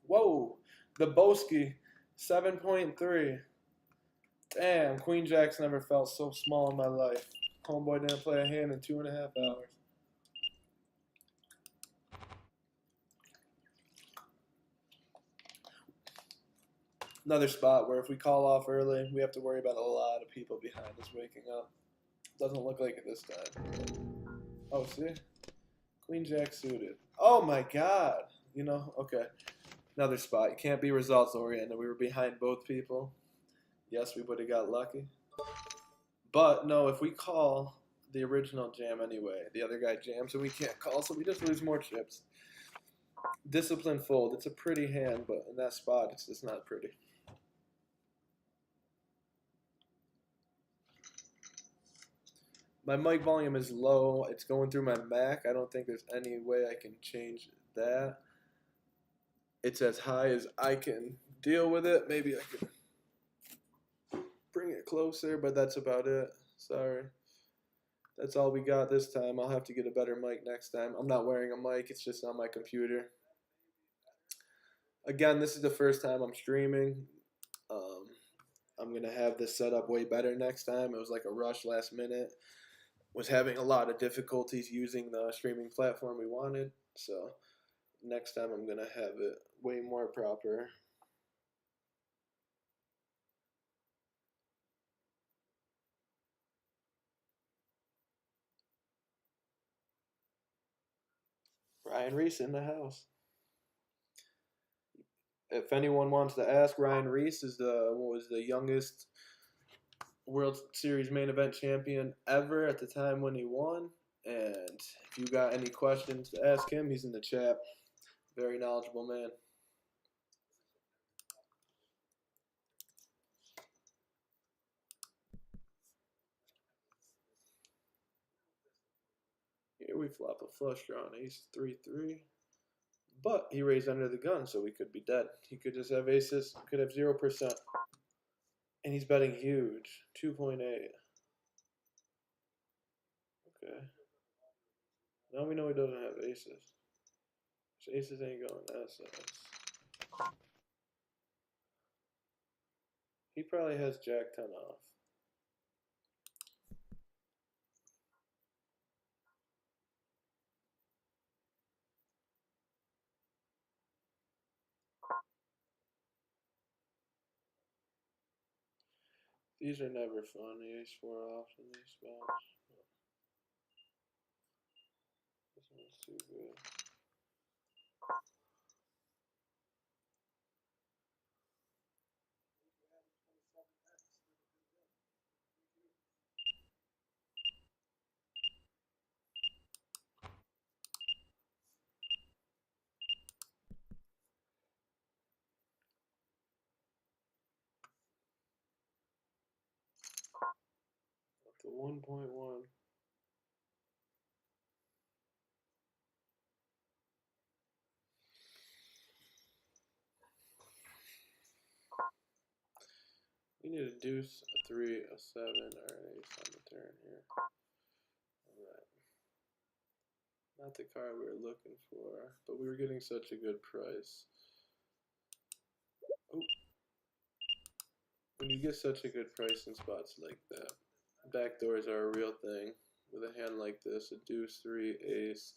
Whoa, the Boski, 7.3. Damn, Queen Jack's never felt so small in my life. Homeboy didn't play a hand in 2.5 hours. Another spot where if we call off early, we have to worry about a lot of people behind us waking up. Doesn't look like it this time. Oh, see? Queen Jack suited. Oh my god. Okay. Another spot. You can't be results oriented. We were behind both people. Yes, we would have got lucky. But no, if we call the original jam anyway, the other guy jams and we can't call, so we just lose more chips. Discipline fold. It's a pretty hand, but in that spot, it's just not pretty. My mic volume is low. It's going through my Mac. I don't think there's any way I can change that. It's as high as I can deal with it. Maybe I could bring it closer, but that's about it. Sorry. That's all we got this time. I'll have to get a better mic next time. I'm not wearing a mic. It's just on my computer. Again, this is the first time I'm streaming. I'm going to have this set up way better next time. It was like a rush last minute. Was having a lot of difficulties using the streaming platform we wanted. So next time I'm going to have it way more proper. Ryan Reese in the house. If anyone wants to ask, Ryan Reese was the youngest World Series main event champion ever at the time when he won. And if you got any questions to ask him, he's in the chat. Very knowledgeable man. Here we flop a flush draw on ace 3-3. But he raised under the gun, so we could be dead. He could just have aces, could have 0%. And he's betting huge, 2.8. Okay. Now we know he doesn't have aces. So aces ain't going SS. He probably has Jack 10 off. These are never fun, the ace 4 off in these spots. This one's too good. Up to 1.1. We need a deuce, a 3, a 7, or an ace on the turn here. Alright. Not the card we were looking for, but we were getting such a good price. Oh. When you get such a good price in spots like that, backdoors are a real thing. With a hand like this, a deuce, 3, ace,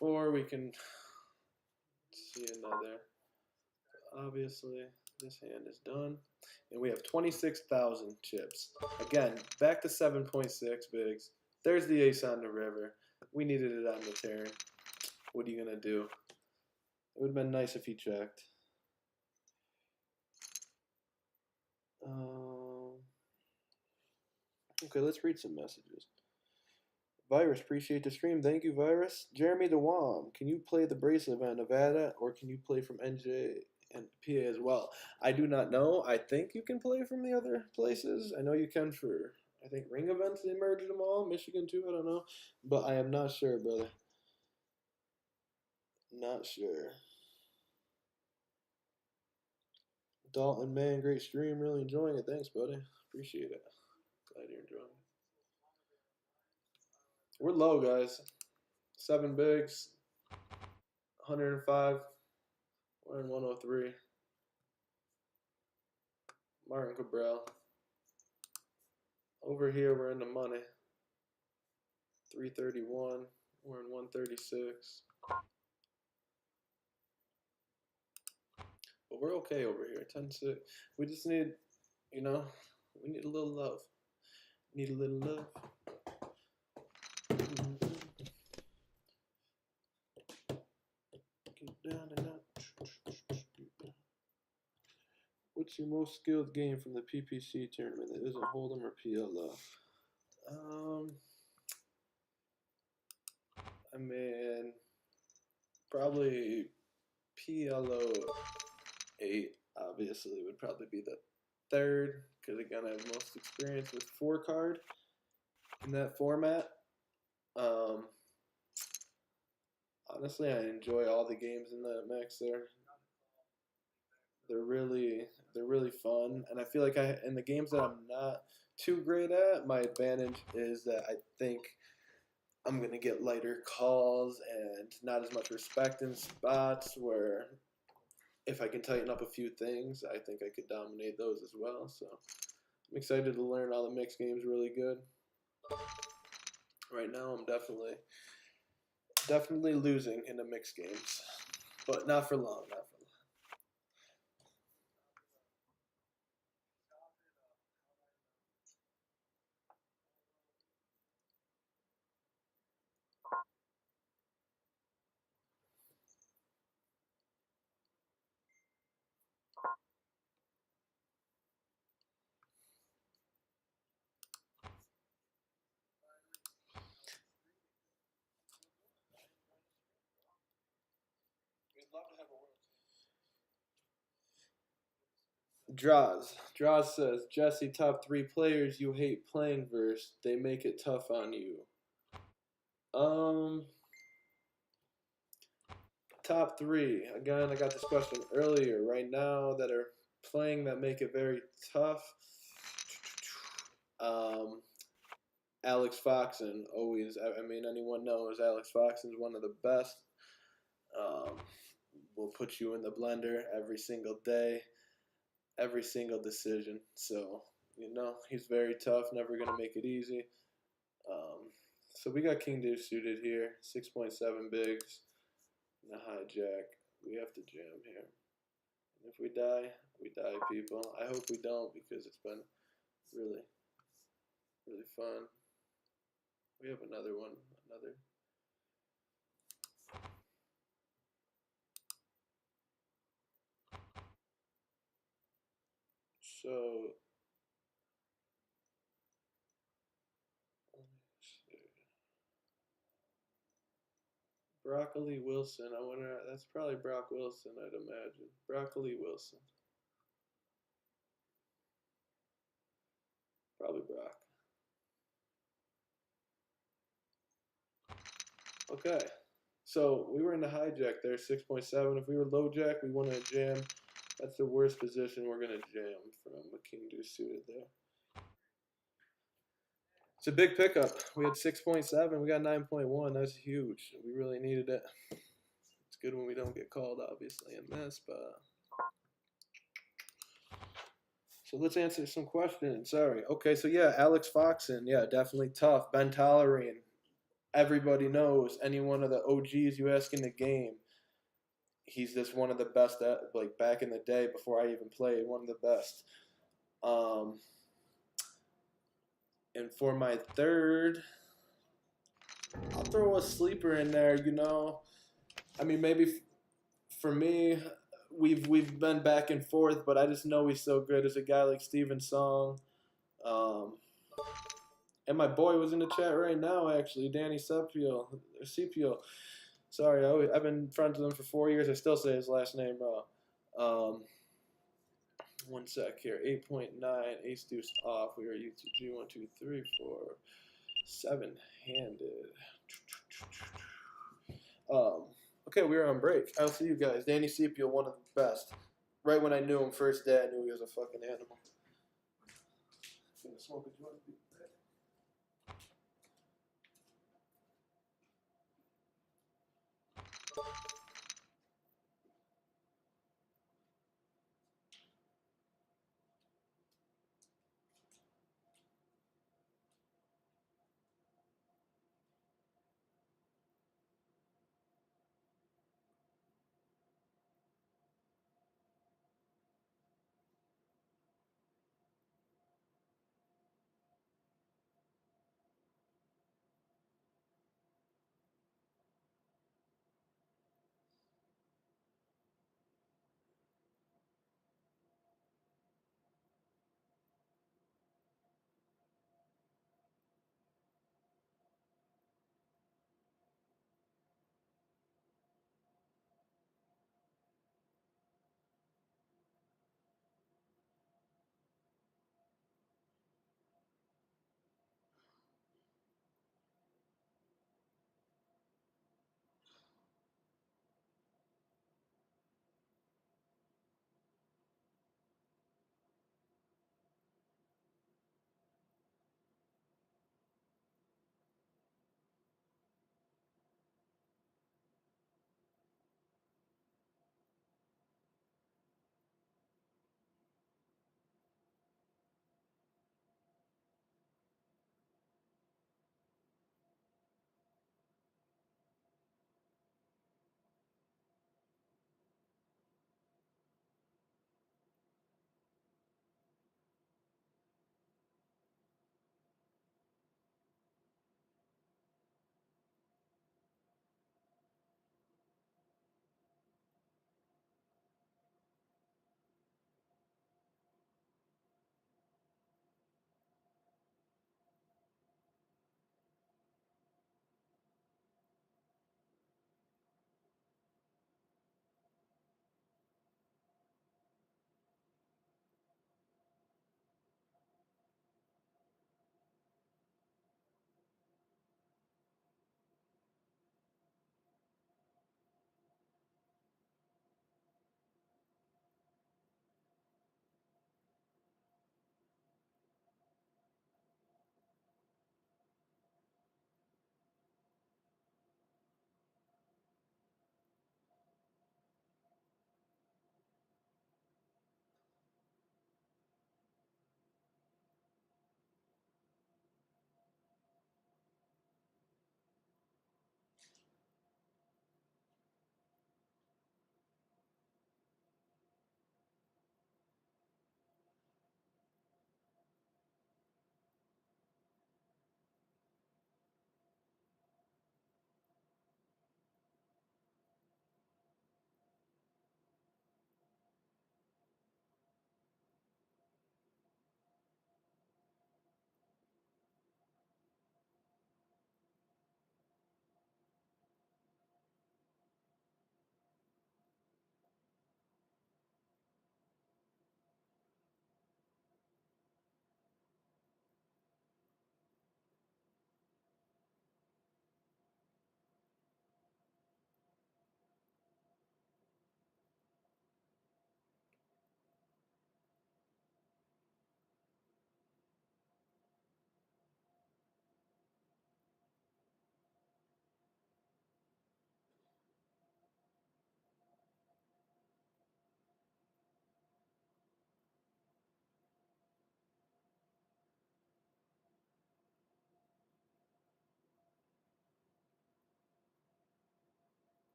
4, we can see another. Obviously, this hand is done. And we have 26,000 chips. Again, back to 7.6 bigs. There's the ace on the river. We needed it on the turn. What are you going to do? It would have been nice if he checked. Okay, let's read some messages. Virus, appreciate the stream. Thank you, Virus. Jeremy DeWam, can you play the Bracelet event Nevada, or can you play from NJ and PA as well? I do not know. I think you can play from the other places. I know you can for, I think, ring events. They merged them all. Michigan too, I don't know. But I am not sure, brother. Not sure. Dalton, man, great stream. Really enjoying it. Thanks, buddy. Appreciate it. Glad you're enjoying it. We're low, guys. 7 bigs. 105. We're in 103. Martin Cabral. Over here, we're in the money. 331. We're in 136. But we're okay over here. 10-6. We just need, you know, we need a little love. Need a little love. Get down and out. What's your most skilled game from the PPC tournament that isn't Hold'em or PLO? I mean, probably PLO 8, obviously, would probably be the third, because again, I have most experience with 4 card in that format. Honestly, I enjoy all the games in that mix there. They're really fun, and I feel like in the games that I'm not too great at, my advantage is that I think I'm gonna get lighter calls and not as much respect in spots where if I can tighten up a few things, I think I could dominate those as well. So I'm excited to learn all the mixed games really good. Right now, I'm definitely losing in the mixed games, but not for long. Not for long. Draws says, Jesse, top 3 players you hate playing versus. They make it tough on you. Top 3. Again, I got this question earlier. Right now, that are playing that make it very tough. Alex Foxen always. I mean, anyone knows Alex Foxen's one of the best. Um, will put you in the blender every single day, every single decision. So he's very tough. Never gonna make it easy. Um, so we got King Deuce suited here. 6.7 bigs. The hijack. We have to jam here. And if we die, people. I hope we don't because it's been really, really fun. We have another one. Another. So, Broccoli Wilson. I wonder. That's probably Brock Wilson, I'd imagine. Broccoli Wilson. Probably Brock. Okay. So we were in the hijack there, 6.7. If we were low jack, we want to jam. That's the worst position we're going to jam from a King Deuce suited there. It's a big pickup. We had 6.7. We got 9.1. That's huge. We really needed it. It's good when we don't get called, obviously, in this, but. So let's answer some questions. Sorry. Okay, so yeah, Alex Foxen. Yeah, definitely tough. Ben Tollerine. Everybody knows. Any one of the OGs you ask in the game. He's just one of the best at, like, back in the day before I even played, one of the best. And for my third, I'll throw a sleeper in there, I mean, maybe for me, we've been back and forth, but I just know he's so good as a guy like Steven Song. And my boy was in the chat right now, actually, Danny Sepio. Sorry, I've been friends with him for 4 years. I still say his last name wrong. One sec here. 8.9, ace deuce off. We are UTG 1, 2, 3, 4, 7-handed. Okay, we were on break. I'll see you guys. Danny Sepio, one of the best. Right when I knew him, first day, I knew he was a fucking animal. Gonna smoke a joint.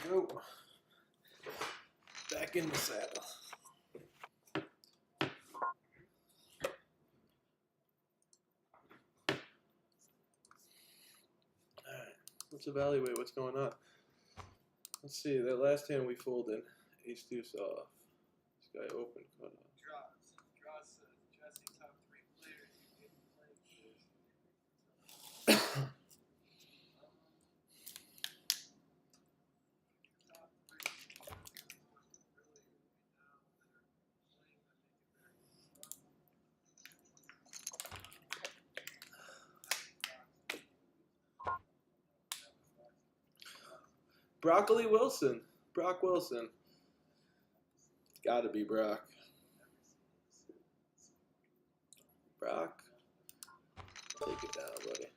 go. Back in the saddle. Alright, let's evaluate what's going on. Let's see, that last hand we folded, ace deuce off. This guy open cut off. Draw says Jesse top 3 players you didn't play first. Top 3 really now that are playing that make it very Broccoli Wilson. Brock Wilson. It's gotta be Brock. Brock. Take it down, buddy.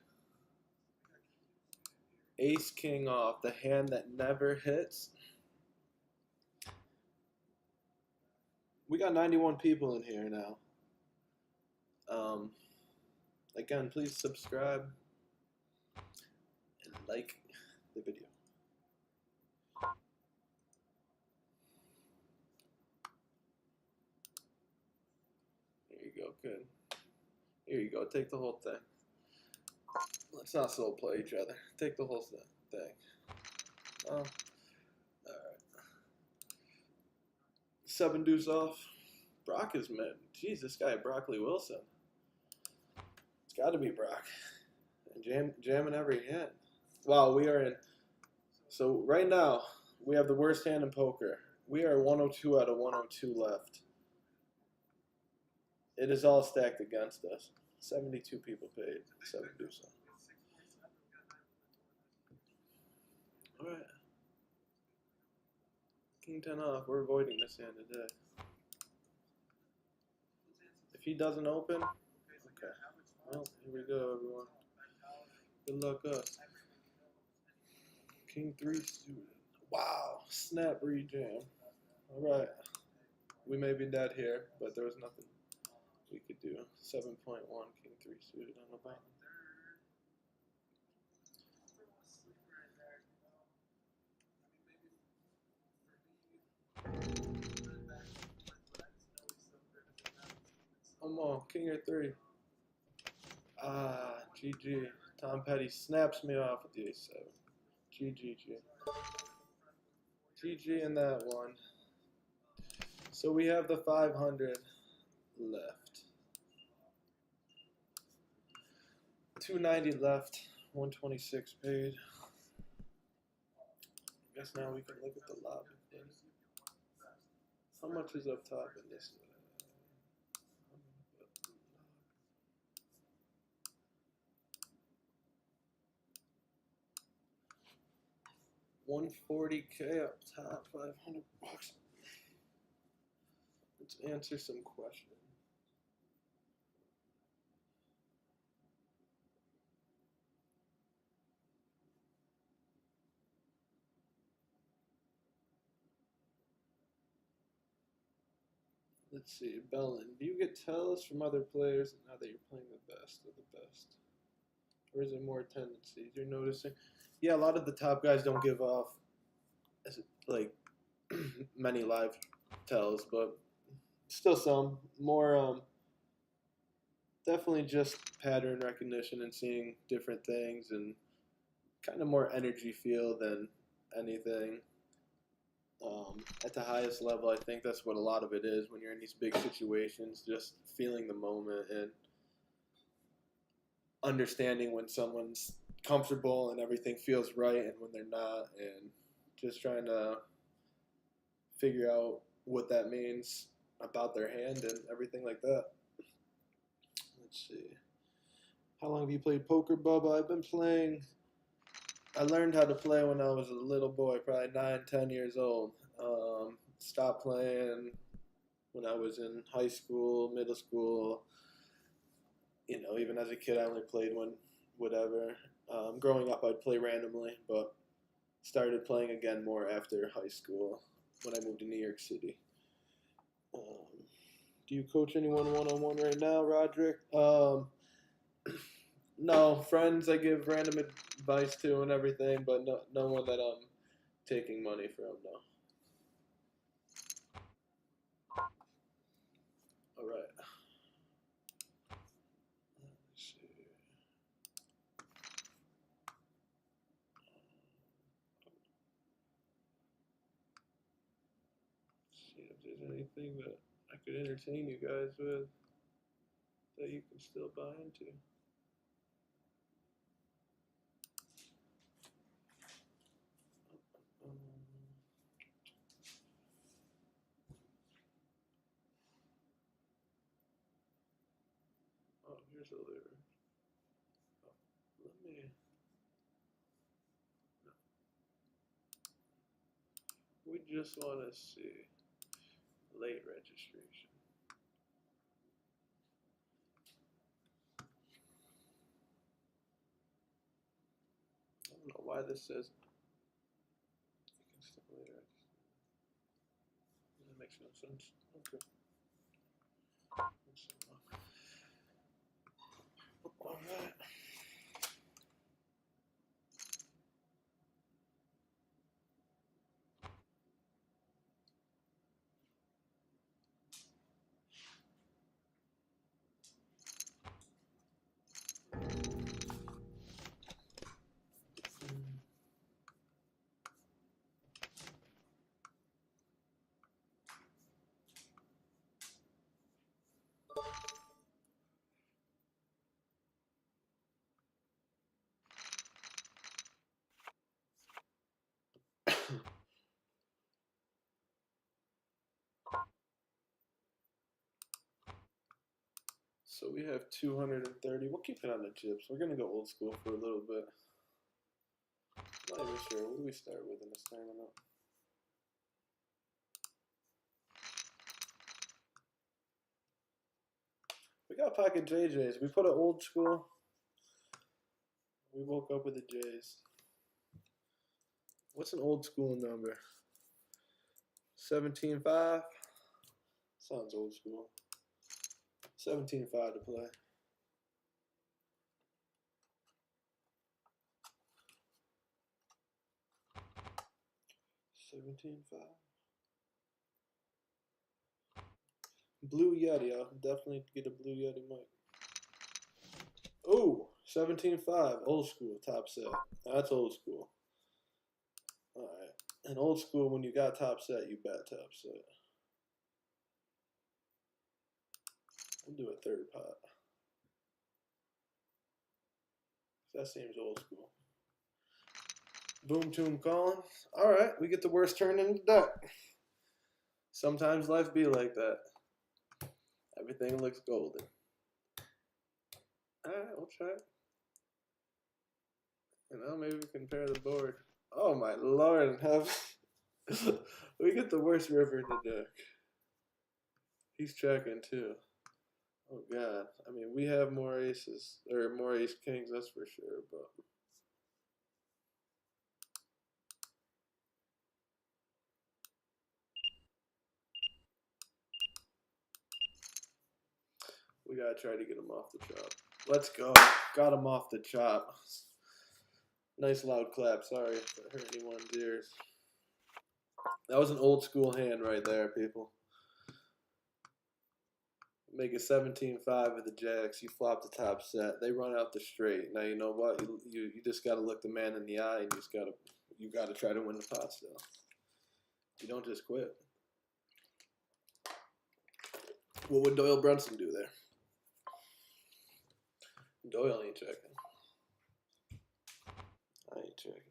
Ace king off. The hand that never hits. We got 91 people in here now. Again, please subscribe and like the video. There you go, good. Here you go, take the whole thing. Let's not soul play each other. Take the whole thing. Oh, alright. 7 deuce off. Brock is mid. Jeez, this guy, Broccoli Wilson. It's got to be Brock. And jamming every hand. Wow, we are in. So right now, we have the worst hand in poker. We are 102 out of 102 left. It is all stacked against us. 72 people paid. 7 deuce off. All right. King 10 off. We're avoiding this hand today. If he doesn't open, okay. Well, here we go, everyone. Good luck us. King 3 suited. Wow. Snap rejam. All right. We may be dead here, but there was nothing we could do. 7.1 King 3 suited on the bottom. Come on, King or 3. Ah, GG. Tom Petty snaps me off with the ace 7. GG. GG in that one. So we have the 500 left. 290 left. 126 paid. Guess now we can look at the lobby. How much is up top in this? 140K up top, 500 bucks. Let's answer some questions. Let's see, Bellin, do you get tells from other players now that you're playing the best of the best? Or is it more tendencies you're noticing? Yeah, a lot of the top guys don't give off like many live tells, but still some. More definitely just pattern recognition and seeing different things and kind of more energy feel than anything. At the highest level, I think that's what a lot of it is when you're in these big situations, just feeling the moment and understanding when someone's comfortable and everything feels right and when they're not, and just trying to figure out what that means about their hand and everything like that. Let's see. How long have you played poker, Bubba? I've been playing. I learned how to play when I was a little boy, probably 9, 10 years old. Stopped playing when I was in high school, middle school. You know, even as a kid, I only played when whatever. Growing up, I'd play randomly, but started playing again more after high school when I moved to New York City. Do you coach anyone one-on-one right now, Roderick? No, friends I give random advice to and everything, but no one that I'm taking money from now. All right. Let's see. See if there's anything that I could entertain you guys with that you can still buy into. Oh, here's a lyric. Oh, let me. No. We just want to see late registration. I don't know why this says you can still late register. That makes no sense. Okay. All right. So we have 230. We'll keep it on the chips. We're gonna go old school for a little bit. I'm not even sure. What do we start with in this tournament? We got pocket JJs. We put an old school. We woke up with the J's. What's an old school number? 17.5. Sounds old school. 17.5 to play. 17.5. Blue Yeti. I'll definitely get a Blue Yeti mic. Oh, 17.5. Old school top set. That's old school. Alright. And old school, when you got top set, you bet top set. We'll do a third pot. That seems old school. Boom Toom calling. Alright, we get the worst turn in the deck. Sometimes life be like that. Everything looks golden. Alright, we'll try it. And now maybe we can pair the board. Oh my lord, we get the worst river in the deck. He's checking too. Oh god. I mean, we have more aces, or more ace kings, that's for sure, but we gotta try to get him off the chop. Let's go. Got him off the chop. Nice loud clap. Sorry if I hurt anyone's ears. That was an old school hand right there, people. Make it 17-5 with the jacks. You flop the top set. They run out the straight. Now you know what? You just gotta look the man in the eye, and you gotta try to win the pot still. You don't just quit. What would Doyle Brunson do there? Doyle ain't checking. I ain't checking.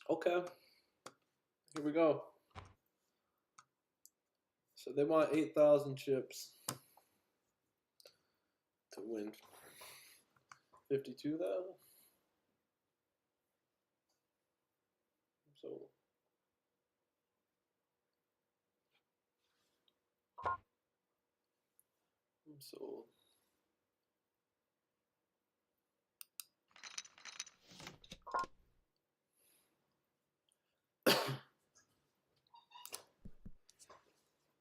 Okay. Here we go. So they want 8,000 chips to win 52,000. I'm sold.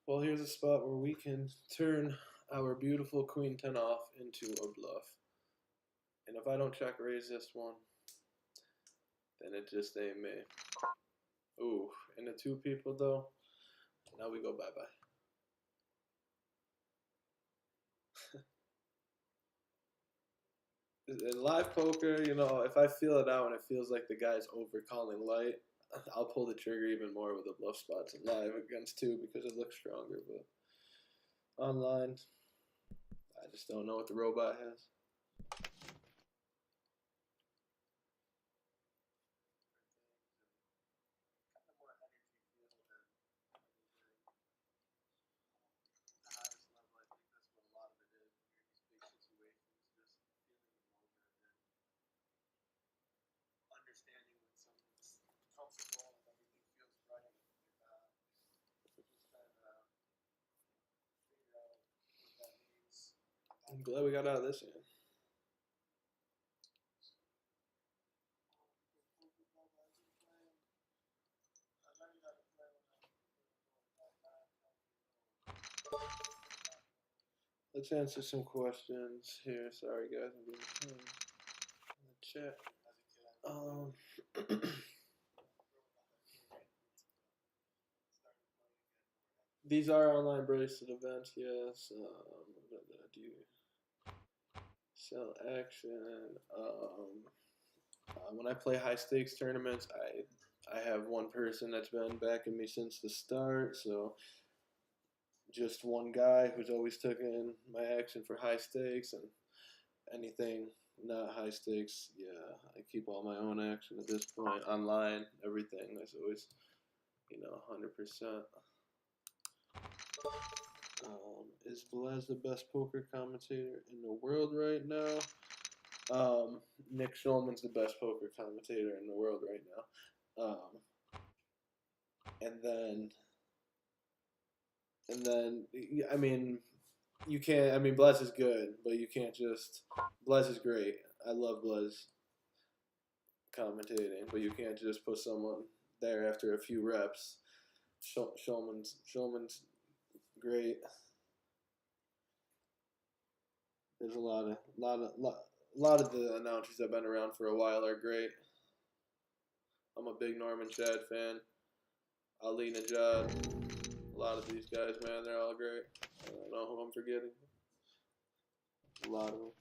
Well, here's a spot where we can turn our beautiful queen 10 off into a bluff. And if I don't check raise this one, then it just ain't me. Ooh, and the two people though, now we go bye-bye. In live poker, you know, if I feel it out and it feels like the guy's over calling light, I'll pull the trigger even more with the bluff spots in live against two because it looks stronger. But online, I just don't know what the robot has. Understanding when something's comfortable and everything feels right and you're not. Just trying to figure out what that means. I'm glad we got out of this hand. Let's answer some questions here. Sorry guys, I'm being in the chat. These are online bracelet events, yes. What did I do? Sell action. When I play high stakes tournaments, I have one person that's been backing me since the start. So just one guy who's always taken my action for high stakes, and anything not high stakes, yeah, I keep all my own action at this point. Online, everything. There's always, 100%. Is Velez the best poker commentator in the world right now? Nick Schulman's the best poker commentator in the world right now. And then, I mean, you can't. I mean, Blez is good, but you can't just. Blez is great. I love Blez commentating, but you can't just put someone there after a few reps. Schulman's great. There's a lot of the announcers that have been around for a while are great. I'm a big Norman Chad fan. Ali Najad. A lot of these guys, man, they're all great. I don't know who I'm forgetting. A lot of them.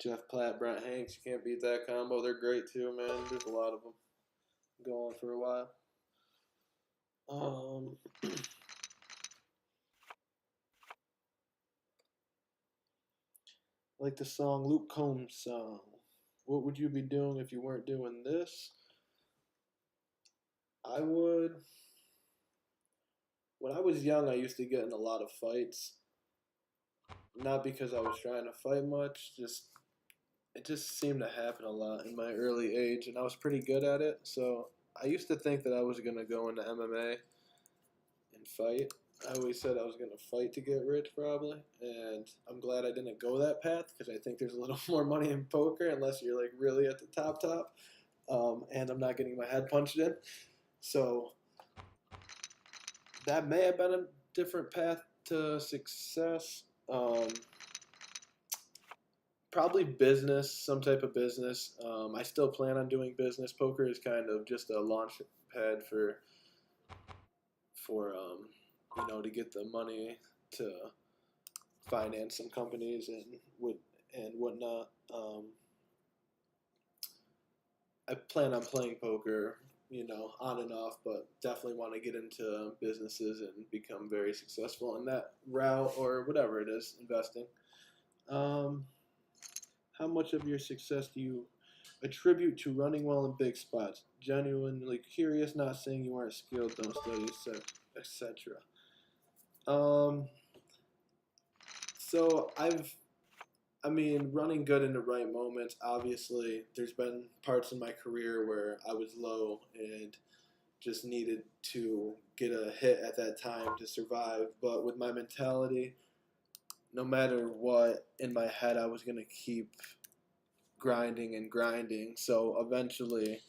Jeff Platt, Brent Hanks, you can't beat that combo. They're great too, man. There's a lot of them going for a while. Like the song Luke Combs' song. What would you be doing if you weren't doing this? I would. When I was young, I used to get in a lot of fights. Not because I was trying to fight much, it just seemed to happen a lot in my early age, and I was pretty good at it. So I used to think that I was gonna go into MMA and fight. I always said I was gonna fight to get rich, probably, and I'm glad I didn't go that path because I think there's a little more money in poker unless you're like really at the top. And I'm not getting my head punched in. So that may have been a different path to success. Probably business, some type of business. I still plan on doing business. Poker is kind of just a launch pad for to get the money to finance some companies and whatnot. I plan on playing poker, on and off, but definitely want to get into businesses and become very successful in that route or whatever it is, investing. How much of your success do you attribute to running well in big spots? Genuinely curious, not saying you aren't skilled, don't study, etc. So running good in the right moments, obviously, there's been parts in my career where I was low and just needed to get a hit at that time to survive. But with my mentality, no matter what, in my head, I was gonna keep grinding and grinding. So eventually,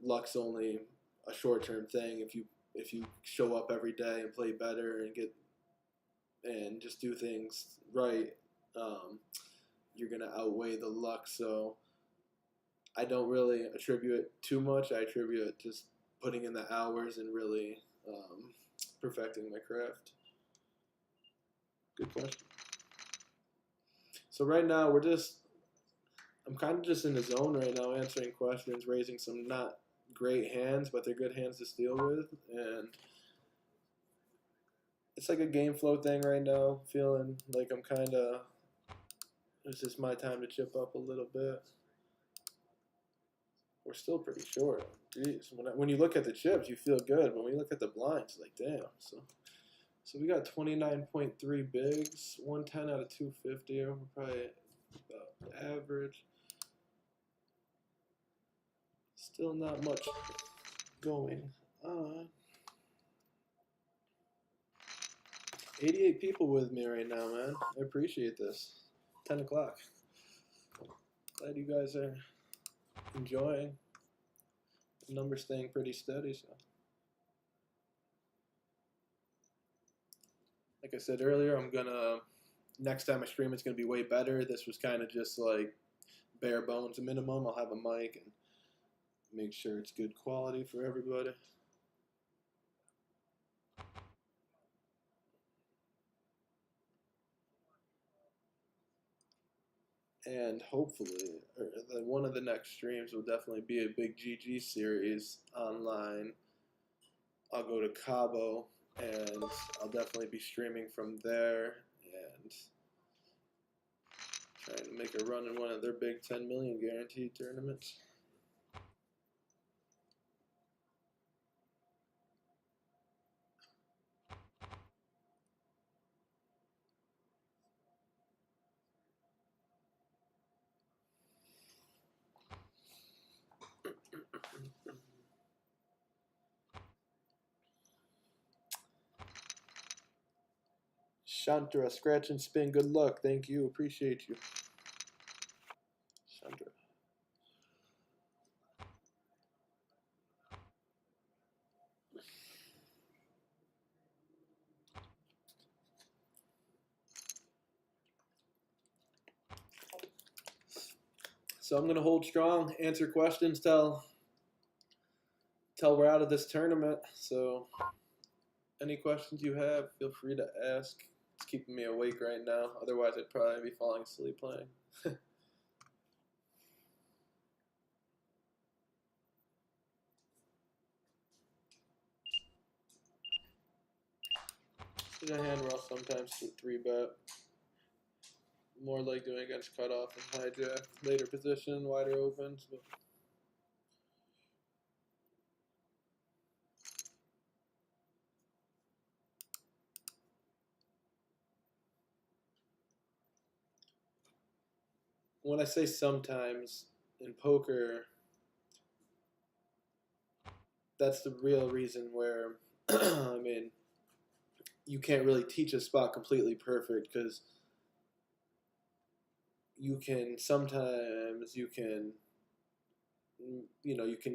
luck's only a short-term thing. If you show up every day and play better and just do things right, you're gonna outweigh the luck. So I don't really attribute it too much. I attribute it just putting in the hours and really perfecting my craft. Good question. So right now I'm kind of just in the zone right now, answering questions, raising some not great hands, but they're good hands to steal with, and it's like a game flow thing right now. Feeling like it's just my time to chip up a little bit. We're still pretty short. Jeez, when you look at the chips, you feel good. When we look at the blinds, like damn. So we got 29.3 bigs, 110 out of 250. We're probably about average. Still not much going on. 88 people with me right now, man. I appreciate this. 10 o'clock. Glad you guys are enjoying. The number's staying pretty steady, so. Like I said earlier, next time I stream, it's gonna be way better. This was kind of just like bare bones minimum. I'll have a mic and make sure it's good quality for everybody. And hopefully, one of the next streams will definitely be a big GG series online. I'll go to Cabo, and I'll definitely be streaming from there and trying to make a run in one of their big 10 million guaranteed tournaments. Chandra, scratch and spin. Good luck. Thank you. Appreciate you. Chandra. So I'm going to hold strong, answer questions till we're out of this tournament. So any questions you have, feel free to ask. It's keeping me awake right now. Otherwise, I'd probably be falling asleep playing. It's a hand where I'll sometimes 3-bet. More like doing against cutoff and hijack. Later position, wider opens. But when I say sometimes, in poker, that's the real reason where, I mean, you can't really teach a spot completely perfect because you can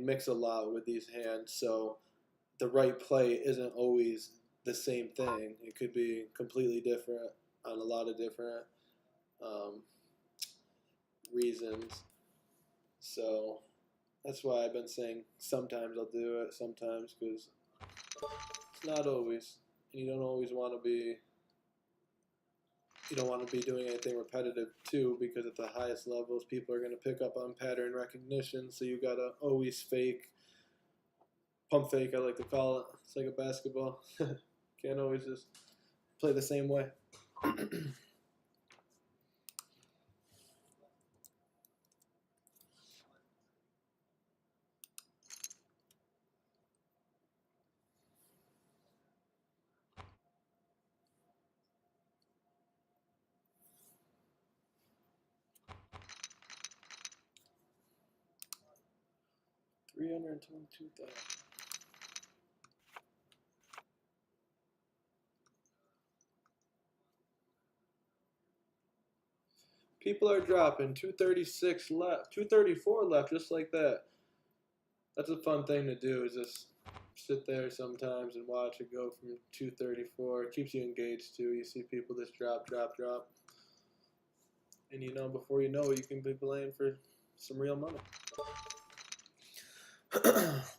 mix a lot with these hands. So the right play isn't always the same thing. It could be completely different on a lot of different reasons. So that's why I've been saying sometimes I'll do it, sometimes, because it's not always. And you don't always want to be. You don't want to be doing anything repetitive too, because at the highest levels, people are going to pick up on pattern recognition. So you gotta always pump fake. I like to call it. It's like a basketball. Can't always just play the same way. 322,000. People are dropping 236 left, 234 left, just like that. That's a fun thing to do. Is just sit there sometimes and watch it go from 234. It keeps you engaged too. You see people just drop, and you know before you know it, you can be playing for some real money.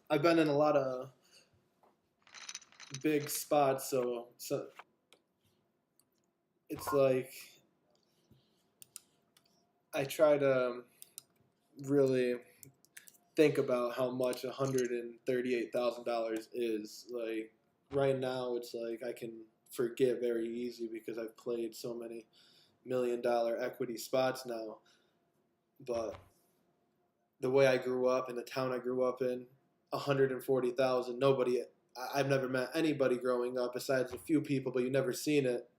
I've been in a lot of big spots, so it's like I try to really think about how much $138,000 is. Like right now, it's like I can forget very easy because I've played so many $1 million equity spots now. But the way I grew up in the town I grew up in, 140,000. Nobody. I've never met anybody growing up besides a few people, but you've never seen it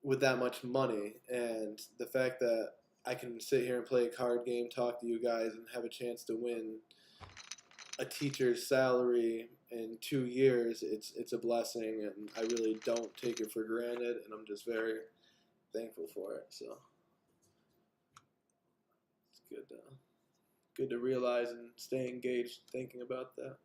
with that much money. And the fact that I can sit here and play a card game, talk to you guys, and have a chance to win a teacher's salary in 2 years, it's a blessing, and I really don't take it for granted, and I'm just very thankful for it. So it's good to realize and stay engaged thinking about that.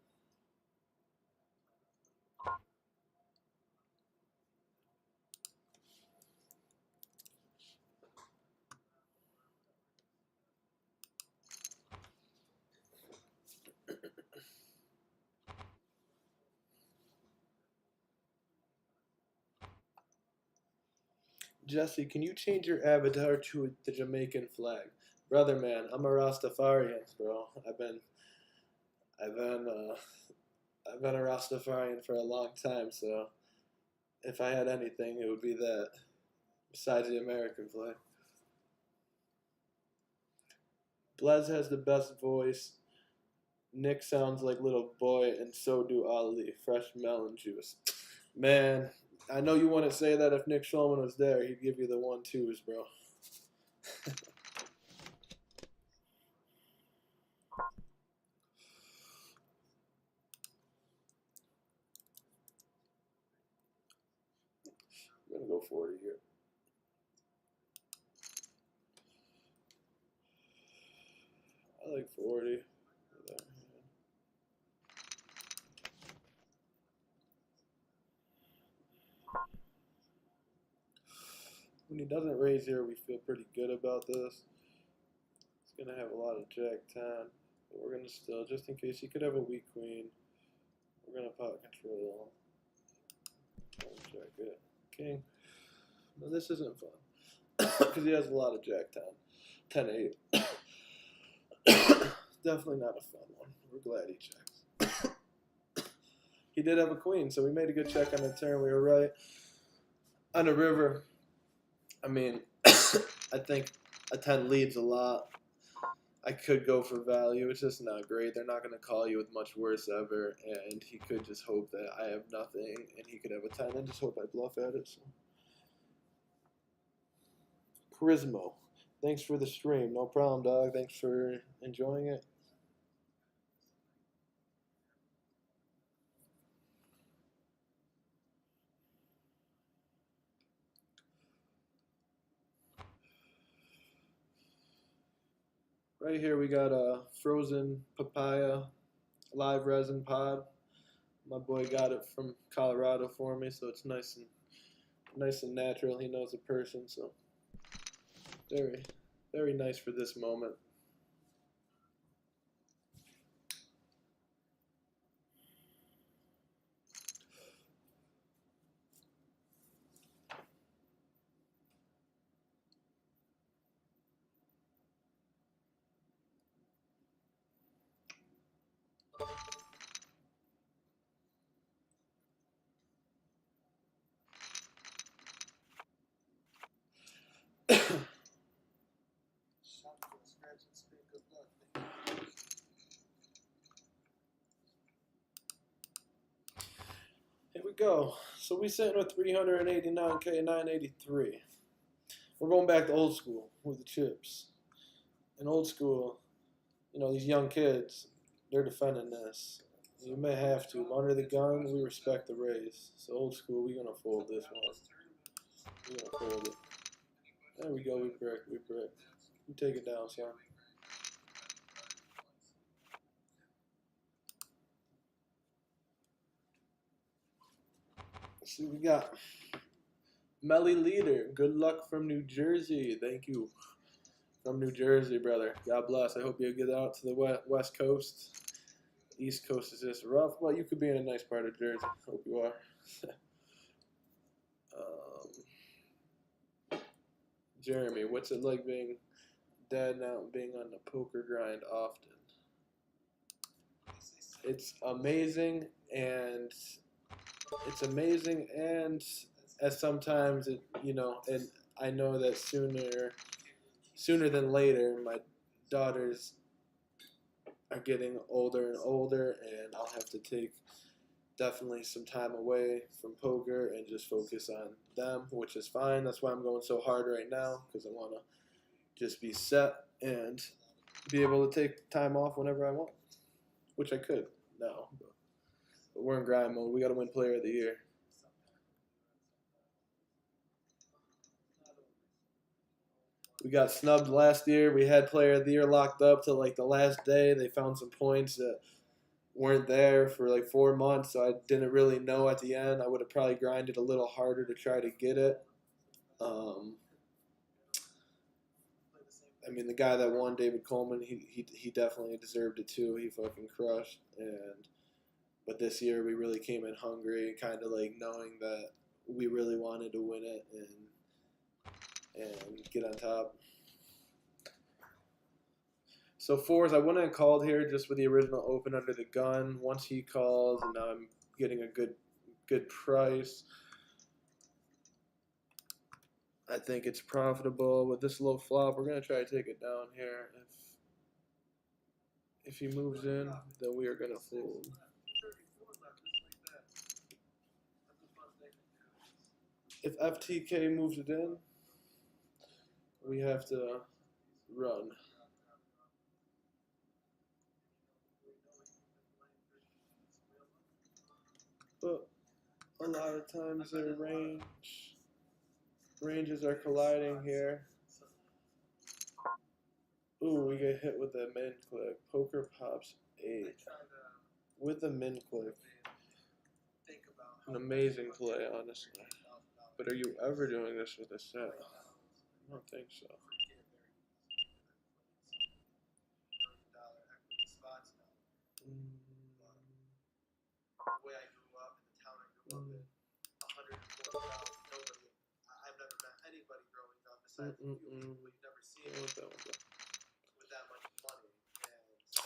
Jesse, can you change your avatar to the Jamaican flag? Brother man, I'm a Rastafarian, bro. I've been I've been a Rastafarian for a long time, so if I had anything, it would be that, besides the American flag. Blez has the best voice. Nick sounds like little boy, and so do Ali. Fresh melon juice. Man, I know you wouldn't say that if Nick Schulman was there. He'd give you the 1-2s, bro. I'm gonna go 40 here. I like 40. When he doesn't raise here, we feel pretty good about this. He's going to have a lot of Jack 10, but we're going to still, just in case he could have a weak queen, we're going to pot control. Jack it. King. No, this isn't fun, because he has a lot of Jack 10, 10-8. Definitely not a fun one. We're glad he checks. He did have a queen, so we made a good check on the turn. We were right. On the river, I mean, I think a 10 leads a lot. I could go for value. It's just not great. They're not going to call you with much worse ever, and he could just hope that I have nothing, and he could have a 10, and just hope I bluff at it. So. Charismo, thanks for the stream. No problem, dog. Thanks for enjoying it. Right here we got a frozen papaya live resin pod. My boy got it from Colorado for me, so it's nice and natural. He knows the person, so very, very nice for this moment. Here we go. So we sitting with 389K, 983. We're going back to old school with the chips. In old school, you know, these young kids, they're defending this. You may have to, but under the gun, we respect the raise. So old school, we're gonna fold this one. We're gonna fold it. There we go. We brick. We brick. You take it down, son. Let's see what we got. Melly Leader. Good luck from New Jersey. Thank you. From New Jersey, brother. God bless. I hope you get out to the West Coast. East Coast is just rough, but you could be in a nice part of Jersey. Hope you are. Jeremy, what's it like being dad now and being on the poker grind often? It's amazing, and as sometimes it, and I know that sooner than later, my daughters are getting older and older, and I'll have to take definitely some time away from poker and just focus on them, which is fine. That's why I'm going so hard right now, because I want to just be set and be able to take time off whenever I want, which I could now. But we're in grind mode. We got to win Player of the Year. We got snubbed last year. We had Player of the Year locked up till like the last day. They found some points that weren't there for like 4 months, so I didn't really know at the end. I would have probably grinded a little harder to try to get it. I mean, the guy that won, David Coleman, he definitely deserved it too. He fucking crushed. But this year we really came in hungry, kind of like knowing that we really wanted to win it and get on top. So fours, I wouldn't have called here just with the original open under the gun. Once he calls, and now I'm getting a good price. I think it's profitable with this low flop. We're gonna try to take it down here. If he moves in, then we are gonna fold. If FTK moves it in, we have to run. But a lot of times their ranges are colliding here. Ooh, we get hit with the min click. Poker pops 8 with the min click. An amazing play, honestly. But are you ever doing this with a set? I don't think so.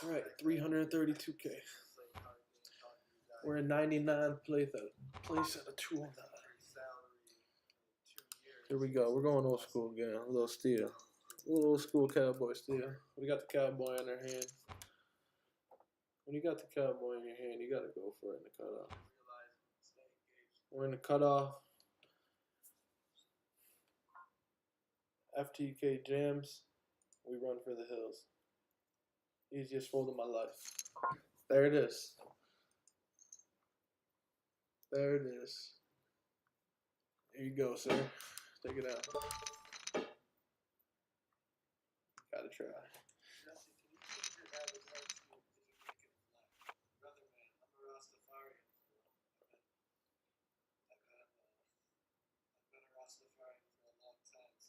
All right, 332K. We're in 99 place at a 209. Here we go. We're going old school again. A little steal. A little old school cowboy steal. We got the cowboy in our hand. When you got the cowboy in your hand, you got to go for it in the cutoff. We're in the cutoff. FTK jams. We run for the hills. Easiest fold of my life. There it is. There it is. Here you go, sir. Take it out. Gotta try.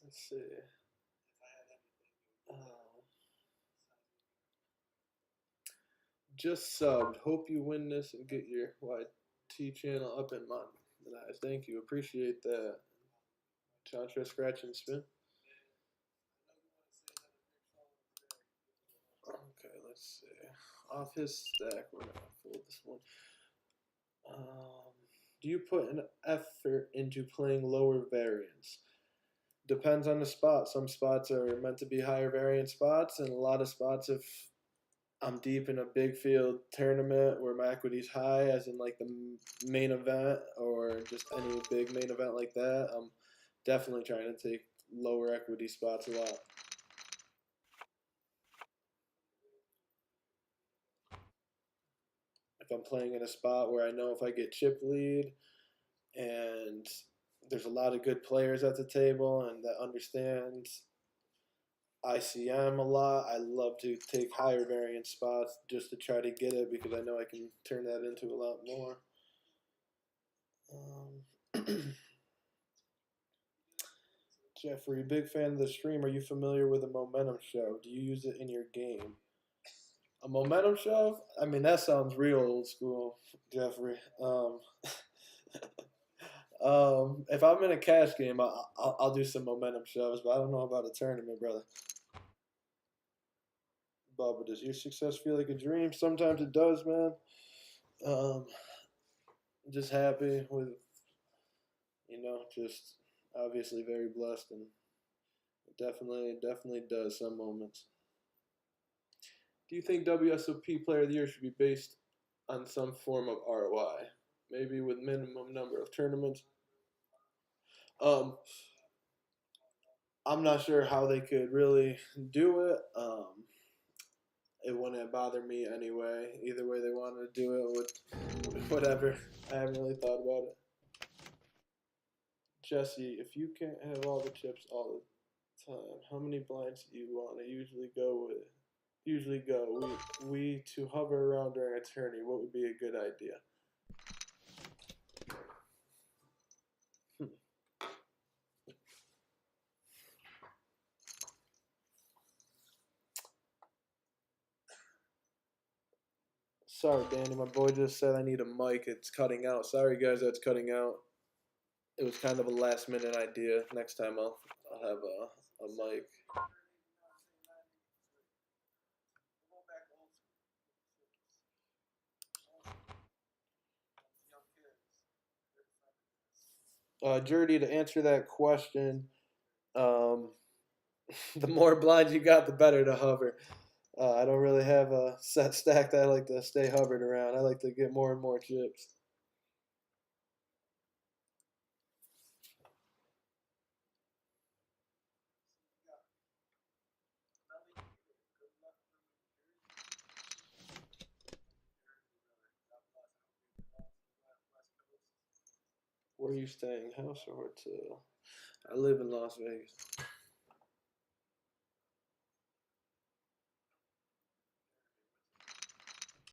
Let's see. Just subbed. Hope you win this and get your YT channel up and monetized. Thank you. Appreciate that. Chantra scratch and spin. Okay, let's see. Off his stack, we're gonna fold this one. Do you put an effort into playing lower variance? Depends on the spot. Some spots are meant to be higher variance spots, and a lot of spots, if I'm deep in a big field tournament where my equity's high, as in like the main event or just any big main event like that, I'm definitely trying to take lower equity spots a lot. If I'm playing in a spot where I know if I get chip lead and there's a lot of good players at the table and that understands ICM a lot. I love to take higher variance spots just to try to get it because I know I can turn that into a lot more. Jeffrey, big fan of the stream. Are you familiar with a momentum shove? Do you use it in your game? A momentum shove? I mean, that sounds real old school, Jeffrey. If I'm in a cash game, I'll do some momentum shoves, but I don't know about a tournament, brother. Bubba, does your success feel like a dream? Sometimes it does, man. Um, just happy with, just obviously very blessed, and it definitely does some moments. Do you think WSOP Player of the Year should be based on some form of ROI? Maybe with minimum number of tournaments. Um, I'm not sure how they could really do it. It wouldn't bother me anyway. Either way they wanted to do it, with whatever. I haven't really thought about it. Jesse, if you can't have all the chips all the time, how many blinds do you want to usually go with? Usually go. We to hover around during a tourney. What would be a good idea? Sorry, Danny. My boy just said I need a mic. It's cutting out. Sorry, guys, that's cutting out. It was kind of a last minute idea. Next time I'll have a mic. Jordy, to answer that question, um, the more blinds you got, the better to hover. I don't really have a set stack that I like to stay hovered around. I like to get more and more chips. Where are you staying? House or hotel? I live in Las Vegas.